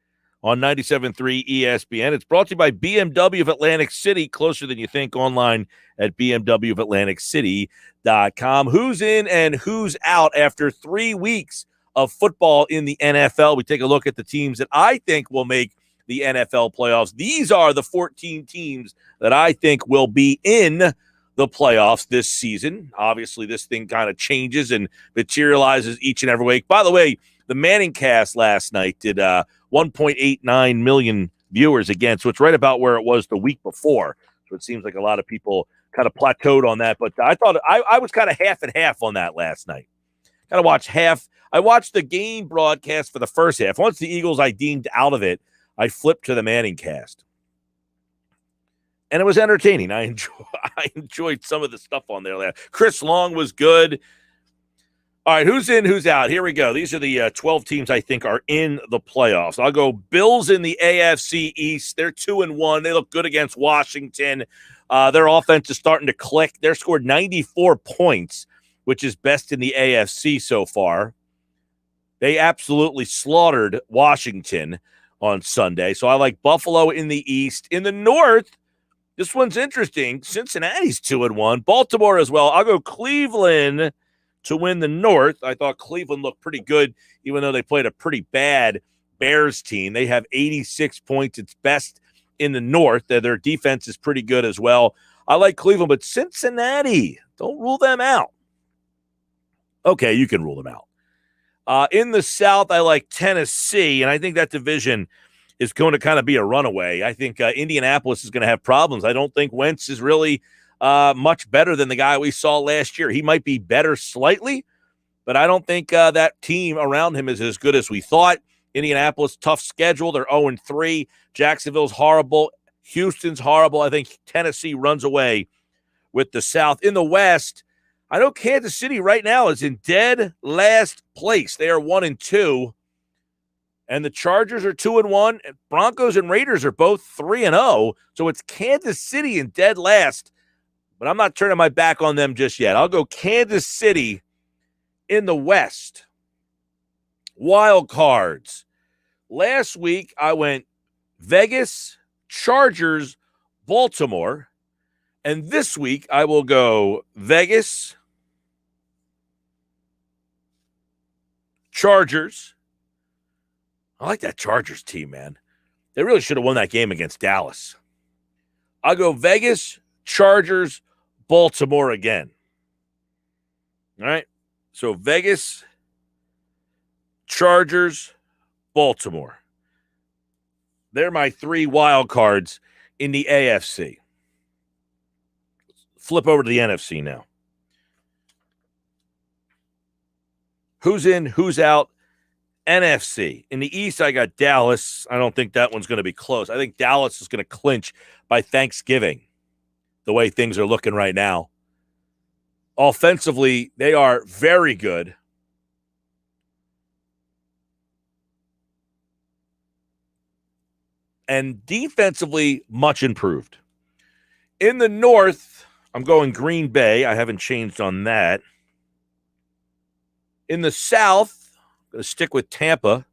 on 97.3 ESPN? It's brought to you by BMW of Atlantic City, closer than you think, online at bmwofatlanticcity.com. Who's in and who's out after 3 weeks of football in the NFL? We take a look at the teams that I think will make the NFL playoffs. These are the 14 teams that I think will be in the playoffs this season. Obviously, this thing kind of changes and materializes each and every week. By the way, the Manning cast last night did 1.89 million viewers again, so it's right about where it was the week before. So it seems like a lot of people kind of plateaued on that, but I thought I was kind of half and half on that last night. Kind of watched half. I watched the game broadcast for the first half. Once the Eagles I deemed out of it, I flipped to the Manning cast. And it was entertaining. I enjoyed some of the stuff on there. Chris Long was good. All right, who's in, who's out? Here we go. These are the 12 teams I think are in the playoffs. I'll go Bills in the AFC East. They're 2-1. They look good against Washington. Their offense is starting to click. They're scored 94 points, which is best in the AFC so far. They absolutely slaughtered Washington on Sunday. So I like Buffalo in the East. In the North, this one's interesting. Cincinnati's 2-1. Baltimore as well. I'll go Cleveland to win the North. I thought Cleveland looked pretty good, even though they played a pretty bad Bears team. They have 86 points. It's best in the North. Their defense is pretty good as well. I like Cleveland, but Cincinnati, don't rule them out. Okay, you can rule them out. In the South, I like Tennessee, and I think that division is going to kind of be a runaway. I think Indianapolis is going to have problems. I don't think Wentz is really much better than the guy we saw last year. He might be better slightly, but I don't think that team around him is as good as we thought. Indianapolis, tough schedule. They're 0-3. Jacksonville's horrible. Houston's horrible. I think Tennessee runs away with the South. In the West, I know Kansas City right now is in dead last place. They are 1-2. And the Chargers are 2-1. And Broncos and Raiders are both 3-0. So it's Kansas City in dead last. But I'm not turning my back on them just yet. I'll go Kansas City in the West. Wild cards. Last week, I went Vegas, Chargers, Baltimore. And this week, I will go Vegas, Chargers. I like that Chargers team, man. They really should have won that game against Dallas. I'll go Vegas, Chargers, Baltimore again. All right. So Vegas, Chargers, Baltimore. They're my 3 wild cards in the AFC. Flip over to the NFC now. Who's in, who's out? NFC. In the East, I got Dallas. I don't think that one's going to be close. I think Dallas is going to clinch by Thanksgiving, the way things are looking right now. Offensively, they are very good. And defensively, much improved. In the North, I'm going Green Bay. I haven't changed on that. In the South, I'm going to stick with Tampa.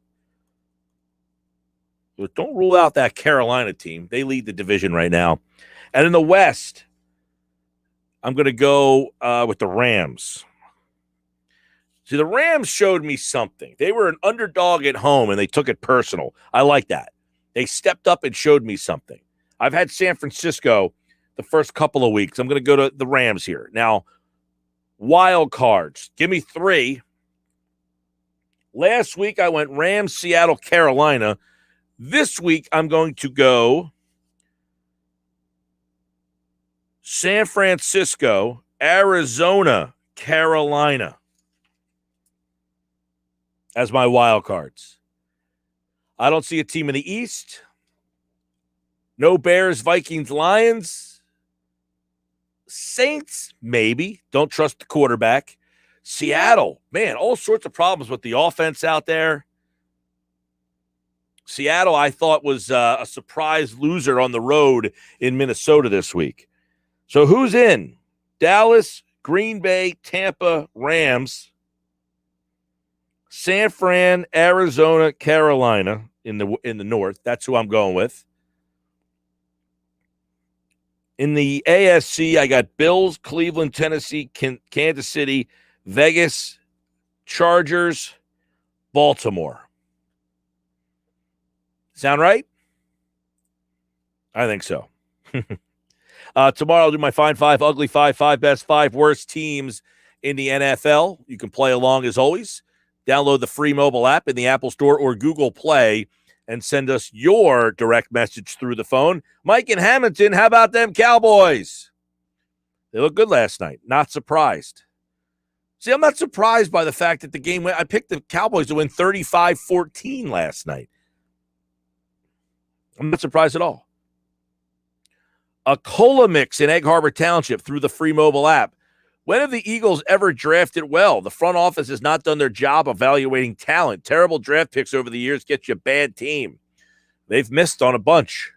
But don't rule out that Carolina team. They lead the division right now. And in the West, I'm going to go with the Rams. See, the Rams showed me something. They were an underdog at home, and they took it personal. I like that. They stepped up and showed me something. I've had San Francisco the first couple of weeks. I'm going to go to the Rams here. Now, wild cards. Give me 3. Last week, I went Rams, Seattle, Carolina. This week, I'm going to go San Francisco, Arizona, Carolina as my wild cards. I don't see a team in the East. No Bears, Vikings, Lions. Saints, maybe. Don't trust the quarterback. Seattle, man, all sorts of problems with the offense out there. Seattle, I thought, was a surprise loser on the road in Minnesota this week. So who's in? Dallas, Green Bay, Tampa, Rams, San Fran, Arizona, Carolina in the north. That's who I'm going with. In the AFC, I got Bills, Cleveland, Tennessee, Kansas City, Vegas, Chargers, Baltimore. Sound right? I think so. Tomorrow I'll do my Fine Five, Ugly Five, five best, five worst teams in the NFL. You can play along as always. Download the free mobile app in the Apple Store or Google Play and send us your direct message through the phone. Mike in Hamilton, how about them Cowboys? They looked good last night. Not surprised. See, I'm not surprised by the fact that the game went. I picked the Cowboys to win 35-14 last night. I'm not surprised at all. A cola mix in Egg Harbor Township through the free mobile app. When have the Eagles ever drafted well? The front office has not done their job evaluating talent. Terrible draft picks over the years get you a bad team. They've missed on a bunch.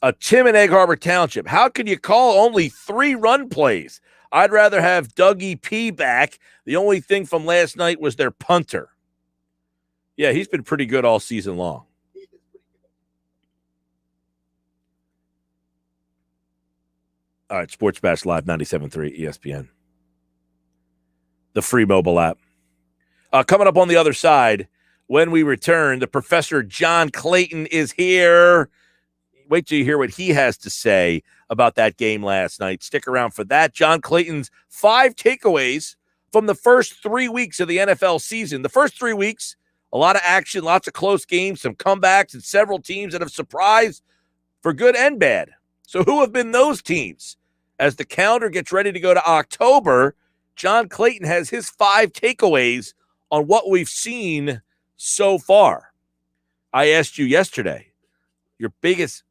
A Tim in Egg Harbor Township. How can you call only 3 run plays? I'd rather have Dougie P back. The only thing from last night was their punter. Yeah, he's been pretty good all season long. All right, Sports Bash Live 97.3 ESPN. The free mobile app. Coming up on the other side, when we return, the Professor John Clayton is here. Wait till you hear what he has to say about that game last night. Stick around for that. John Clayton's 5 takeaways from the first 3 weeks of the NFL season. The first 3 weeks, a lot of action, lots of close games, some comebacks, and several teams that have surprised for good and bad. So who have been those teams? As the calendar gets ready to go to October, John Clayton has his 5 takeaways on what we've seen so far. I asked you yesterday, your biggest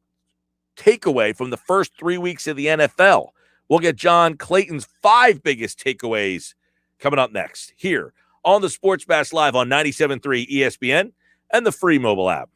takeaway from the first 3 weeks of the NFL. We'll get John Clayton's 5 biggest takeaways coming up next here on the Sports Bash Live on 97.3 ESPN and the free mobile app.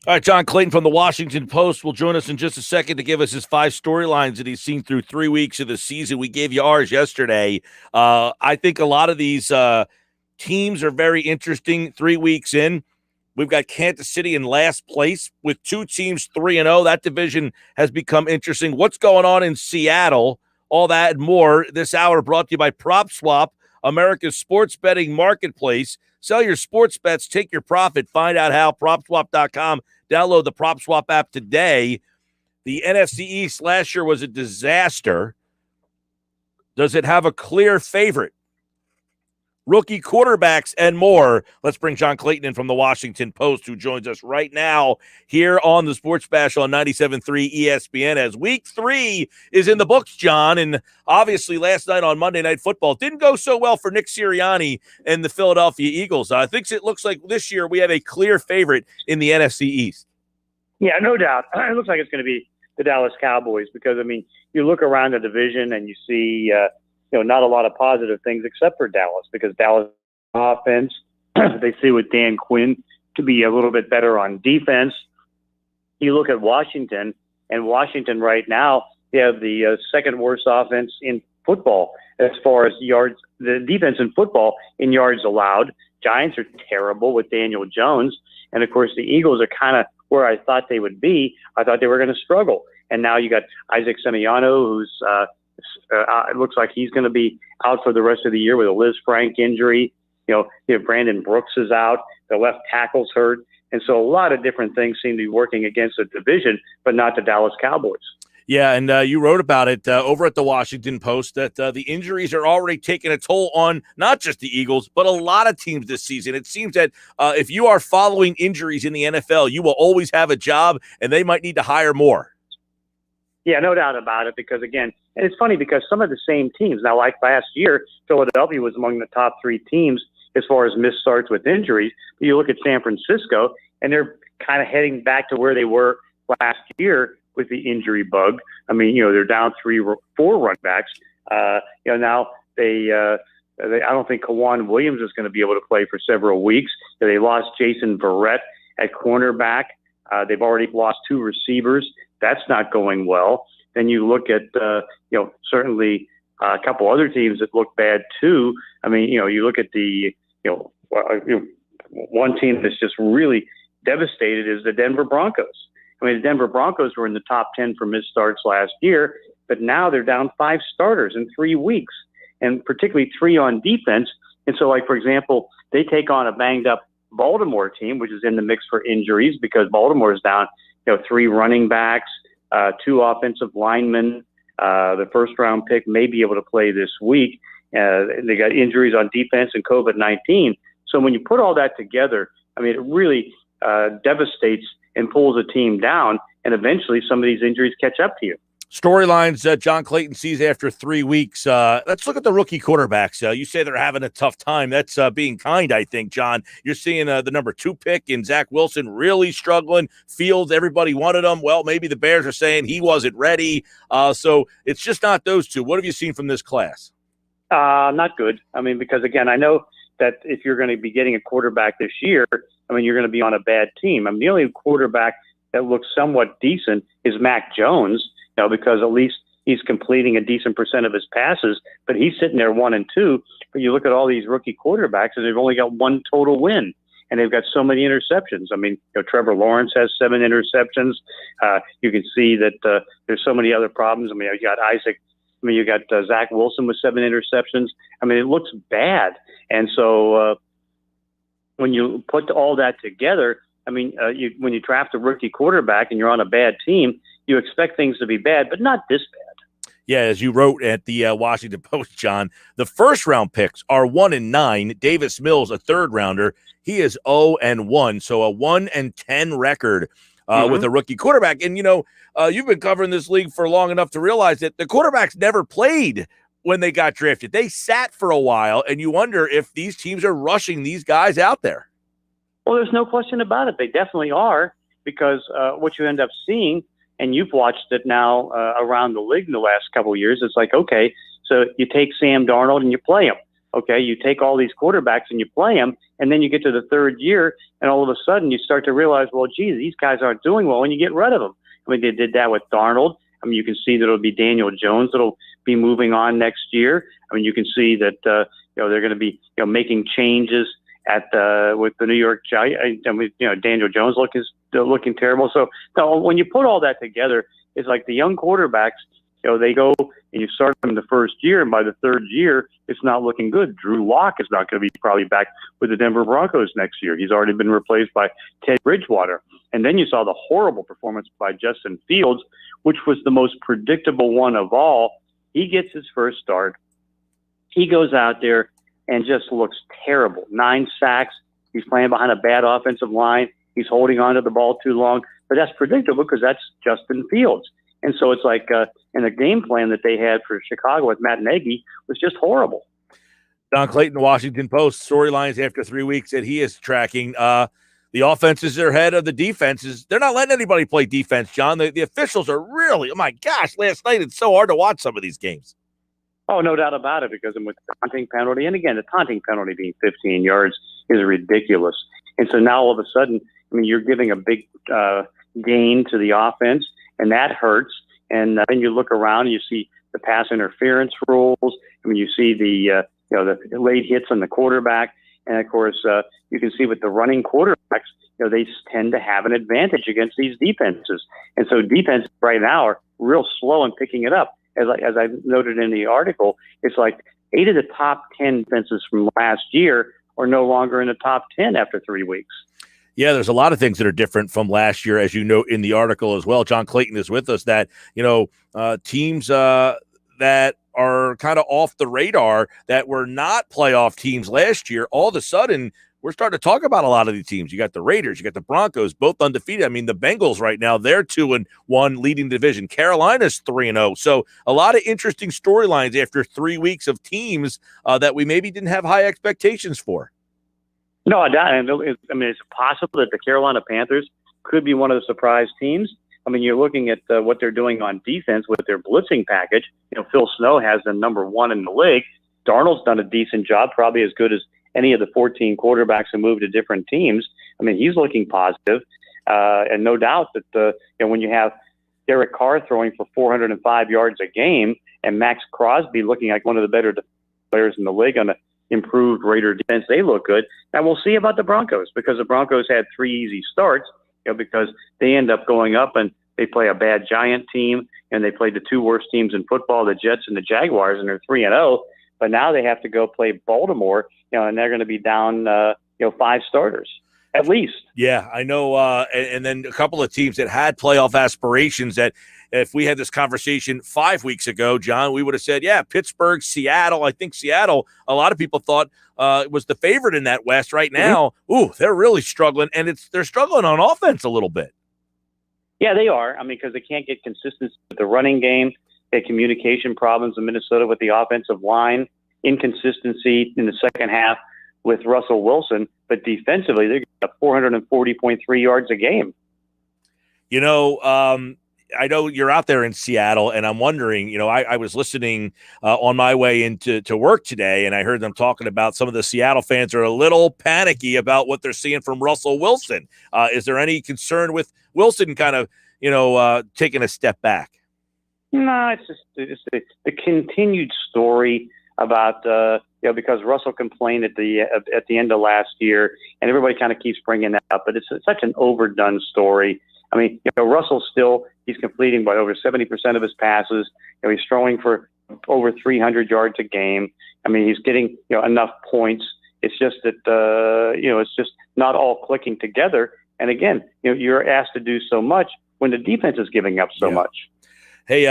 All right, John Clayton from the Washington Post will join us in just a second to give us his 5 storylines that he's seen through 3 weeks of the season. We gave you ours yesterday. I think a lot of these teams are very interesting 3 weeks in. We've got Kansas City in last place with 2 teams 3-0. That division has become interesting. What's going on in Seattle? All that and more this hour brought to you by PropSwap, America's sports betting marketplace. Sell your sports bets, take your profit. Find out how. PropSwap.com. Download the PropSwap app today. The NFC East last year was a disaster. Does it have a clear favorite? Rookie quarterbacks and more. Let's bring John Clayton in from the Washington Post, who joins us right now here on the Sports Bash on 97.3 ESPN as Week 3 is in the books, John. And obviously last night on Monday Night Football didn't go so well for Nick Sirianni and the Philadelphia Eagles. I think it looks like this year we have a clear favorite in the NFC East. Yeah, no doubt. It looks like it's going to be the Dallas Cowboys because, I mean, you look around the division and you see not a lot of positive things except for Dallas because Dallas offense, they see with Dan Quinn to be a little bit better on defense. You look at Washington, and Washington right now, they have the second worst offense in football as far as yards, the defense in football in yards allowed. Giants are terrible with Daniel Jones. And, of course, the Eagles are kind of where I thought they would be. I thought they were going to struggle. And now you got Isaac Semiano, who's it looks like he's going to be out for the rest of the year with a Liz Frank injury. Brandon Brooks is out. The left tackle's hurt. And so a lot of different things seem to be working against the division, but not the Dallas Cowboys. Yeah, and you wrote about it over at the Washington Post that the injuries are already taking a toll on not just the Eagles, but a lot of teams this season. It seems that if you are following injuries in the NFL, you will always have a job, and they might need to hire more. Yeah, no doubt about it, because, again, and it's funny because some of the same teams, now like last year, Philadelphia was among the top 3 teams as far as missed starts with injuries. But you look at San Francisco, and they're kind of heading back to where they were last year with the injury bug. I mean, they're down 3-4 run backs. Now I don't think Kawan Williams is going to be able to play for several weeks. They lost Jason Verrett at cornerback. They've already lost 2 receivers. That's not going well. Then you look at, certainly a couple other teams that look bad too. I mean, you look at the, one team that's just really devastated is the Denver Broncos. I mean, the Denver Broncos were in the top 10 for missed starts last year, but now they're down 5 starters in 3 weeks, and particularly 3 on defense. And so, like, for example, they take on a banged-up Baltimore team, which is in the mix for injuries because Baltimore is down, 3 running backs, 2 offensive linemen. The first-round pick may be able to play this week. They got injuries on defense and COVID-19. So when you put all that together, I mean, it really devastates and pulls a team down, and eventually some of these injuries catch up to you. Storylines John Clayton sees after 3 weeks. Let's look at the rookie quarterbacks. You say they're having a tough time. That's being kind, I think, John. You're seeing the number 2 pick in Zach Wilson really struggling. Fields, everybody wanted him. Well, maybe the Bears are saying he wasn't ready. So it's just not those 2. What have you seen from this class? Not good. I mean, because, again, I know that if you're going to be getting a quarterback this year, I mean, you're going to be on a bad team. I mean, the only quarterback that looks somewhat decent is Mac Jones, because at least he's completing a decent percent of his passes, but he's sitting there 1-2. But you look at all these rookie quarterbacks, and they've only got 1 total win, and they've got so many interceptions. I mean, Trevor Lawrence has 7 interceptions. You can see that there's so many other problems. I mean, you got Zach Wilson with 7 interceptions. I mean, it looks bad. And so when you put all that together, I mean, when you draft a rookie quarterback and you're on a bad team, you expect things to be bad, but not this bad. Yeah, as you wrote at the Washington Post, John, the first-round picks are 1-9. Davis Mills, a third-rounder, he is 0-1, so a 1-10 record with a rookie quarterback. And, you've been covering this league for long enough to realize that the quarterbacks never played when they got drafted. They sat for a while, and you wonder if these teams are rushing these guys out there. Well, there's no question about it. They definitely are, because what you end up seeing, and you've watched it now around the league in the last couple of years, it's like, okay, so you take Sam Darnold and you play him. Okay, you take all these quarterbacks and you play them, and then you get to the third year, and all of a sudden you start to realize, well, geez, these guys aren't doing well, and you get rid of them. I mean, they did that with Darnold. I mean, you can see that it'll be Daniel Jones that'll be moving on next year. I mean, you can see that they're going to be making changes at with the New York Giants. I mean, Daniel Jones looking terrible. So when you put all that together, it's like the young quarterbacks. They go and you start them the first year, and by the third year, it's not looking good. Drew Lock is not going to be probably back with the Denver Broncos next year. He's already been replaced by Ted Bridgewater. And then you saw the horrible performance by Justin Fields, which was the most predictable one of all. He gets his first start. He goes out there and just looks terrible. 9 sacks. He's playing behind a bad offensive line. He's holding on to the ball too long. But that's predictable because that's Justin Fields. And so it's like, and the game plan that they had for Chicago with Matt Nagy was just horrible. Don Clayton, Washington Post, storylines after 3 weeks that he is tracking. The offenses are ahead of the defenses. They're not letting anybody play defense, John. The officials are really, oh my gosh, last night it's so hard to watch some of these games. Oh, no doubt about it, because with the taunting penalty, and again, the taunting penalty being 15 yards is ridiculous. And so now all of a sudden, I mean, you're giving a big gain to the offense, and that hurts. And then you look around and you see the pass interference rules. I mean, you see the late hits on the quarterback. And of course, you can see with the running quarterbacks, they tend to have an advantage against these defenses. And so defenses right now are real slow in picking it up. As I noted in the article, it's like 8 of the top 10 defenses from last year are no longer in the top 10 after 3 weeks. Yeah, there's a lot of things that are different from last year, as you note in the article as well. John Clayton is with us, that, teams that are kind of off the radar that were not playoff teams last year, all of a sudden we're starting to talk about a lot of these teams. You got the Raiders, you got the Broncos, both undefeated. I mean, the Bengals right now, they're 2-1 leading the division. Carolina's 3-0. So a lot of interesting storylines after 3 weeks of teams that we maybe didn't have high expectations for. No, I mean, it's possible that the Carolina Panthers could be one of the surprise teams. I mean, you're looking at what they're doing on defense with their blitzing package. Phil Snow has them number 1 in the league. Darnold's done a decent job, probably as good as any of the 14 quarterbacks who moved to different teams. I mean, he's looking positive. And no doubt that when you have Derek Carr throwing for 405 yards a game and Max Crosby looking like one of the better players in the league on the improved Raider defense, they look good. Now we'll see about the Broncos, because the Broncos had 3 easy starts, because they end up going up and they play a bad Giant team, and they played the 2 worst teams in football, the Jets and the Jaguars, and they're 3-0. But now they have to go play Baltimore, and they're going to be down, 5 starters at least. Yeah, I know. And then a couple of teams that had playoff aspirations that, if we had this conversation 5 weeks ago, John, we would have said, yeah, Pittsburgh, Seattle. I think Seattle, a lot of people thought was the favorite in that West. Right now, they're really struggling, and they're struggling on offense a little bit. Yeah, they are. I mean, because they can't get consistency with the running game. They had communication problems in Minnesota with the offensive line, inconsistency in the second half with Russell Wilson, but defensively, they're at 440.3 yards a game. I know you're out there in Seattle, and I'm wondering, I was listening on my way into work today, and I heard them talking about some of the Seattle fans are a little panicky about what they're seeing from Russell Wilson. Is there any concern with Wilson kind of, taking a step back? No, it's the continued story about, because Russell complained at the end of last year, and everybody kind of keeps bringing that up, but it's such an overdone story. I mean, Russell he's completing by over 70% of his passes. He's throwing for over 300 yards a game. I mean, he's getting, enough points. It's just that, it's just not all clicking together. And again, you're asked to do so much when the defense is giving up so much. Hey,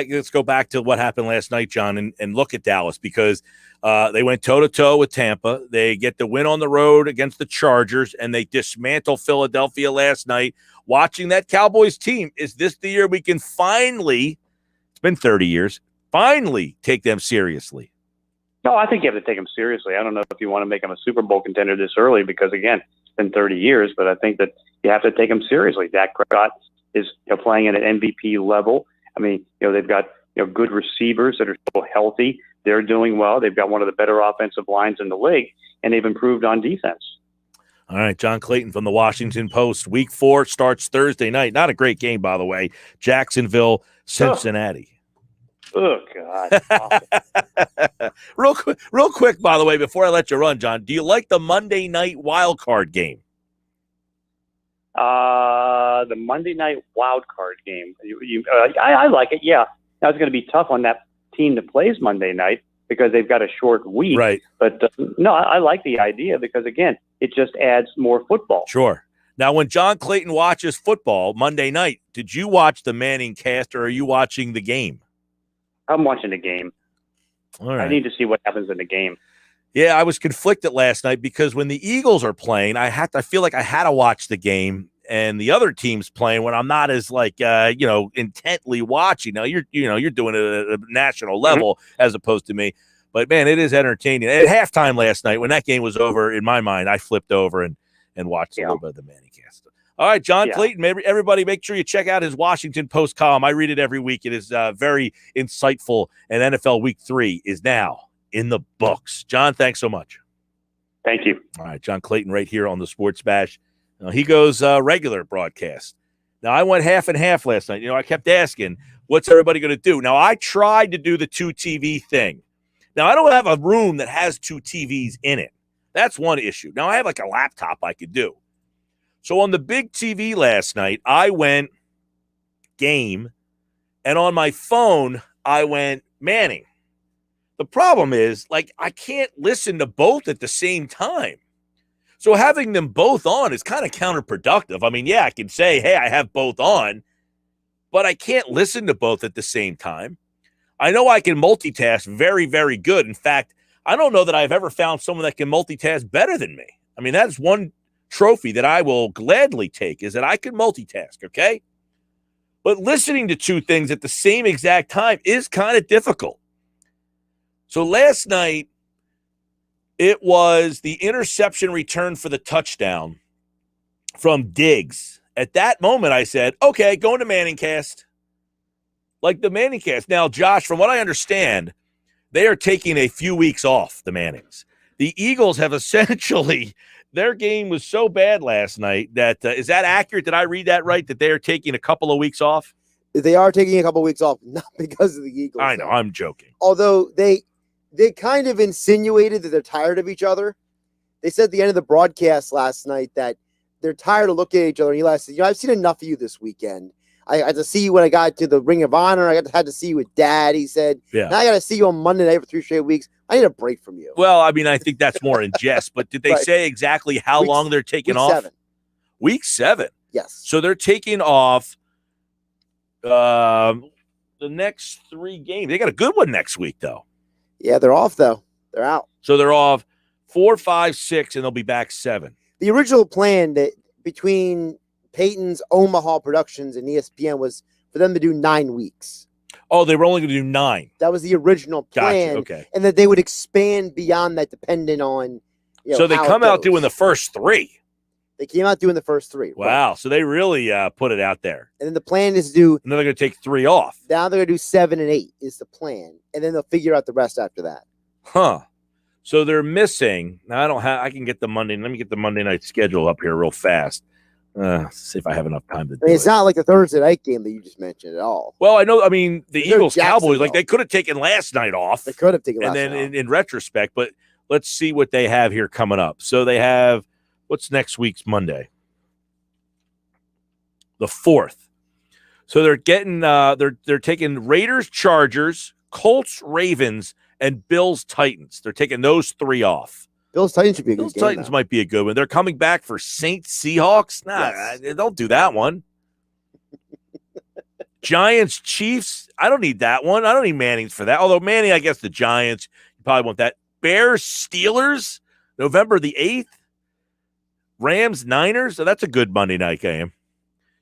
let's go back to what happened last night, John, and look at Dallas, because they went toe-to-toe with Tampa. They get the win on the road against the Chargers, and they dismantle Philadelphia last night. Watching that Cowboys team, is this the year we can finally, it's been 30 years, finally take them seriously? No, I think you have to take them seriously. I don't know if you want to make them a Super Bowl contender this early, because, again, it's been 30 years, but I think that you have to take them seriously. Dak Prescott is playing at an MVP level. I mean, they've got good receivers that are still healthy. They're doing well. They've got one of the better offensive lines in the league, and they've improved on defense. All right, John Clayton from the Washington Post. Week 4 starts Thursday night. Not a great game, by the way. Jacksonville, Cincinnati. Oh God. Real quick, by the way, before I let you run, John, do you like the Monday night wild card game? The Monday night wild card game. I like it. Yeah. Now it's going to be tough on that team that plays Monday night because they've got a short week. Right. But no, I like the idea because again, it just adds more football. Sure. Now, when John Clayton watches football Monday night, did you watch the Manning cast or are you watching the game? I'm watching the game. All right. I need to see what happens in the game. Yeah, I was conflicted last night because when the Eagles are playing, I feel like I had to watch the game, and the other team's playing when I'm not as intently watching. Now you're doing it at a national level as opposed to me, but man, it is entertaining. At halftime last night, when that game was over, in my mind, I flipped over and watched a little bit of the Manning cast. All right, John Clayton, everybody make sure you check out his Washington Post column. I read it every week. It is very insightful, and NFL Week 3 is now in the books. John, thanks so much. Thank you. All right, John Clayton right here on the Sports Bash. He goes regular broadcast. Now, I went half and half last night. I kept asking, what's everybody going to do? Now, I tried to do the 2 TV thing. Now, I don't have a room that has 2 TVs in it. That's one issue. Now, I have like a laptop I could do. So on the big TV last night, I went game, and on my phone, I went Manning. The problem is, I can't listen to both at the same time. So having them both on is kind of counterproductive. I mean, yeah, I can say, hey, I have both on, but I can't listen to both at the same time. I know I can multitask very, very good. In fact, I don't know that I've ever found someone that can multitask better than me. I mean, that's one trophy that I will gladly take, is that I can multitask, okay? But listening to 2 things at the same exact time is kind of difficult. So last night, it was the interception return for the touchdown from Diggs. At that moment, I said, okay, going to Manningcast. Like the Manningcast. Now, Josh, from what I understand, they are taking a few weeks off, the Mannings. The Eagles have essentially, their game was so bad last night that, is that accurate? Did I read that right, that they are taking a couple of weeks off? They are taking a couple of weeks off, not because of the Eagles. I know, I'm joking. Although they kind of insinuated that they're tired of each other. They said at the end of the broadcast last night that they're tired of looking at each other. And Eli said, I've seen enough of you this weekend. I had to see you when I got to the Ring of Honor. I had to see you with Dad, he said. Yeah. Now I got to see you on Monday night for 3 straight weeks. I need a break from you. Well, I mean, I think that's more in jest, but did they Right. say exactly how long they're taking week off? 7. Week 7. Yes. So they're taking off the next 3 games. They got a good one next week, though. Yeah, they're off, though. They're out. So they're off 4, 5, 6, and they'll be back 7. The original plan that between Peyton's Omaha Productions and ESPN was for them to do 9 weeks. Oh, they were only going to do 9. That was the original plan. Gotcha. Okay. And that they would expand beyond that depending on So they how it come out goes. doing the first 3. They came out doing the first 3. Right. Wow. So they really put it out there. And then the plan is to do, And then they're going to take 3 off. now they're going to do 7 and 8 is the plan. And then they'll figure out the rest after that. Huh. So they're missing. Now I can get the Monday. Let me get the Monday night schedule up here real fast. See if I have enough time to do I mean, it's it. not like the Thursday night game that you just mentioned at all. Well, I know. I mean, the They're Eagles Cowboys, Jacksonville. they could have taken last night off. They could have taken And last then night off. in retrospect, but let's see what they have here coming up. So they have, what's next week's Monday? The 4th. So they're getting they're taking Raiders, Chargers, Colts, Ravens, and Bills, Titans. They're taking those 3 off. Bills Titans should be a good Bills, game. Titans though. might be a good one. They're coming back for Saints, Seahawks. Nah, Yes. don't do that one. Giants, Chiefs. I don't need that one. I don't need Manning's for that. Although Manning, I guess the Giants, you probably want that. Bears, Steelers, November the 8th. Rams, Niners. So that's a good Monday night game.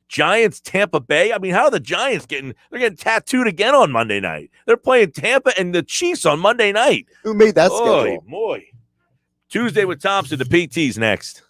Giants, Tampa Bay. I mean, how are the Giants they're getting tattooed again on Monday night? They're playing Tampa and the Chiefs on Monday night. Who made that Oy, schedule? boy. Tuesday with Thompson, the PT's next.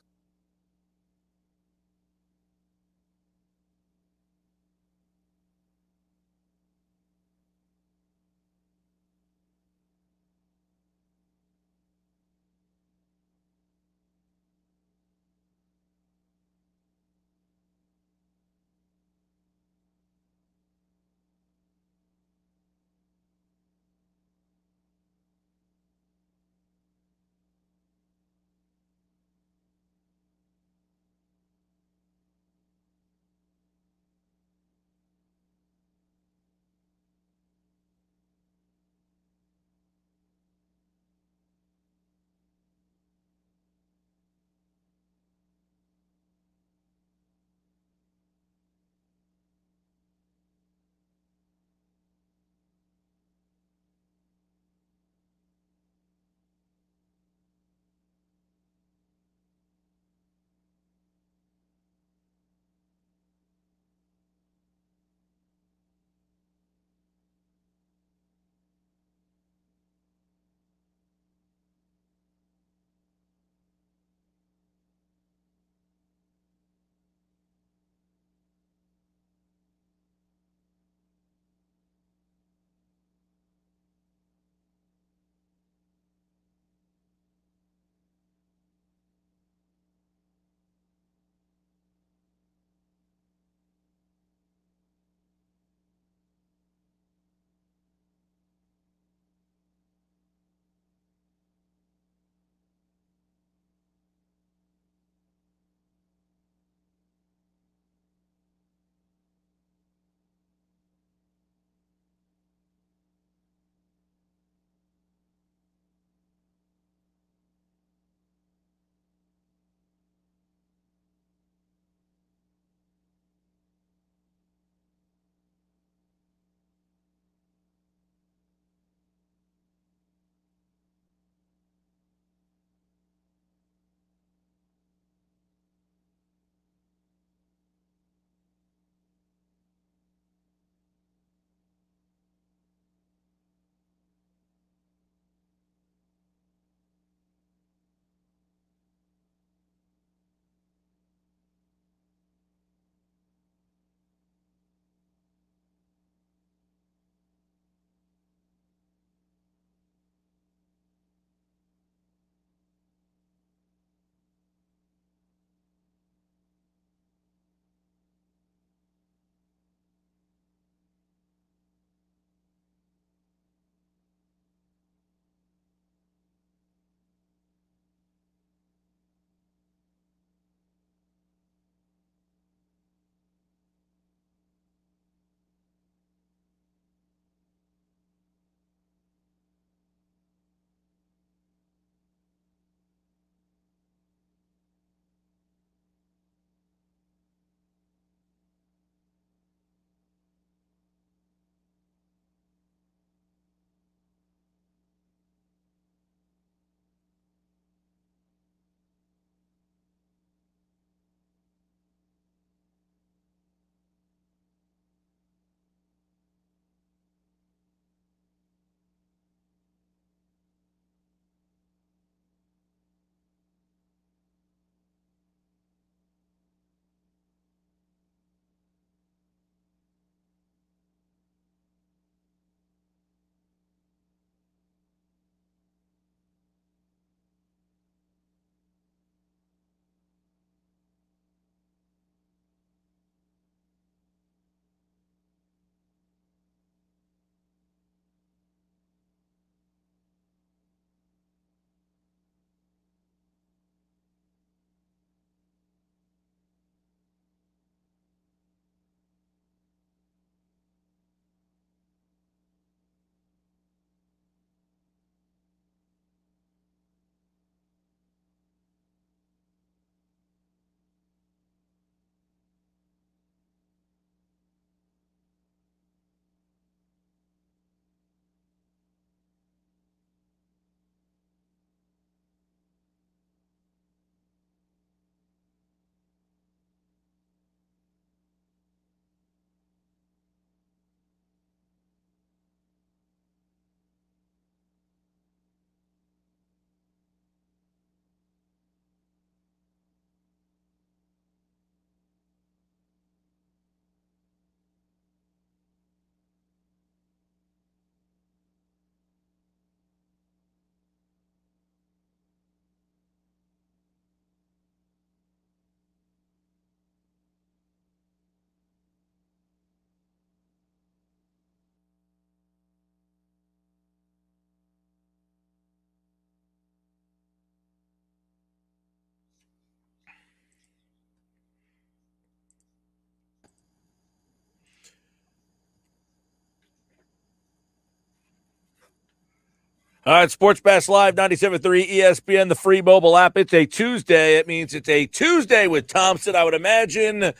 All right, Sports Bash Live, 97.3 ESPN, the free mobile app. It's a Tuesday. It means it's a Tuesday with Thompson. I would imagine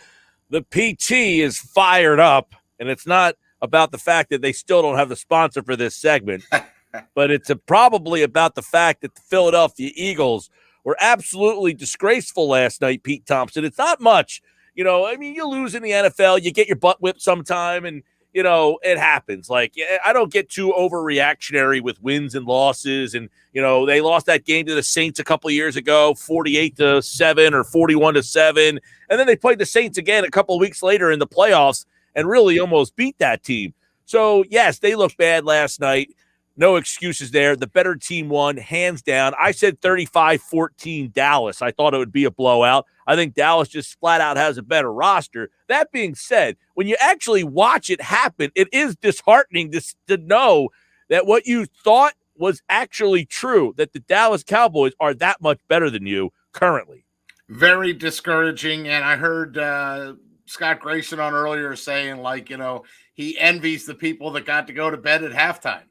the PT is fired up, and it's not about the fact that they still don't have the sponsor for this segment, but it's probably about the fact that the Philadelphia Eagles were absolutely disgraceful last night, Pete Thompson. It's not much. You lose in the NFL, you get your butt whipped sometime, and it happens. Like, I don't get too overreactionary with wins and losses. And, they lost that game to the Saints a couple of years ago, 48-7 or 41-7. And then they played the Saints again a couple of weeks later in the playoffs and really almost beat that team. So, yes, they looked bad last night. No excuses there. The better team won, hands down. I said 35-14 Dallas. I thought it would be a blowout. I think Dallas just flat out has a better roster. That being said, when you actually watch it happen, it is disheartening to know that what you thought was actually true, that the Dallas Cowboys are that much better than you currently. Very discouraging. And I heard Scott Grayson on earlier saying, he envies the people that got to go to bed at halftime.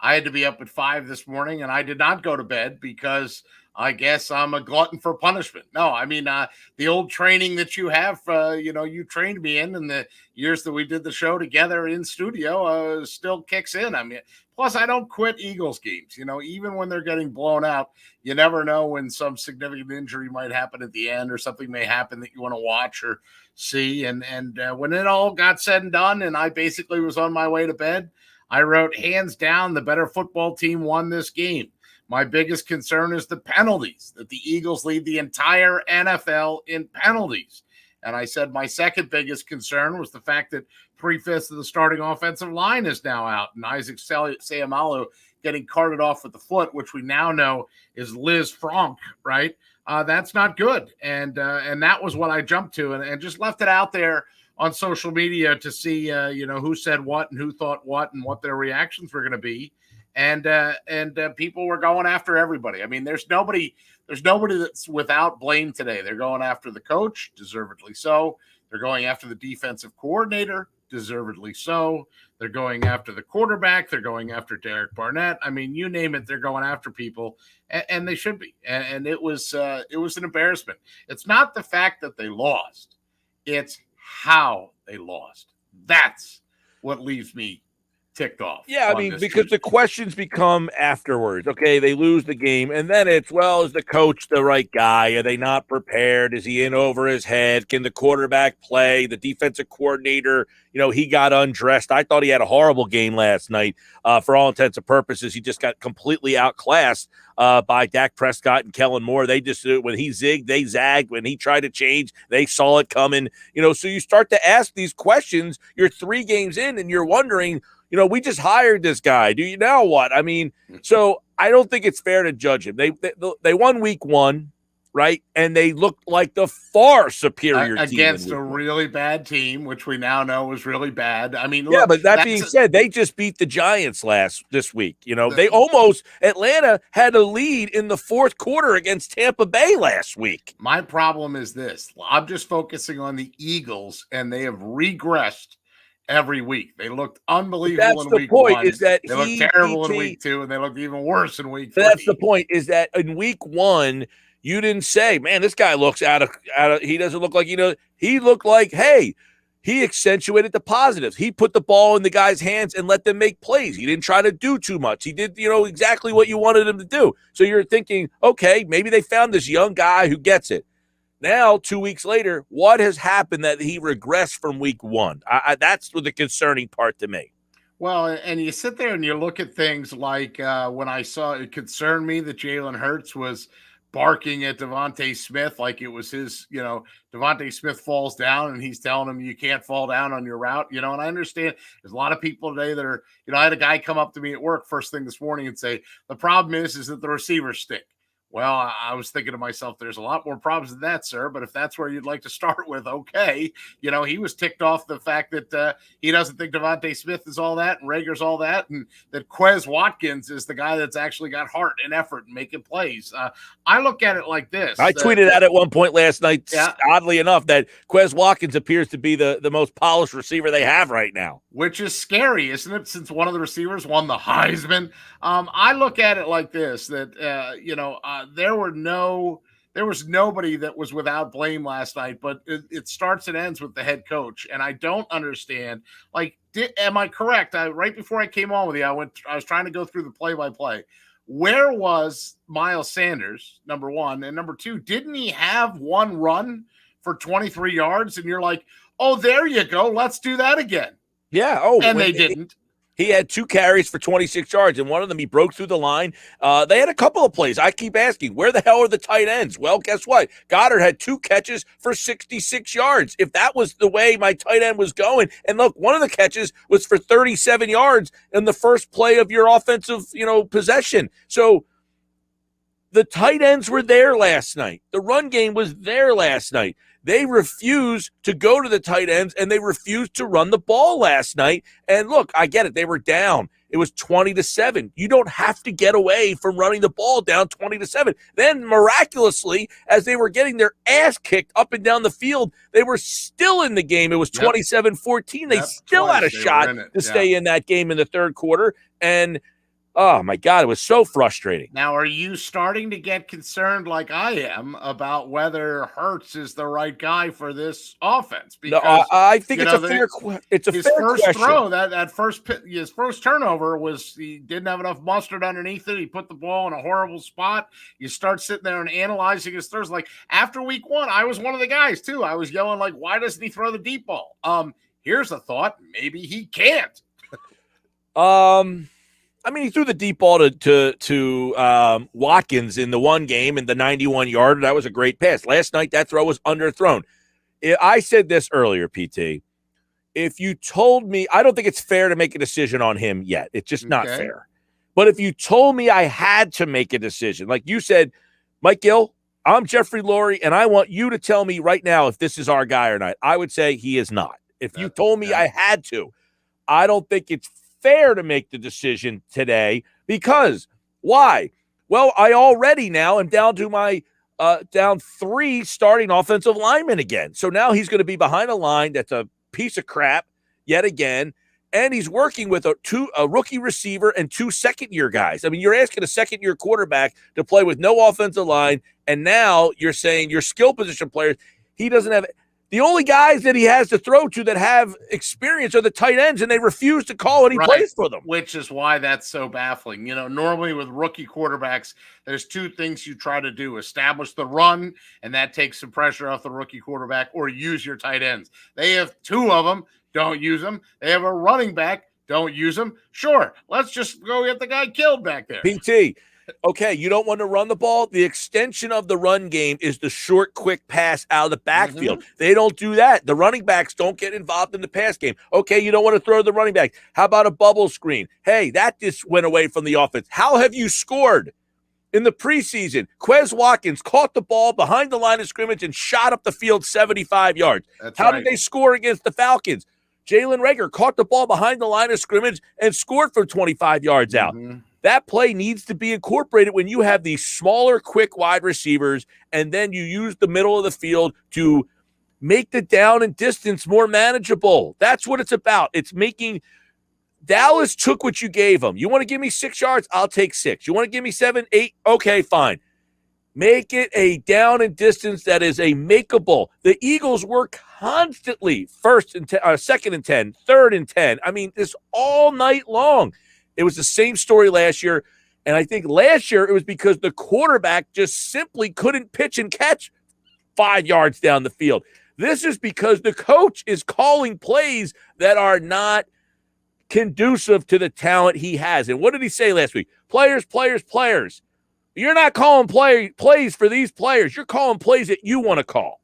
I had to be up at 5 this morning, and I did not go to bed because I guess I'm a glutton for punishment. No, I mean, the old training that you have, you trained me in the years that we did the show together in studio still kicks in. I mean, plus I don't quit Eagles games. Even when they're getting blown out, you never know when some significant injury might happen at the end or something may happen that you want to watch or see. And when it all got said and done, and I basically was on my way to bed, I wrote, hands down, the better football team won this game. My biggest concern is the penalties, that the Eagles lead the entire NFL in penalties. And I said my second biggest concern was the fact that 3/5 of the starting offensive line is now out, and Isaac Seumalo getting carted off with the foot, which we now know is Liz Frank, right? That's not good. And that was what I jumped to and just left it out there on social media to see, who said what and who thought what and what their reactions were going to be. And people were going after everybody. I mean, there's nobody that's without blame today. They're going after the coach, deservedly so. They're going after the defensive coordinator, deservedly so. They're going after the quarterback. They're going after Derek Barnett. I mean, you name it, they're going after people, and they should be. And it was an embarrassment. It's not the fact that they lost. It's how they lost. That's what leaves me ticked off. Yeah, I mean, because the questions become afterwards. Okay, they lose the game, and then it's, well, is the coach the right guy? Are they not prepared? Is he in over his head? Can the quarterback play? The defensive coordinator, he got undressed. I thought he had a horrible game last night. For all intents and purposes, he just got completely outclassed by Dak Prescott and Kellen Moore. They just, when he zigged, they zagged. When he tried to change, they saw it coming. So you start to ask these questions. You're 3 games in, and you're wondering, we just hired this guy. Do you now what? I mean, so I don't think it's fair to judge him. They won week 1, right? And they looked like the far superior team against a really bad team, which we now know was really bad. I mean, yeah, but that being said, they just beat the Giants this week. They almost, Atlanta had a lead in the 4th quarter against Tampa Bay last week. My problem is this. I'm just focusing on the Eagles, and they have regressed every week. They looked unbelievable in week 1. Is that they looked terrible in week 2, and they looked even worse in week 3. That's the point, is that in week 1, you didn't say, man, this guy looks out of he doesn't look like, he looked like, hey, he accentuated the positives. He put the ball in the guy's hands and let them make plays. He didn't try to do too much. He did, exactly what you wanted him to do. So you're thinking, okay, maybe they found this young guy who gets it. Now, 2 weeks later, what has happened that he regressed from week 1? That's the concerning part to me. Well, and you sit there and you look at things like when I saw it concerned me that Jalen Hurts was barking at Devontae Smith like it was his, Devontae Smith falls down and he's telling him you can't fall down on your route, and I understand there's a lot of people today that are, I had a guy come up to me at work first thing this morning and say, the problem is that the receivers stink. Well, I was thinking to myself, there's a lot more problems than that, sir. But if that's where you'd like to start with, okay. He was ticked off the fact that he doesn't think Devontae Smith is all that and Rager's all that, and that Quez Watkins is the guy that's actually got heart and effort and making plays. I look at it like this. I tweeted out at one point last night, oddly enough, that Quez Watkins appears to be the most polished receiver they have right now. which is scary, isn't it? Since one of the receivers won the Heisman. I look at it like this: that there was nobody that was without blame last night, but it starts and ends with the head coach, and I don't understand. Like, am I correct? Right before I came on with you, I was trying to go through the play-by-play. Where was Miles Sanders, number one, and number two? Didn't he have one run for 23 yards? And you're like, oh, there you go. Let's do that again. Yeah. Oh, and they didn't. He had 2 carries for 26 yards, and one of them he broke through the line. They had a couple of plays. I keep asking, where the hell are the tight ends? Well, guess what? Goddard had 2 catches for 66 yards. If that was the way my tight end was going, and look, one of the catches was for 37 yards in the first play of your offensive, possession. So the tight ends were there last night. The run game was there last night. They refused to go to the tight ends, and they refused to run the ball last night. And look, I get it. They were down. It was 20-7. You don't have to get away from running the ball down 20-7. Then miraculously, as they were getting their ass kicked up and down the field, they were still in the game. It was 27-14. They still had a shot to stay in that game in the third quarter. And oh, my God, it was so frustrating. Now, are you starting to get concerned like I am about whether Hurts is the right guy for this offense? Because, no, I think it's a fair question. His first throw, his first turnover was he didn't have enough mustard underneath it. He put the ball in a horrible spot. You start sitting there and analyzing his throws. Like, after week 1, I was one of the guys, too. I was yelling, like, why doesn't he throw the deep ball? Here's a thought. Maybe he can't. He threw the deep ball to Watkins in the one game in the 91-yarder. That was a great pass. Last night, that throw was underthrown. I said this earlier, PT. If you told me, I don't think it's fair to make a decision on him yet. It's just not fair. But if you told me I had to make a decision, like you said, Mike Gill, I'm Jeffrey Lurie, and I want you to tell me right now if this is our guy or not. I would say he is not. If you told me I had to, I don't think it's fair to make the decision today. Because why? Well, I already now am down to my down 3 starting offensive linemen again. So now he's going to be behind a line that's a piece of crap yet again, and he's working with a rookie receiver and 2 second-year guys. I mean, you're asking a second-year quarterback to play with no offensive line, and now you're saying your skill position players, he doesn't have – the only guys that he has to throw to that have experience are the tight ends, and they refuse to call any plays for them. Which is why that's so baffling. Normally with rookie quarterbacks, there's 2 things you try to do. Establish the run, and that takes some pressure off the rookie quarterback, or use your tight ends. They have 2 of them. Don't use them. They have a running back. Don't use them. Sure, let's just go get the guy killed back there. PT. Okay, you don't want to run the ball? The extension of the run game is the short, quick pass out of the backfield. Mm-hmm. They don't do that. The running backs don't get involved in the pass game. Okay, you don't want to throw the running back. How about a bubble screen? Hey, that just went away from the offense. How have you scored? In the preseason, Quez Watkins caught the ball behind the line of scrimmage and shot up the field 75 yards. How did they score against the Falcons? Jalen Reagor caught the ball behind the line of scrimmage and scored for 25 yards out. Mm-hmm. That play needs to be incorporated when you have these smaller, quick wide receivers, and then you use the middle of the field to make the down and distance more manageable. That's what it's about. It's making – Dallas took what you gave them. You want to give me 6 yards? I'll take 6. You want to give me 7, 8? Okay, fine. Make it a down and distance that is a makeable. The Eagles were constantly second and 10, third and 10. I mean, this all night long. It was the same story last year, and I think last year it was because the quarterback just simply couldn't pitch and catch 5 yards down the field. This is because the coach is calling plays that are not conducive to the talent he has. And what did he say last week? Players, players, players. You're not calling plays for these players. You're calling plays that you want to call.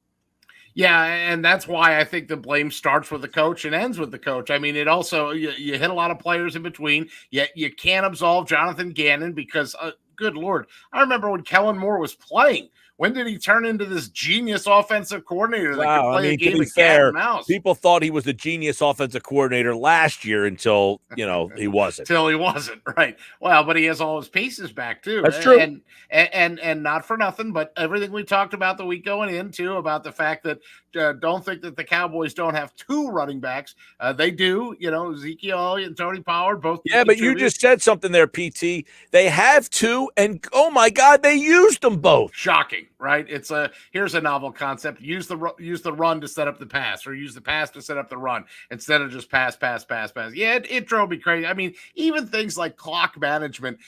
Yeah, and that's why I think the blame starts with the coach and ends with the coach. I mean, it also, you hit a lot of players in between, yet you can't absolve Jonathan Gannon because, good Lord, I remember when Kellen Moore was playing, When did he turn into this genius offensive coordinator that could Wow, play a game to be of cat fair, and mouse? people thought he was a genius offensive coordinator last year until, he wasn't. Till he wasn't, right? Well, but he has all his pieces back too. That's true. And not for nothing, but everything we talked about the week going into about the fact that don't think that the Cowboys don't have two running backs. They do, Ezekiel Elliott and Tony Pollard both. Yeah, but you just said something there, PT. They have two, and oh my God, they used them both. Shocking, right? Here's a novel concept. Use the run to set up the pass, or use the pass to set up the run instead of just pass. Yeah, it drove me crazy. I mean, even things like clock management,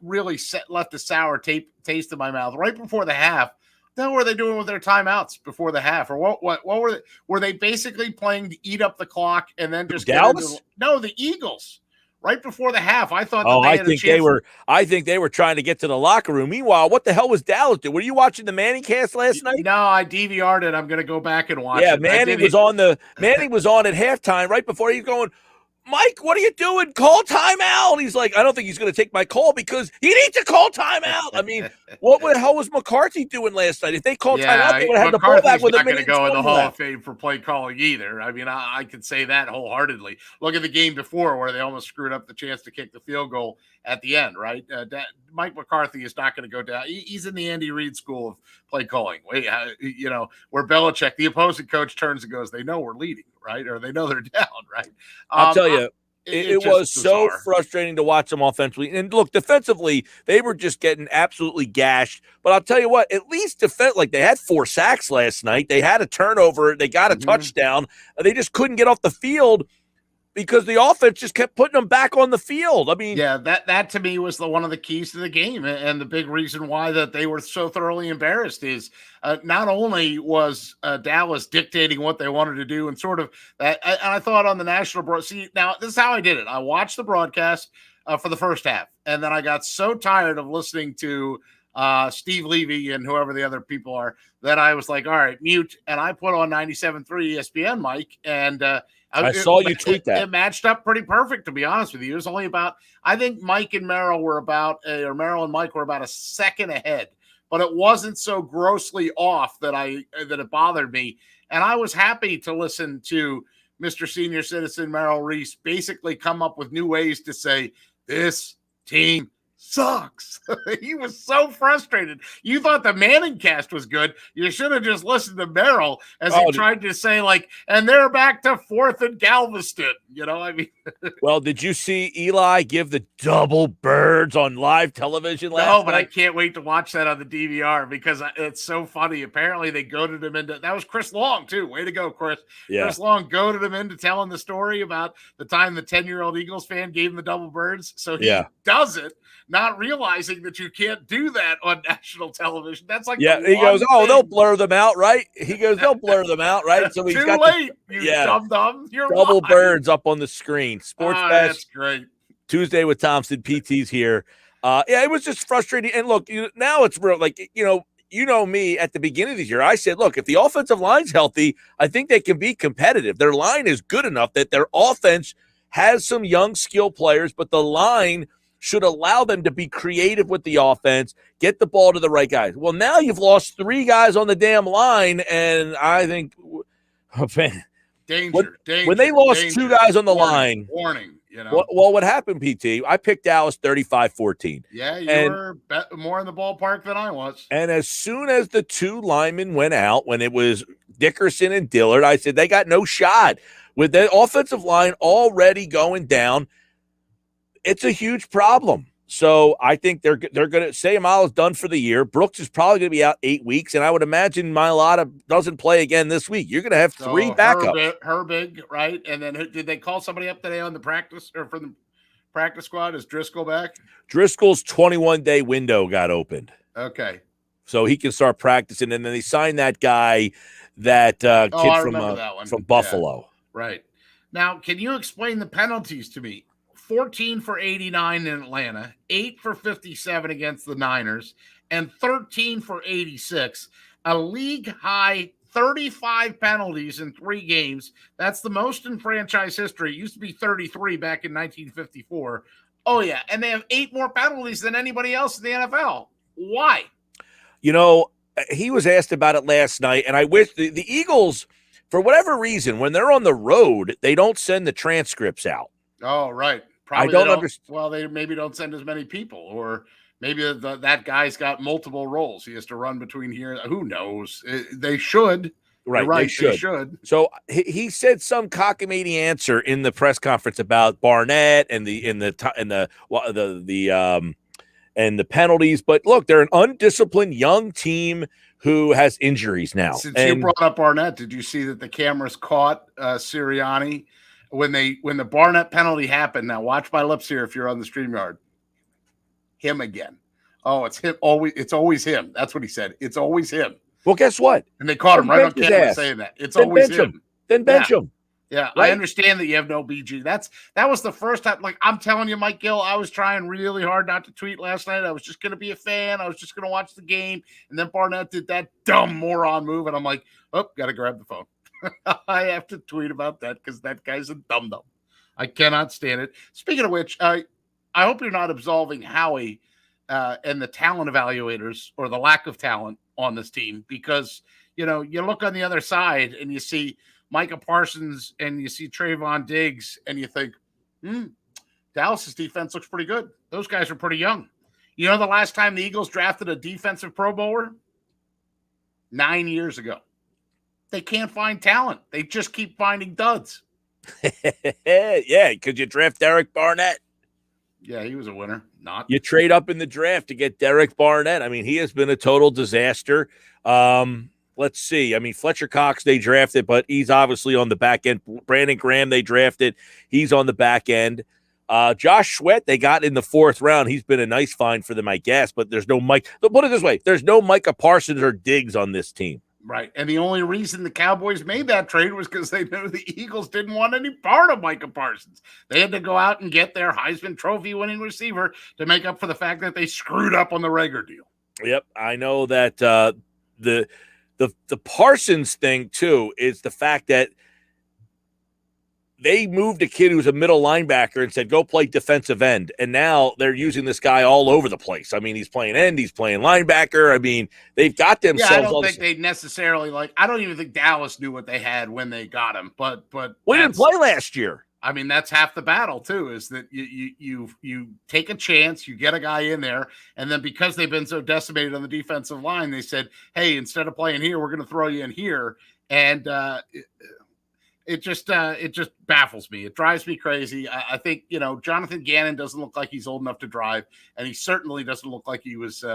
really left a sour taste in my mouth right before the half. What were they doing with their timeouts before the half, or what were they basically playing to eat up the clock and then just Dallas? The Eagles. Right before the half, I thought. I think they were trying to get to the locker room. Meanwhile, what the hell was Dallas doing? Were you watching the Manning cast last night? No, I DVR'd it. I'm going to go back and watch it. Yeah, Manning was on at halftime right before he's going, Mike, what are you doing? Call timeout. And he's like, I don't think he's going to take my call because he needs to call timeout. I mean, what the hell was McCarthy doing last night? If they called timeout, they would have had the ball back with a minute. Not going to go in the Hall of Fame for play calling either. I mean, I can say that wholeheartedly. Look at the game before where they almost screwed up the chance to kick the field goal at the end, right? Mike McCarthy is not going to go down. He's in the Andy Reid school of play calling. Where Belichick, the opposing coach, turns and goes, they know we're leading, right? Or they know they're down, right? I'll tell you, it was so frustrating to watch them offensively. And look, defensively, they were just getting absolutely gashed. But I'll tell you what, at least they had 4 sacks last night. They had a turnover. They got a touchdown. They just couldn't get off the field because the offense just kept putting them back on the field. I mean, yeah, that to me was one of the keys to the game, and the big reason why that they were so thoroughly embarrassed is not only was Dallas dictating what they wanted to do, and sort of that. And I thought on the national broadcast. See, now this is how I did it. I watched the broadcast for the first half, and then I got so tired of listening to Steve Levy and whoever the other people are that I was like, all right, mute, and I put on 97.3 ESPN, Mike, and I saw you tweet that. It matched up pretty perfect, to be honest with you. It was only about, I think Mike and Merrill were about, or Merrill and Mike were about a second ahead, but it wasn't so grossly off that it bothered me. And I was happy to listen to Mr. Senior Citizen Merrill Reese basically come up with new ways to say, this team sucks. He was so frustrated. You thought the Manning cast was good. You should have just listened to Merrill as he tried to say, and they're back to 4th and Galveston. I mean. Well, did you see Eli give the double birds on live television last night? No, but I can't wait to watch that on the DVR because it's so funny. Apparently, they goaded him into – that was Chris Long, too. Way to go, Chris. Yeah. Chris Long goaded him into telling the story about the time the 10-year-old Eagles fan gave him the double birds. So he does it, not realizing that you can't do that on national television. That's like he goes, they'll blur them out, right? He goes, they'll blur them out, right? So he's too got late, you dum-dum. You're double lying. Birds up on the screen. Sports Bash. That's great. Tuesday with Thompson. PT's here. It was just frustrating. And look, now it's real. Me at the beginning of the year, I said, look, if the offensive line's healthy, I think they can be competitive. Their line is good enough that their offense has some young skill players, but the line should allow them to be creative with the offense, get the ball to the right guys. Well, now you've lost 3 guys on the damn line, and I think danger. When they lost 2 guys on the line. Warning. Well, what happened, PT? I picked Dallas 35-14. Yeah, you were more in the ballpark than I was. And as soon as the 2 linemen went out, when it was Dickerson and Dillard, I said they got no shot. With the offensive line already going down, it's a huge problem. So I think they're going to say Amala's done for the year. Brooks is probably going to be out 8 weeks, and I would imagine Mailata doesn't play again this week. You're going to have 3 backups. Herbig, right? And then did they call somebody up today on the practice or for the practice squad? Is Driscoll back? Driscoll's 21-day window got opened. Okay. So he can start practicing, and then they signed that guy, that kid from Buffalo. Yeah. Right. Now, can you explain the penalties to me? 14 for 89 in Atlanta, 8 for 57 against the Niners, and 13 for 86. A league-high 35 penalties in 3 games. That's the most in franchise history. It used to be 33 back in 1954. Oh, yeah, and they have 8 more penalties than anybody else in the NFL. Why? he was asked about it last night, and I wish the Eagles, for whatever reason, when they're on the road, they don't send the transcripts out. Oh, right. I don't understand. Well, they maybe don't send as many people, or maybe that guy's got multiple roles. He has to run between here. Who knows? They should. Right, right. They should. So he said some cockamamie answer in the press conference about Barnett and the penalties. But look, they're an undisciplined young team who has injuries now. Since you brought up Barnett, did you see that the cameras caught Sirianni when the Barnett penalty happened? Now watch my lips here if you're on the StreamYard. Him again. Oh, it's him. It's always him. That's what he said. It's always him. Well, guess what? And they caught him right on camera saying that. It's always him. Then bench him. Yeah, right? I understand that you have no BG. That was the first time. Like, I'm telling you, Mike Gill, I was trying really hard not to tweet last night. I was just going to be a fan. I was just going to watch the game. And then Barnett did that dumb moron move. And I'm like, oh, got to grab the phone. I have to tweet about that because that guy's a dum-dum. I cannot stand it. Speaking of which, I hope you're not absolving Howie and the talent evaluators or the lack of talent on this team, because, you look on the other side and you see Micah Parsons and you see Trayvon Diggs and you think, Dallas's defense looks pretty good. Those guys are pretty young. The last time the Eagles drafted a defensive Pro Bowler? 9 years ago. They can't find talent. They just keep finding duds. Yeah, because you draft Derek Barnett. Yeah, he was a winner. You trade up in the draft to get Derek Barnett. I mean, he has been a total disaster. Let's see. I mean, Fletcher Cox, they drafted, but he's obviously on the back end. Brandon Graham, they drafted. He's on the back end. Josh Sweat, they got in the 4th round. He's been a nice find for them, I guess, but there's no Mike. Put it this way. There's no Micah Parsons or Diggs on this team. Right. And the only reason the Cowboys made that trade was because they knew the Eagles didn't want any part of Micah Parsons. They had to go out and get their Heisman Trophy winning receiver to make up for the fact that they screwed up on the Rager deal. Yep. I know that the Parsons thing, too, is the fact that they moved a kid who's a middle linebacker and said, go play defensive end. And now they're using this guy all over the place. I mean, he's playing end, he's playing linebacker. I mean, they've got themselves. Yeah, I don't think they necessarily I don't even think Dallas knew what they had when they got him. But we didn't play last year. I mean, that's half the battle too, is that you take a chance, you get a guy in there, and then because they've been so decimated on the defensive line, they said, hey, instead of playing here, we're going to throw you in here. And it just baffles me. It drives me crazy. I think, Jonathan Gannon doesn't look like he's old enough to drive, and he certainly doesn't look like he was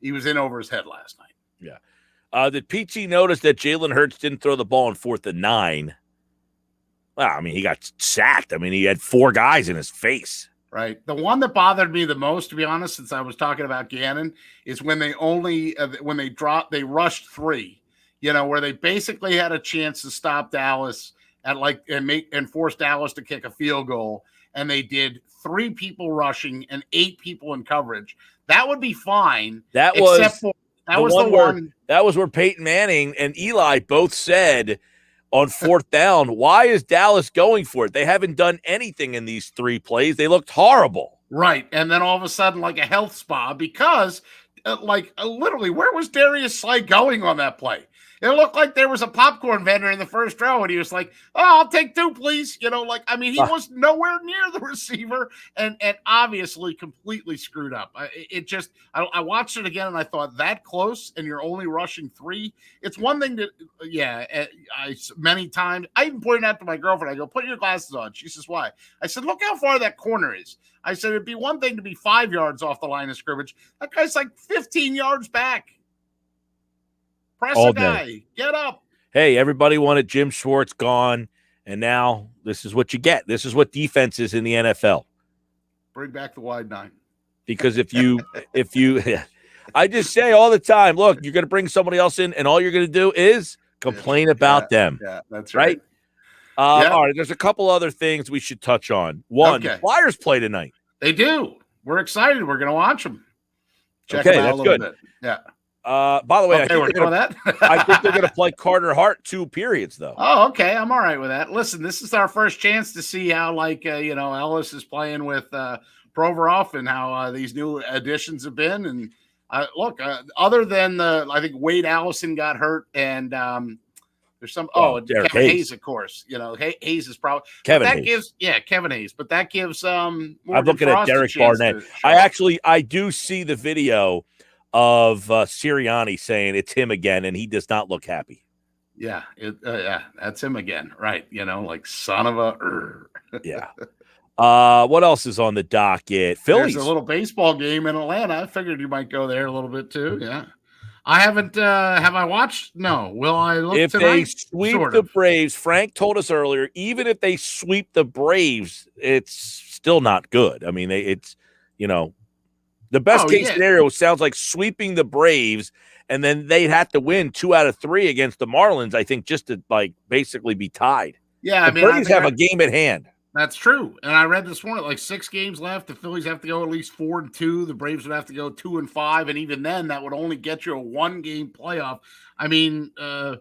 in over his head last night. Yeah. Did PT notice that Jalen Hurts didn't throw the ball on 4th and 9? Well, I mean, he got sacked. I mean, he had 4 guys in his face. Right. The one that bothered me the most, to be honest, since I was talking about Gannon, is when they rushed 3, where they basically had a chance to stop Dallas and force Dallas to kick a field goal, and they did 3 people rushing and 8 people in coverage. That would be fine. That was where Peyton Manning and Eli both said on 4th down, why is Dallas going for it? They haven't done anything in these 3 plays. They looked horrible. Right. And then all of a sudden, like a health spa, because literally, where was Darius Slay going on that play? It looked like there was a popcorn vendor in the first row, and he was like, oh, I'll take 2, please. He was nowhere near the receiver and obviously completely screwed up. I watched it again, and I thought, that close, and you're only rushing 3? It's one thing to, many times, I even pointed out to my girlfriend, I go, put your glasses on. She says, why? I said, look how far that corner is. I said, it'd be one thing to be 5 yards off the line of scrimmage. That guy's like 15 yards back. Press a guy. Get up. Hey, everybody wanted Jim Schwartz gone, and now this is what you get. This is what defense is in the NFL. Bring back the wide 9. Because if you, I just say all the time, look, you're going to bring somebody else in, and all you're going to do is complain about them. Yeah, that's right. All right, there's a couple other things we should touch on. One, the Flyers play tonight. They do. We're excited. We're going to watch them. Check them out a little bit. Yeah. By the way, I think they're going to play Carter Hart 2 periods, though. Oh, okay. I'm all right with that. Listen, this is our first chance to see how, Ellis is playing with Provorov and how these new additions have been. And Look, other than I think Wade Allison got hurt, and there's some. Kevin Hayes, of course. Hayes is probably Kevin Hayes. Kevin Hayes, but that gives I'm looking at Derek Barnett. I do see the video of Sirianni saying it's him again, and he does not look happy. Yeah, that's him again, right? Like son of a. Yeah. What else is on the docket? Phillies. There's a little baseball game in Atlanta. I figured you might go there a little bit too. Yeah. I haven't. Have I watched? No. Will I look if tonight? They sweep the Braves? Frank told us earlier. Even if they sweep the Braves, it's still not good. I mean, it's the best case scenario sounds like sweeping the Braves, and then they'd have to win 2 out of 3 against the Marlins. I think just to basically be tied. Yeah, the Braves have a game at hand. That's true. And I read this morning, 6 games left. The Phillies have to go at least 4-2. The Braves would have to go 2-5. And even then, that would only get you a 1-game playoff. I mean, and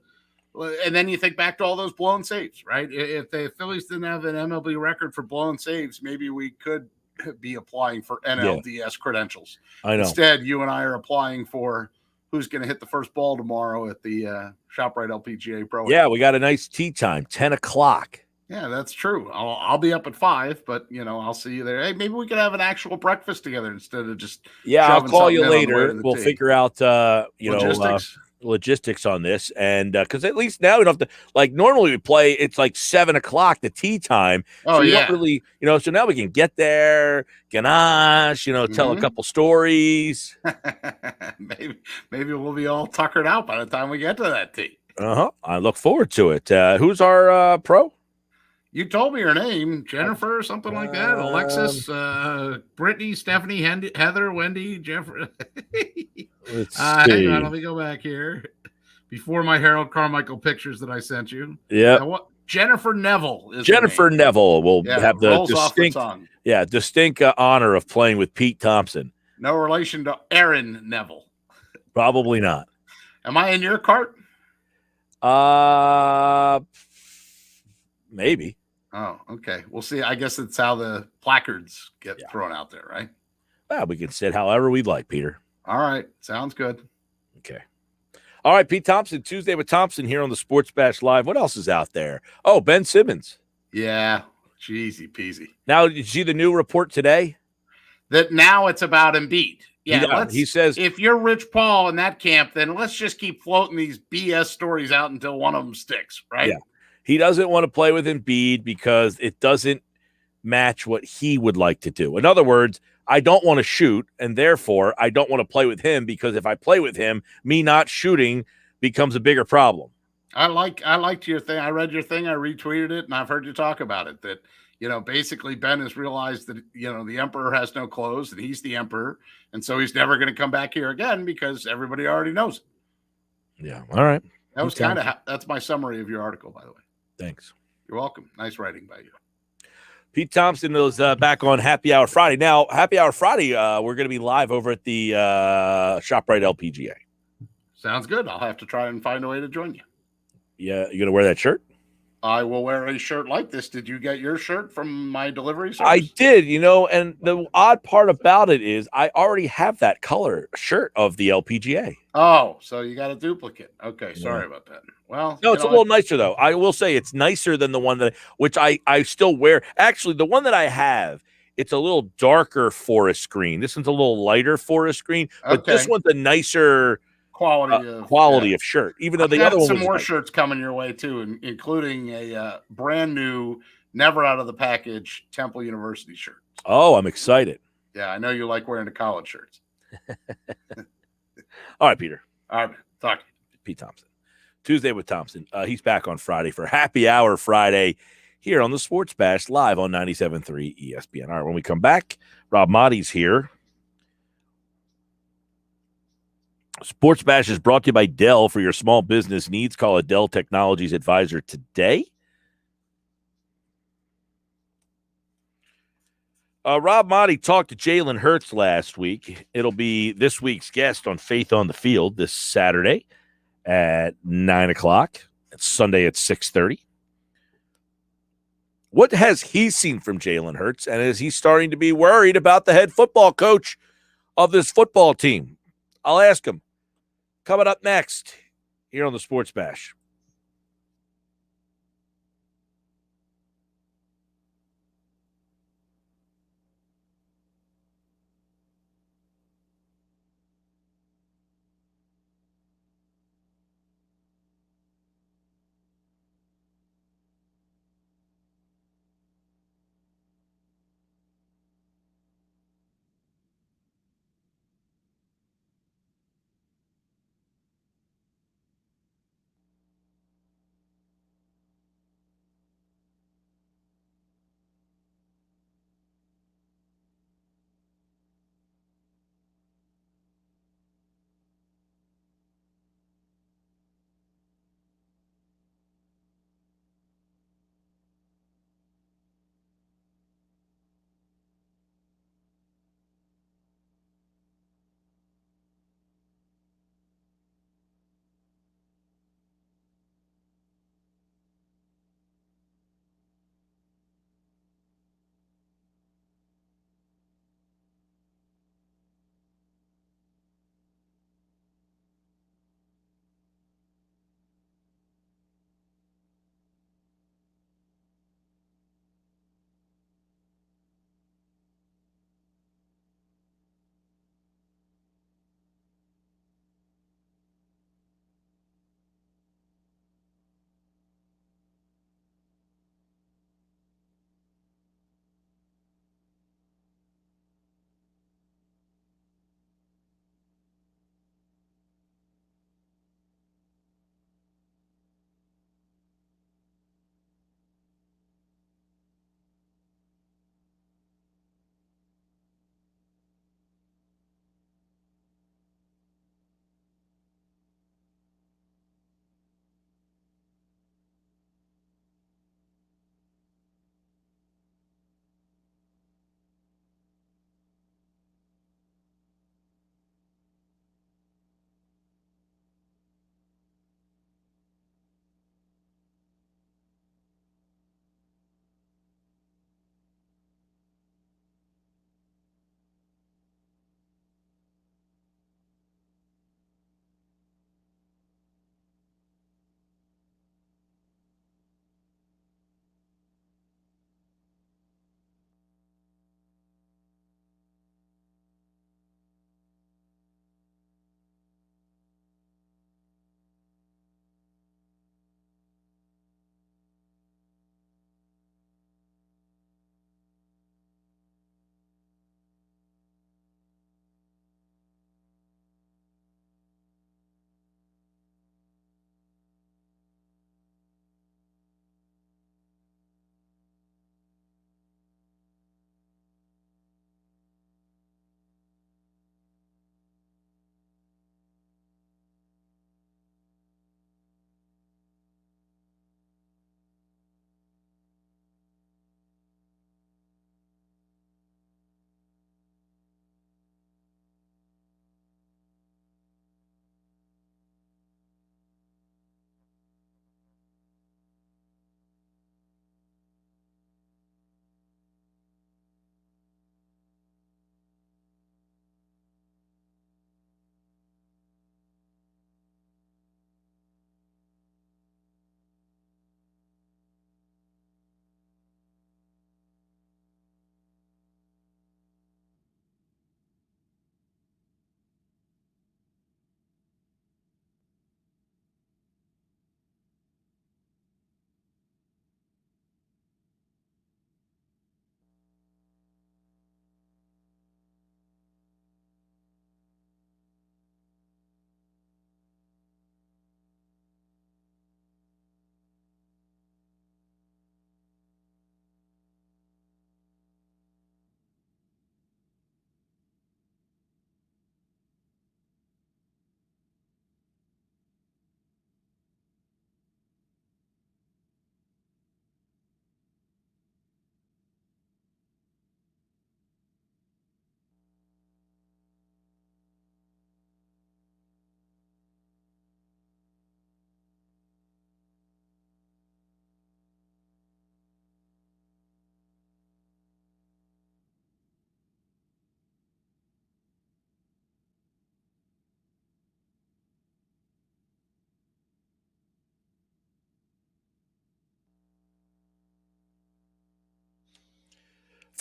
then you think back to all those blown saves, right? If the Phillies didn't have an MLB record for blown saves, maybe we could be applying for NLDS credentials. I know. Instead, you and I are applying for who's going to hit the first ball tomorrow at the ShopRite LPGA Pro. Yeah, we got a nice tee time, 10 o'clock. Yeah, that's true. I'll be up at 5, but I'll see you there. Hey, maybe we could have an actual breakfast together instead of just. Yeah, I'll call you later. We'll figure out logistics on this, and because at least now we don't have to normally we play. It's 7 o'clock the tea time. So we don't really So now we can get there, ganache. Tell a couple stories. maybe we'll be all tuckered out by the time we get to that tea. I look forward to it. Who's our pro? You told me her name, Jennifer, or something like that. Alexis, Brittany, Stephanie, Heather, Wendy, Jeffrey. Let's see. Hang on, let me go back here. Before my Harold Carmichael pictures that I sent you. Yeah. Jennifer Neville is Jennifer Neville will have the distinct honor of playing with Pete Thompson. No relation to Aaron Neville. Probably not. Am I in your cart? Maybe. Oh, okay. We'll see. I guess it's how the placards get thrown out there, right? Well, we can sit however we'd like, Peter. All right. Sounds good. Okay. All right, Pete Thompson, Tuesday with Thompson here on the Sports Bash Live. What else is out there? Oh, Ben Simmons. Yeah. Easy peasy. Now, did you see the new report today? That now it's about Embiid. Yeah, he says if you're Rich Paul in that camp, then let's just keep floating these BS stories out until one of them sticks, right? Yeah. He doesn't want to play with Embiid because it doesn't match what he would like to do. In other words, I don't want to shoot, and therefore I don't want to play with him because if I play with him, me not shooting becomes a bigger problem. I liked your thing. I read your thing. I retweeted it, and I've heard you talk about it. That basically Ben has realized that the emperor has no clothes, and he's the emperor, and so he's never going to come back here again because everybody already knows it. Yeah. All right. That was that's my summary of your article, by the way. Thanks. You're welcome. Nice writing by you. Pete Thompson is back on Happy Hour Friday. Now, Happy Hour Friday, we're going to be live over at the ShopRite LPGA. Sounds good. I'll have to try and find a way to join you. Yeah, you going to wear that shirt? I will wear a shirt like this. Did you get your shirt from my delivery service? I did, and the odd part about it is I already have that color shirt of the LPGA. Oh, so you got a duplicate. Okay, sorry about that. Well, no, it's a little nicer, though. I will say it's nicer than the one which I still wear. Actually, the one that I have, it's a little darker forest green. This one's a little lighter forest green, but this one's a nicer quality of shirt. Even though the other one, some more shirts coming your way too, including a brand new, never out of the package Temple University shirt. Oh, I'm excited. Yeah, I know you like wearing the college shirts. All right, Peter. All right, man. Talk to you. Pete Thompson. Tuesday with Thompson. He's back on Friday for Happy Hour Friday here on the Sports Bash live on 97.3 ESPN. All right, when we come back, Rob Maaddi's here. Sports Bash is brought to you by Dell. For your small business needs, call a Dell Technologies advisor today. Rob Maaddi talked to Jalen Hurts last week. It'll be this week's guest on Faith on the Field this Saturday at 9 o'clock. It's Sunday at 6:30. What has he seen from Jalen Hurts, and is he starting to be worried about the head football coach of this football team? I'll ask him. Coming up next here on the Sports Bash.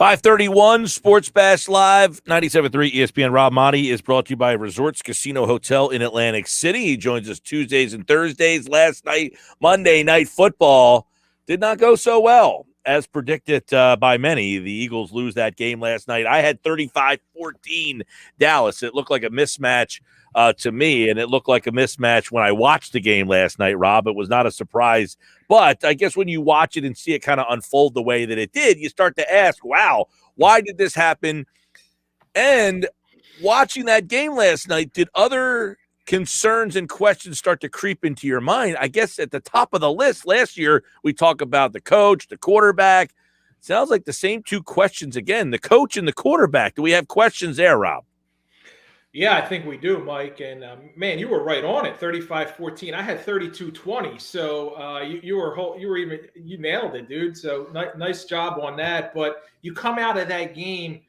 531 Sports Bash Live, 97.3 ESPN. Rob Maaddi is brought to you by Resorts Casino Hotel in Atlantic City. He joins us Tuesdays and Thursdays. Last night, Monday Night Football did not go so well. As predicted by many, the Eagles lose that game last night. I had 35-14 Dallas. It looked like a mismatch to me, and it looked like a mismatch when I watched the game last night, Rob. It was not a surprise. But I guess when you watch it and see it kind of unfold the way that it did, you start to ask, wow, why did this happen? And watching that game last night, did other concerns and questions start to creep into your mind? I guess at the top of the list last year, we talk about the coach, the quarterback. Sounds like the same two questions again, the coach and the quarterback. Do we have questions there, Rob? Yeah, I think we do, Mike. And man, you were right on it. 35-14. I had 32-20. So you nailed it, dude. So nice job on that. But you come out of that game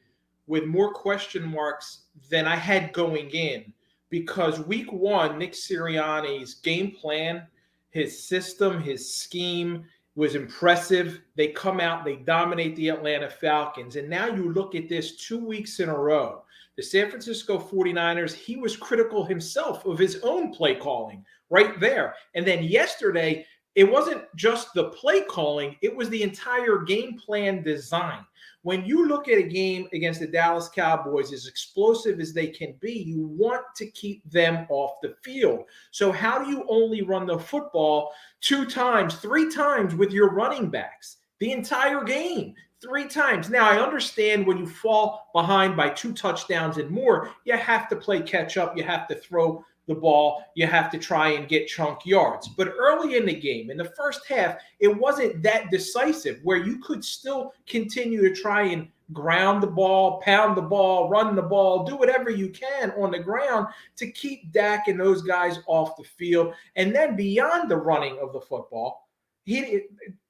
with more question marks than I had going in, because week one, Nick Sirianni's game plan, his system, his scheme was impressive. They come out, they dominate the Atlanta Falcons. And now you look at this 2 weeks in a row. The San Francisco 49ers, he was critical himself of his own play calling right there. And then yesterday, it wasn't just the play calling, it was the entire game plan design. When you look at a game against the Dallas Cowboys, as explosive as they can be, you want to keep them off the field. So how do you only run the football 2 times, 3 times with your running backs the entire game? 3 times. Now, I understand when you fall behind by 2 touchdowns and more, you have to play catch up. You have to throw the ball. You have to try and get chunk yards. But early in the game, in the first half, it wasn't that decisive, where you could still continue to try and ground the ball, pound the ball, run the ball, do whatever you can on the ground to keep Dak and those guys off the field. And then beyond the running of the football,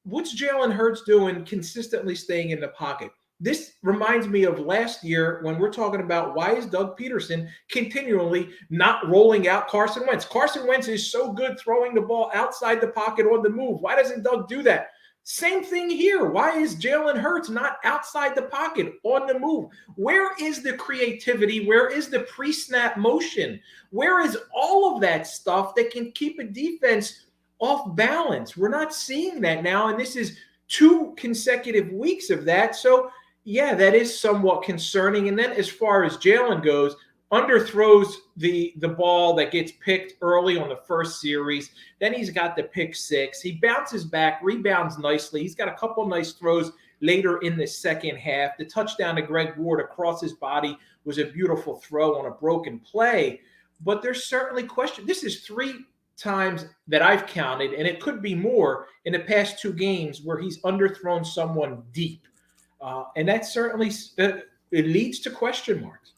what's Jalen Hurts doing consistently staying in the pocket? This reminds me of last year when we're talking about why is Doug Peterson continually not rolling out Carson Wentz? Carson Wentz is so good throwing the ball outside the pocket on the move. Why doesn't Doug do that? Same thing here. Why is Jalen Hurts not outside the pocket on the move? Where is the creativity? Where is the pre-snap motion? Where is all of that stuff that can keep a defense off balance? We're not seeing that now, and this is 2 consecutive weeks of that. So, yeah, that is somewhat concerning. And then as far as Jalen goes, underthrows the ball that gets picked early on the first series. Then he's got the pick 6. He bounces back, rebounds nicely. He's got a couple nice throws later in the second half. The touchdown to Greg Ward across his body was a beautiful throw on a broken play. But there's certainly question. This is 3 times that I've counted, and it could be more in the past 2 games where he's underthrown someone deep. And that certainly it leads to question marks.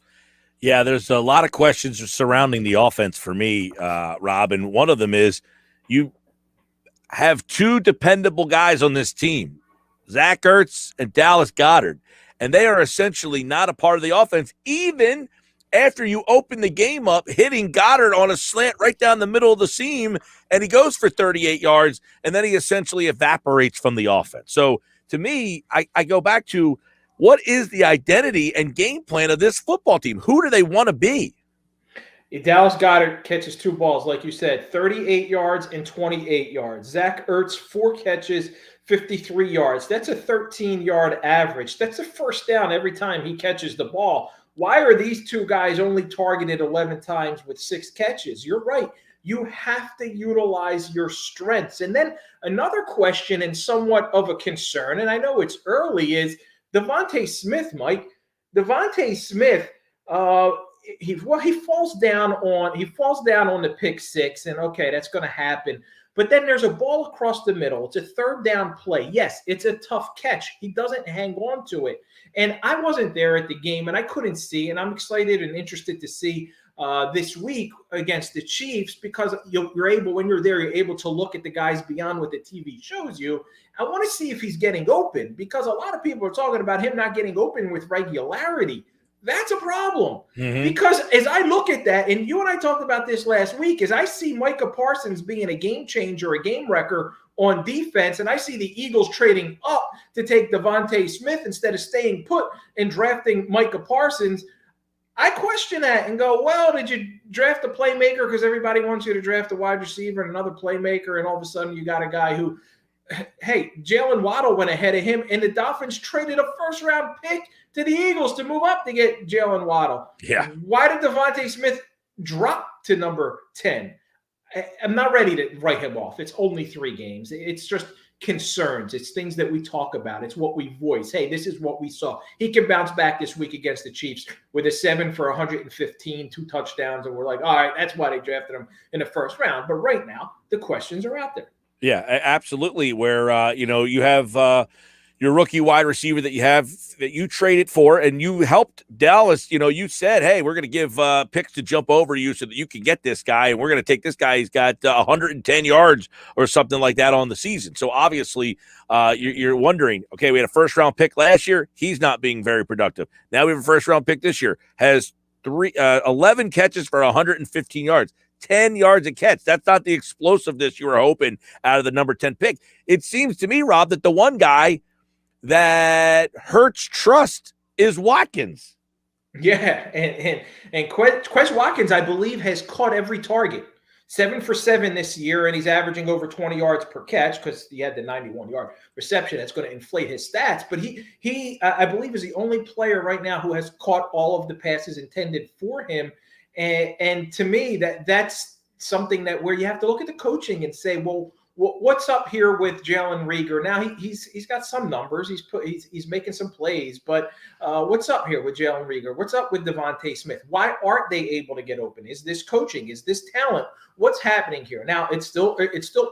Yeah, there's a lot of questions surrounding the offense for me, Rob, and one of them is you have 2 dependable guys on this team, Zach Ertz and Dallas Goedert, and they are essentially not a part of the offense, even after you open the game up, hitting Goddard on a slant right down the middle of the seam, and he goes for 38 yards, and then he essentially evaporates from the offense. So to me, I go back to what is the identity and game plan of this football team? Who do they want to be? Dallas Goedert catches 2 balls, like you said, 38 yards and 28 yards. Zach Ertz, 4 catches, 53 yards. That's a 13-yard average. That's a first down every time he catches the ball. Why are these 2 guys only targeted 11 times with 6 catches? You're right. You have to utilize your strengths. And then another question and somewhat of a concern, and I know it's early, is Devontae Smith, Mike. Devontae Smith, he falls down on the pick 6, and okay, that's going to happen. But then there's a ball across the middle. It's a 3rd down play. Yes, it's a tough catch. He doesn't hang on to it. And I wasn't there at the game, and I couldn't see, and I'm excited and interested to see this week against the Chiefs, because you're able, when you're there, you're able to look at the guys beyond what the TV shows you. I want to see if he's getting open, because a lot of people are talking about him not getting open with regularity. That's a problem, because as I look at that, and you and I talked about this last week, as I see Micah Parsons being a game changer, a game wrecker on defense, and I see the Eagles trading up to take Devontae Smith instead of staying put and drafting Micah Parsons, I question that and go, well, did you draft a playmaker because everybody wants you to draft a wide receiver and another playmaker, and all of a sudden you got a guy who, hey, Jalen Waddle went ahead of him, and the Dolphins traded a first-round pick to the Eagles to move up to get Jalen Waddle. Yeah. Why did Devontae Smith drop to number 10? I'm not ready to write him off. It's only 3 games. It's just concerns. It's things that we talk about. It's what we voice. Hey, this is what we saw. He can bounce back this week against the Chiefs with a 7 for 115, 2 touchdowns, and we're like, all right, that's why they drafted him in the first round. But right now, the questions are out there. Yeah, absolutely. Where, you have your rookie wide receiver that you traded for, and you helped Dallas. You said, hey, we're going to give picks to jump over you so that you can get this guy, and we're going to take this guy. He's got 110 yards or something like that on the season. So obviously you're wondering, okay, we had a first-round pick last year. He's not being very productive. Now we have a first-round pick this year. Has 11 catches for 115 yards. 10 yards a catch. That's not the explosiveness you were hoping out of the number 10 pick. It seems to me, Rob, that the one guy that Hurts trust is Watkins. Yeah, and Quez Watkins, I believe, has caught every target. 7 for 7 this year, and he's averaging over 20 yards per catch because he had the 91-yard reception. That's going to inflate his stats. But he I believe, is the only player right now who has caught all of the passes intended for him. And to me, that's something that where you have to look at the coaching and say, well, what's up here with Jalen Reagor? Now he's got some numbers. He's making some plays, but what's up here with Jalen Reagor? What's up with Devontae Smith? Why aren't they able to get open? Is this coaching? Is this talent? What's happening here? Now it's still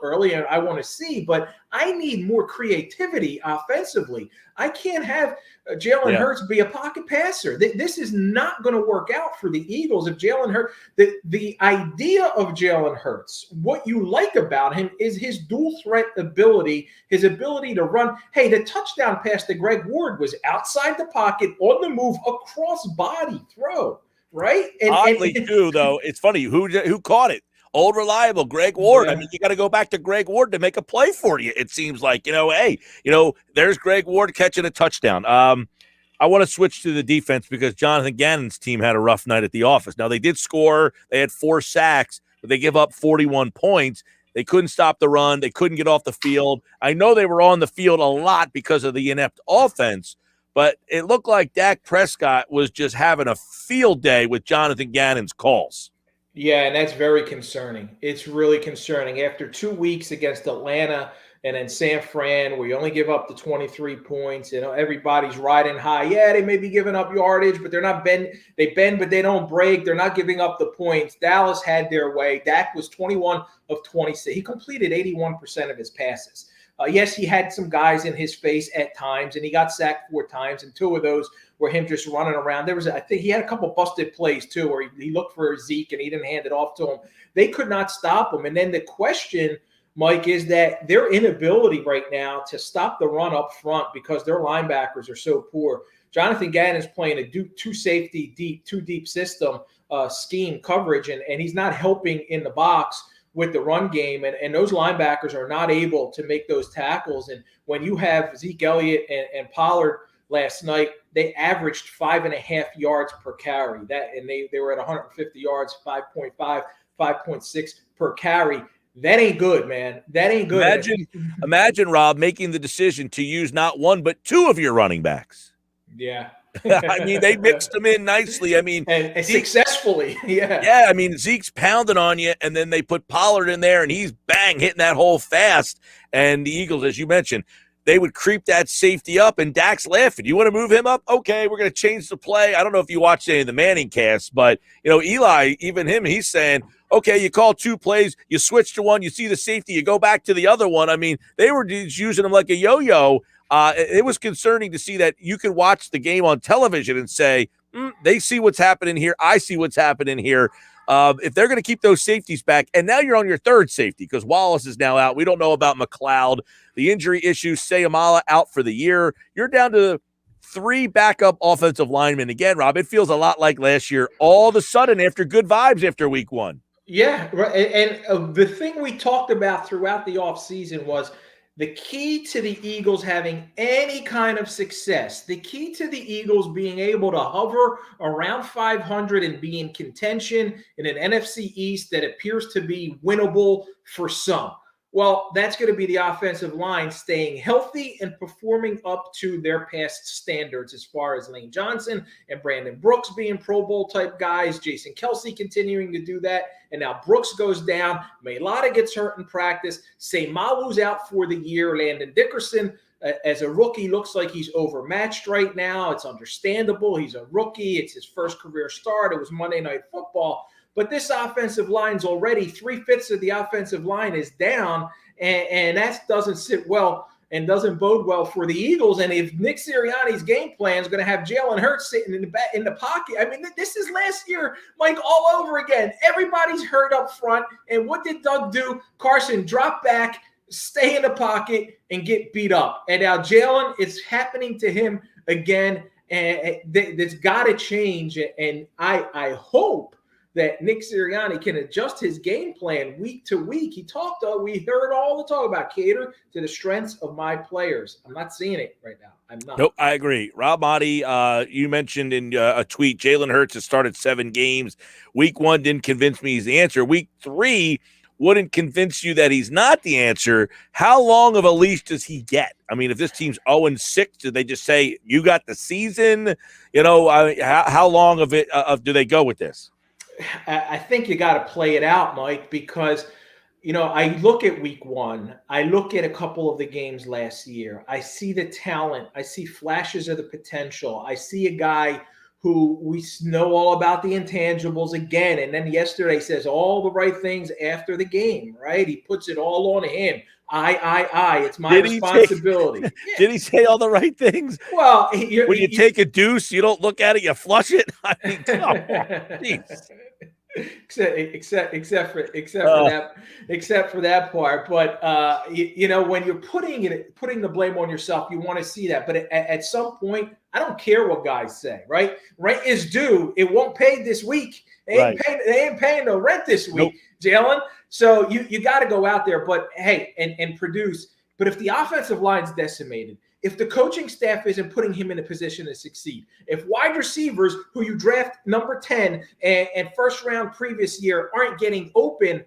early, and I want to see, but I need more creativity offensively. I can't have Jalen Hurts be a pocket passer. This is not going to work out for the Eagles if Jalen Hurts. The idea of Jalen Hurts, what you like about him is his dual threat ability, his ability to run. Hey, the touchdown pass to Greg Ward was outside the pocket, on the move, a cross-body throw, right? Oddly, too, though, it's funny. Who caught it? Old reliable Greg Ward. Yeah. I mean, you got to go back to Greg Ward to make a play for you. It seems like, there's Greg Ward catching a touchdown. I want to switch to the defense because Jonathan Gannon's team had a rough night at the office. Now, they did score. They had 4 sacks, but they give up 41 points. They couldn't stop the run. They couldn't get off the field. I know they were on the field a lot because of the inept offense, but it looked like Dak Prescott was just having a field day with Jonathan Gannon's calls. Yeah, and that's very concerning. It's really concerning. After 2 weeks against Atlanta and then San Fran, where you only give up the 23 points, everybody's riding high. Yeah, they may be giving up yardage, but they're not bend. They bend, but they don't break. They're not giving up the points. Dallas had their way. Dak was 21 of 26. He completed 81% of his passes. Yes, he had some guys in his face at times, and he got sacked 4 times, and 2 of those were him just running around. I think he had a couple busted plays too, where he looked for Zeke and he didn't hand it off to him. They could not stop him. And then the question, Mike, is that their inability right now to stop the run up front because their linebackers are so poor. Jonathan Gannon is playing a 2-safety two deep system scheme coverage, and he's not helping in the box with the run game, and those linebackers are not able to make those tackles. And when you have Zeke Elliott and Pollard last night, they averaged 5.5 yards per carry. And they were at 150 yards, 5.5, 5.6 per carry. That ain't good, man. That ain't good. Imagine, Rob, making the decision to use not one but 2 of your running backs. Yeah. I mean, they mixed them in nicely. I mean, and successfully. Yeah. Yeah. I mean, Zeke's pounding on you, and then they put Pollard in there, and he's hitting that hole fast. And the Eagles, as you mentioned, they would creep that safety up, and Dak's laughing. You want to move him up? Okay, we're going to change the play. I don't know if you watched any of the Manning casts, but, Eli, even him, he's saying, okay, you call 2 plays, you switch to one, you see the safety, you go back to the other one. I mean, they were just using him like a yo-yo. It was concerning to see that you could watch the game on television and say, they see what's happening here. I see what's happening here. If they're going to keep those safeties back, and now you're on your 3rd safety because Wallace is now out. We don't know about McLeod. The injury issues, Sayamala out for the year. You're down to 3 backup offensive linemen. Again, Rob, it feels a lot like last year all of a sudden after good vibes after week 1. Yeah, right. And the thing we talked about throughout the offseason was the key to the Eagles having any kind of success, the key to the Eagles being able to hover around 500 and be in contention in an NFC East that appears to be winnable for some. Well, that's going to be the offensive line staying healthy and performing up to their past standards as far as Lane Johnson and Brandon Brooks being Pro Bowl type guys, Jason Kelsey continuing to do that. And now Brooks goes down. Mailata gets hurt in practice. Seimalu's out for the year. Landon Dickerson, as a rookie, looks like he's overmatched right now. It's understandable. He's a rookie. It's his first career start. It was Monday Night Football. But this offensive line's already 3/5 of the offensive line is down, and that doesn't sit well and doesn't bode well for the Eagles. And if Nick Sirianni's game plan is going to have Jalen Hurts sitting in the pocket, I mean, this is last year, Mike, all over again. Everybody's hurt up front. And what did Doug do? Carson drop back, stay in the pocket, and get beat up. And now Jalen, it's happening to him again, and that's got to change. And I hope that Nick Sirianni can adjust his game plan week to week. We heard all the talk about cater to the strengths of my players. I'm not seeing it right now. I'm not. Nope, I agree. Rob Maaddi, you mentioned in a tweet, Jalen Hurts has started 7 games. Week 1 didn't convince me he's the answer. Week 3 wouldn't convince you that he's not the answer. How long of a leash does he get? I mean, if this team's 0-6, do they just say, you got the season? How long of it do they go with this? I think you got to play it out, Mike, because, I look at week 1. I look at a couple of the games last year. I see the talent. I see flashes of the potential. I see a guy who we know all about the intangibles again. And then yesterday says all the right things after the game, right? He puts it all on him. It's my responsibility. Did he say all the right things? Well, when you take a deuce, you don't look at it, you flush it. I mean, come on, jeez. Except for that part. But when you're putting the blame on yourself, you want to see that. But at some point, I don't care what guys say. Right? Rent is due. It won't pay this week. They ain't paying no rent this week, Jalen. So you got to go out there. But hey, and produce. But if the offensive line's decimated, if the coaching staff isn't putting him in a position to succeed, if wide receivers who you draft number 10 and first round previous year aren't getting open,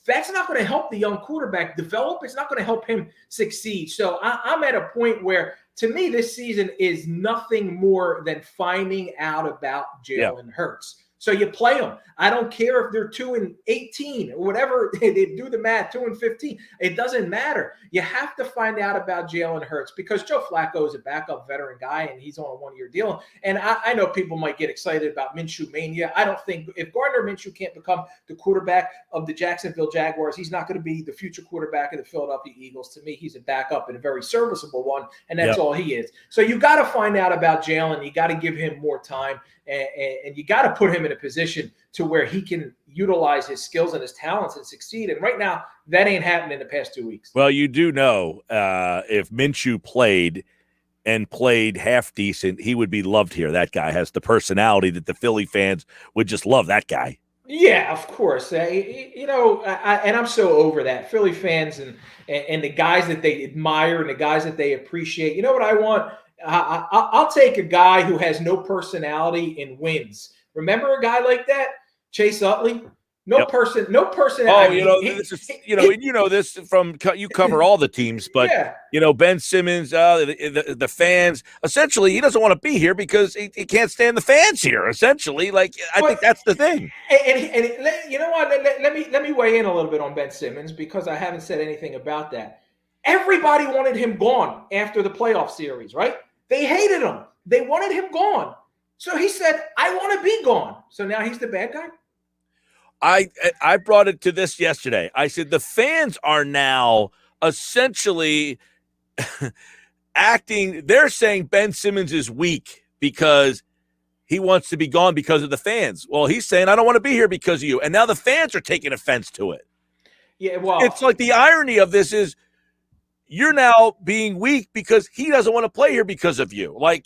that's not going to help the young quarterback develop. It's not going to help him succeed. So I'm at a point where, to me, this season is nothing more than finding out about Jalen Hurts. So you play them. I don't care if they're 2-18 or whatever. They do the math, 2-15. It doesn't matter. You have to find out about Jalen Hurts because Joe Flacco is a backup veteran guy and he's on a 1-year deal. And I know people might get excited about Minshew mania. I don't think if Gardner Minshew can't become the quarterback of the Jacksonville Jaguars, he's not going to be the future quarterback of the Philadelphia Eagles. To me, he's a backup and a very serviceable one, and that's all he is. So you got to find out about Jalen. You got to give him more time. And you got to put him in a position to where he can utilize his skills and his talents and succeed. And right now, that ain't happened in the past 2 weeks. Well, you do know if Minshew played half decent, he would be loved here. That guy has the personality that the Philly fans would just love that guy. Yeah, of course. And I'm so over that. Philly fans and the guys that they admire and the guys that they appreciate. You know what I want? I'll take a guy who has no personality and wins. Remember a guy like that? Chase Utley? No personality. Oh, this is, this from you cover all the teams, but Ben Simmons, the fans. Essentially, he doesn't want to be here because he can't stand the fans here. Essentially, I think that's the thing. And you know what? Let me weigh in a little bit on Ben Simmons because I haven't said anything about that. Everybody wanted him gone after the playoff series, right? They hated him. They wanted him gone. So he said, I want to be gone. So now he's the bad guy? I brought it to this yesterday. I said the fans are now essentially they're saying Ben Simmons is weak because he wants to be gone because of the fans. Well, he's saying, I don't want to be here because of you. And now the fans are taking offense to it. Yeah, well, it's like the irony of this is you're now being weak because he doesn't want to play here because of you. Like,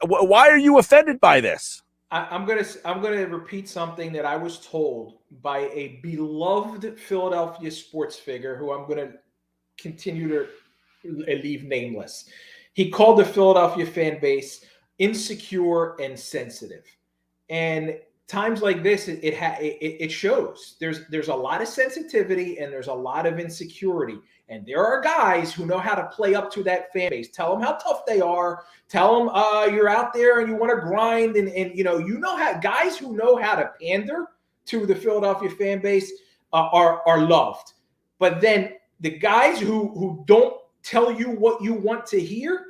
why are you offended by this? I'm gonna repeat something that I was told by a beloved Philadelphia sports figure who I'm gonna continue to leave nameless. He called the Philadelphia fan base insecure and sensitive, and times like this, it shows. There's a lot of sensitivity and there's a lot of insecurity, and there are guys who know how to play up to that fan base. Tell them how tough they are. Tell them you're out there and you want to grind, and you know how guys who know how to pander to the Philadelphia fan base are loved. But then the guys who don't tell you what you want to hear,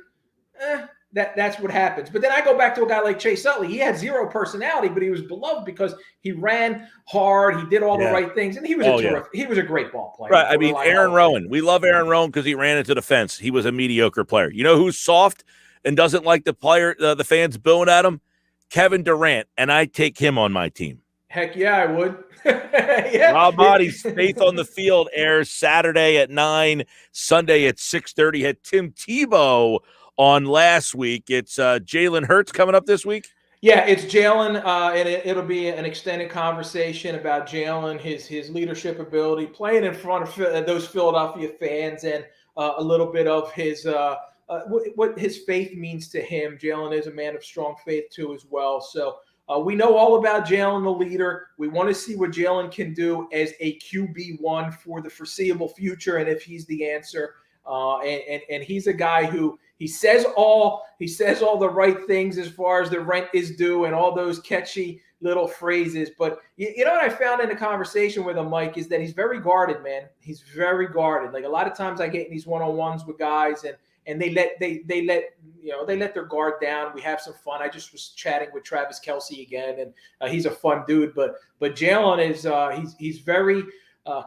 that's what happens. But then I go back to a guy like Chase Utley. He had zero personality, but he was beloved because he ran hard. He did all the right things, and he was he was a great ball player. Right. I mean, Aaron Rowan. We love Aaron Rowan because he ran into the fence. He was a mediocre player. You know who's soft and doesn't like the fans booing at him? Kevin Durant, and I take him on my team. Heck yeah, I would. Yeah. Rob Maaddi's Faith on the Field airs Saturday at 9, Sunday at 6:30. Had Tim Tebow on last week. It's Jalen Hurts coming up this week. Yeah, it's Jalen, and it'll be an extended conversation about Jalen, his leadership ability, playing in front of those Philadelphia fans, and a little bit of his what his faith means to him. Jalen is a man of strong faith too, as well. So we know all about Jalen, the leader. We want to see what Jalen can do as a QB1 for the foreseeable future, and if he's the answer. And he's a guy who he says all the right things as far as the rent is due and all those catchy little phrases. But you know what I found in the conversation with him, Mike, is that he's very guarded, man. He's very guarded. Like a lot of times I get in these one-on-ones with guys and they let their guard down. We have some fun. I just was chatting with Travis Kelce again, and he's a fun dude. But Jalen is he's very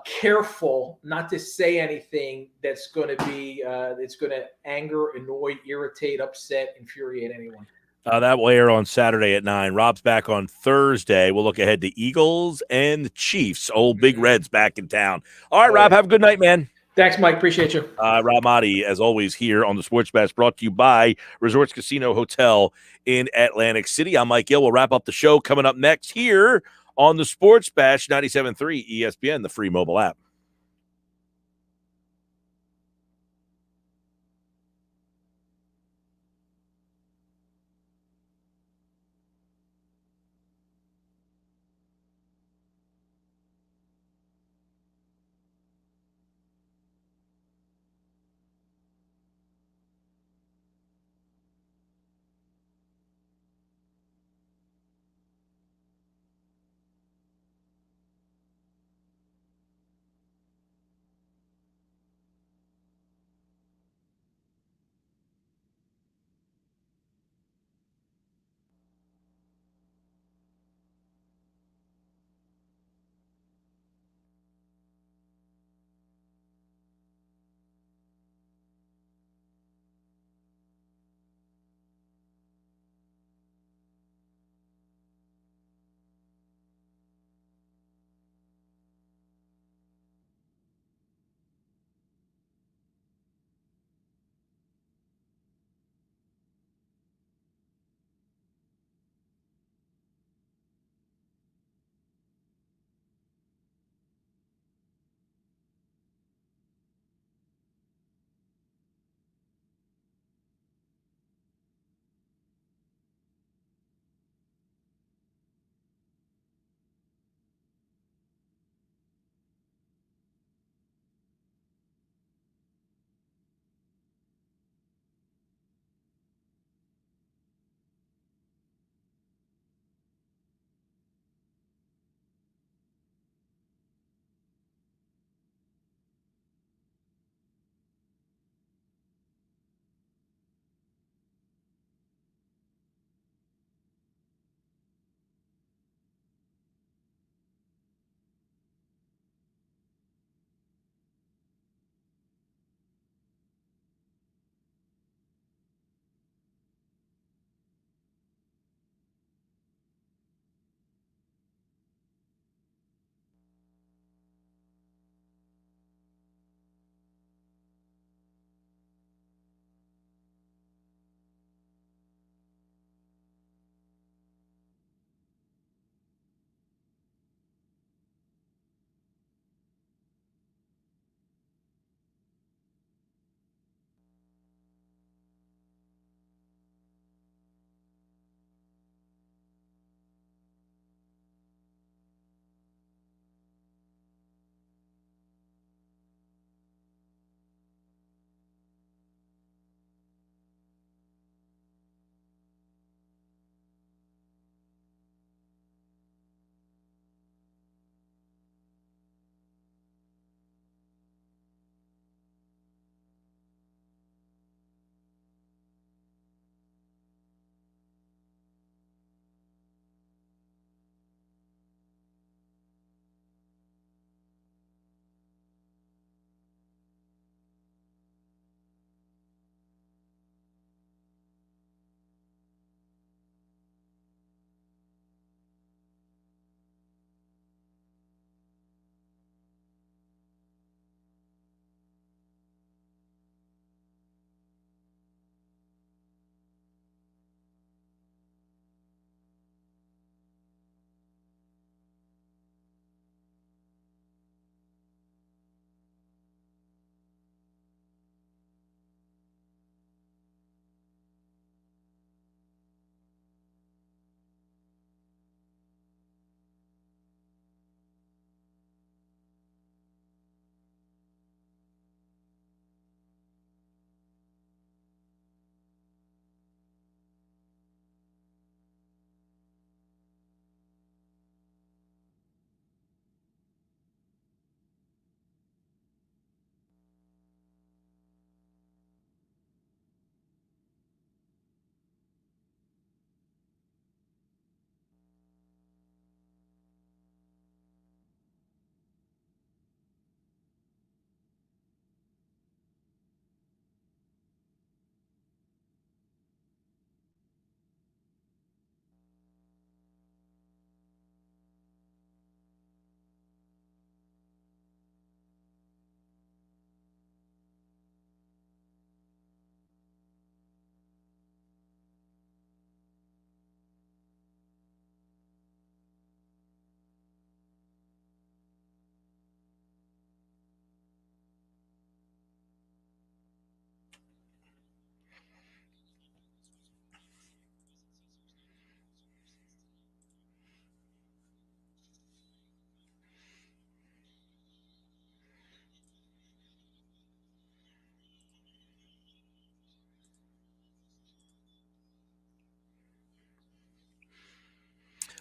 careful not to say anything that's going to be that's going to anger, annoy, irritate, upset, infuriate anyone. That will air on Saturday at 9. Rob's back on Thursday. We'll look ahead to Eagles and the Chiefs. Old Big Red's back in town. All right, Rob, have a good night, man. Thanks, Mike. Appreciate you. Rob Maaddi, as always, here on the Sports Bash, brought to you by Resorts Casino Hotel in Atlantic City. I'm Mike Gill. We'll wrap up the show coming up next here on the Sports Bash, 97.3 ESPN, the free mobile app.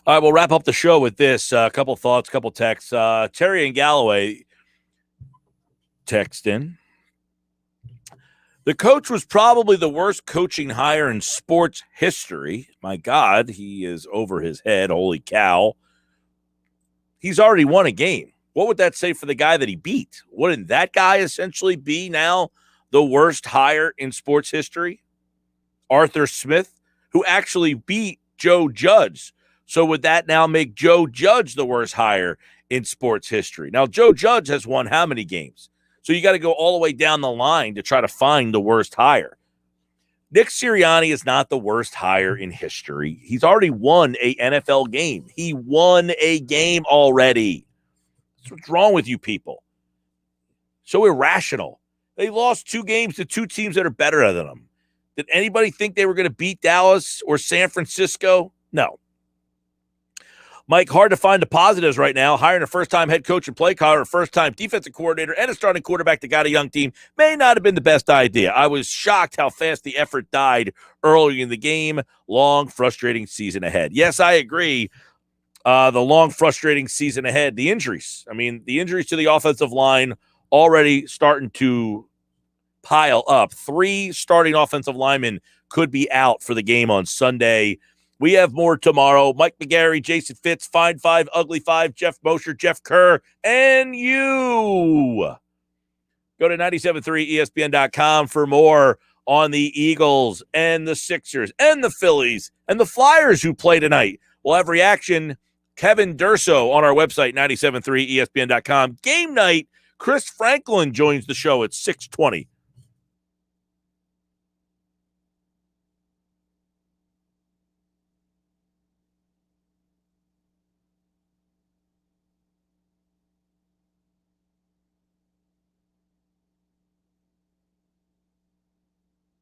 All right, we'll wrap up the show with this. A couple thoughts, couple texts. Terry and Galloway text in. The coach was probably the worst coaching hire in sports history. My God, he is over his head. Holy cow. He's already won a game. What would that say for the guy that he beat? Wouldn't that guy essentially be now the worst hire in sports history? Arthur Smith, who actually beat Joe Judge. So would that now make Joe Judge the worst hire in sports history? Now, Joe Judge has won how many games? So you got to go all the way down the line to try to find the worst hire. Nick Sirianni is not the worst hire in history. He's already won a NFL game. He won a game already. That's what's wrong with you people. So irrational. They lost 2 games to 2 teams that are better than them. Did anybody think they were going to beat Dallas or San Francisco? No. Mike, hard to find the positives right now. Hiring a first-time head coach and play caller, a first-time defensive coordinator, and a starting quarterback that got a young team may not have been the best idea. I was shocked how fast the effort died early in the game. Long, frustrating season ahead. Yes, I agree. The long, frustrating season ahead. The injuries. I mean, the injuries to the offensive line already starting to pile up. 3 starting offensive linemen could be out for the game on Sunday. We have more tomorrow. Mike McGarry, Jason Fitz, Fine 5, Ugly 5, Jeff Mosher, Jeff Kerr, and you. Go to 973ESPN.com for more on the Eagles and the Sixers and the Phillies and the Flyers who play tonight. We'll have reaction. Kevin Durso on our website, 973ESPN.com. Game night, Chris Franklin joins the show at 6:20.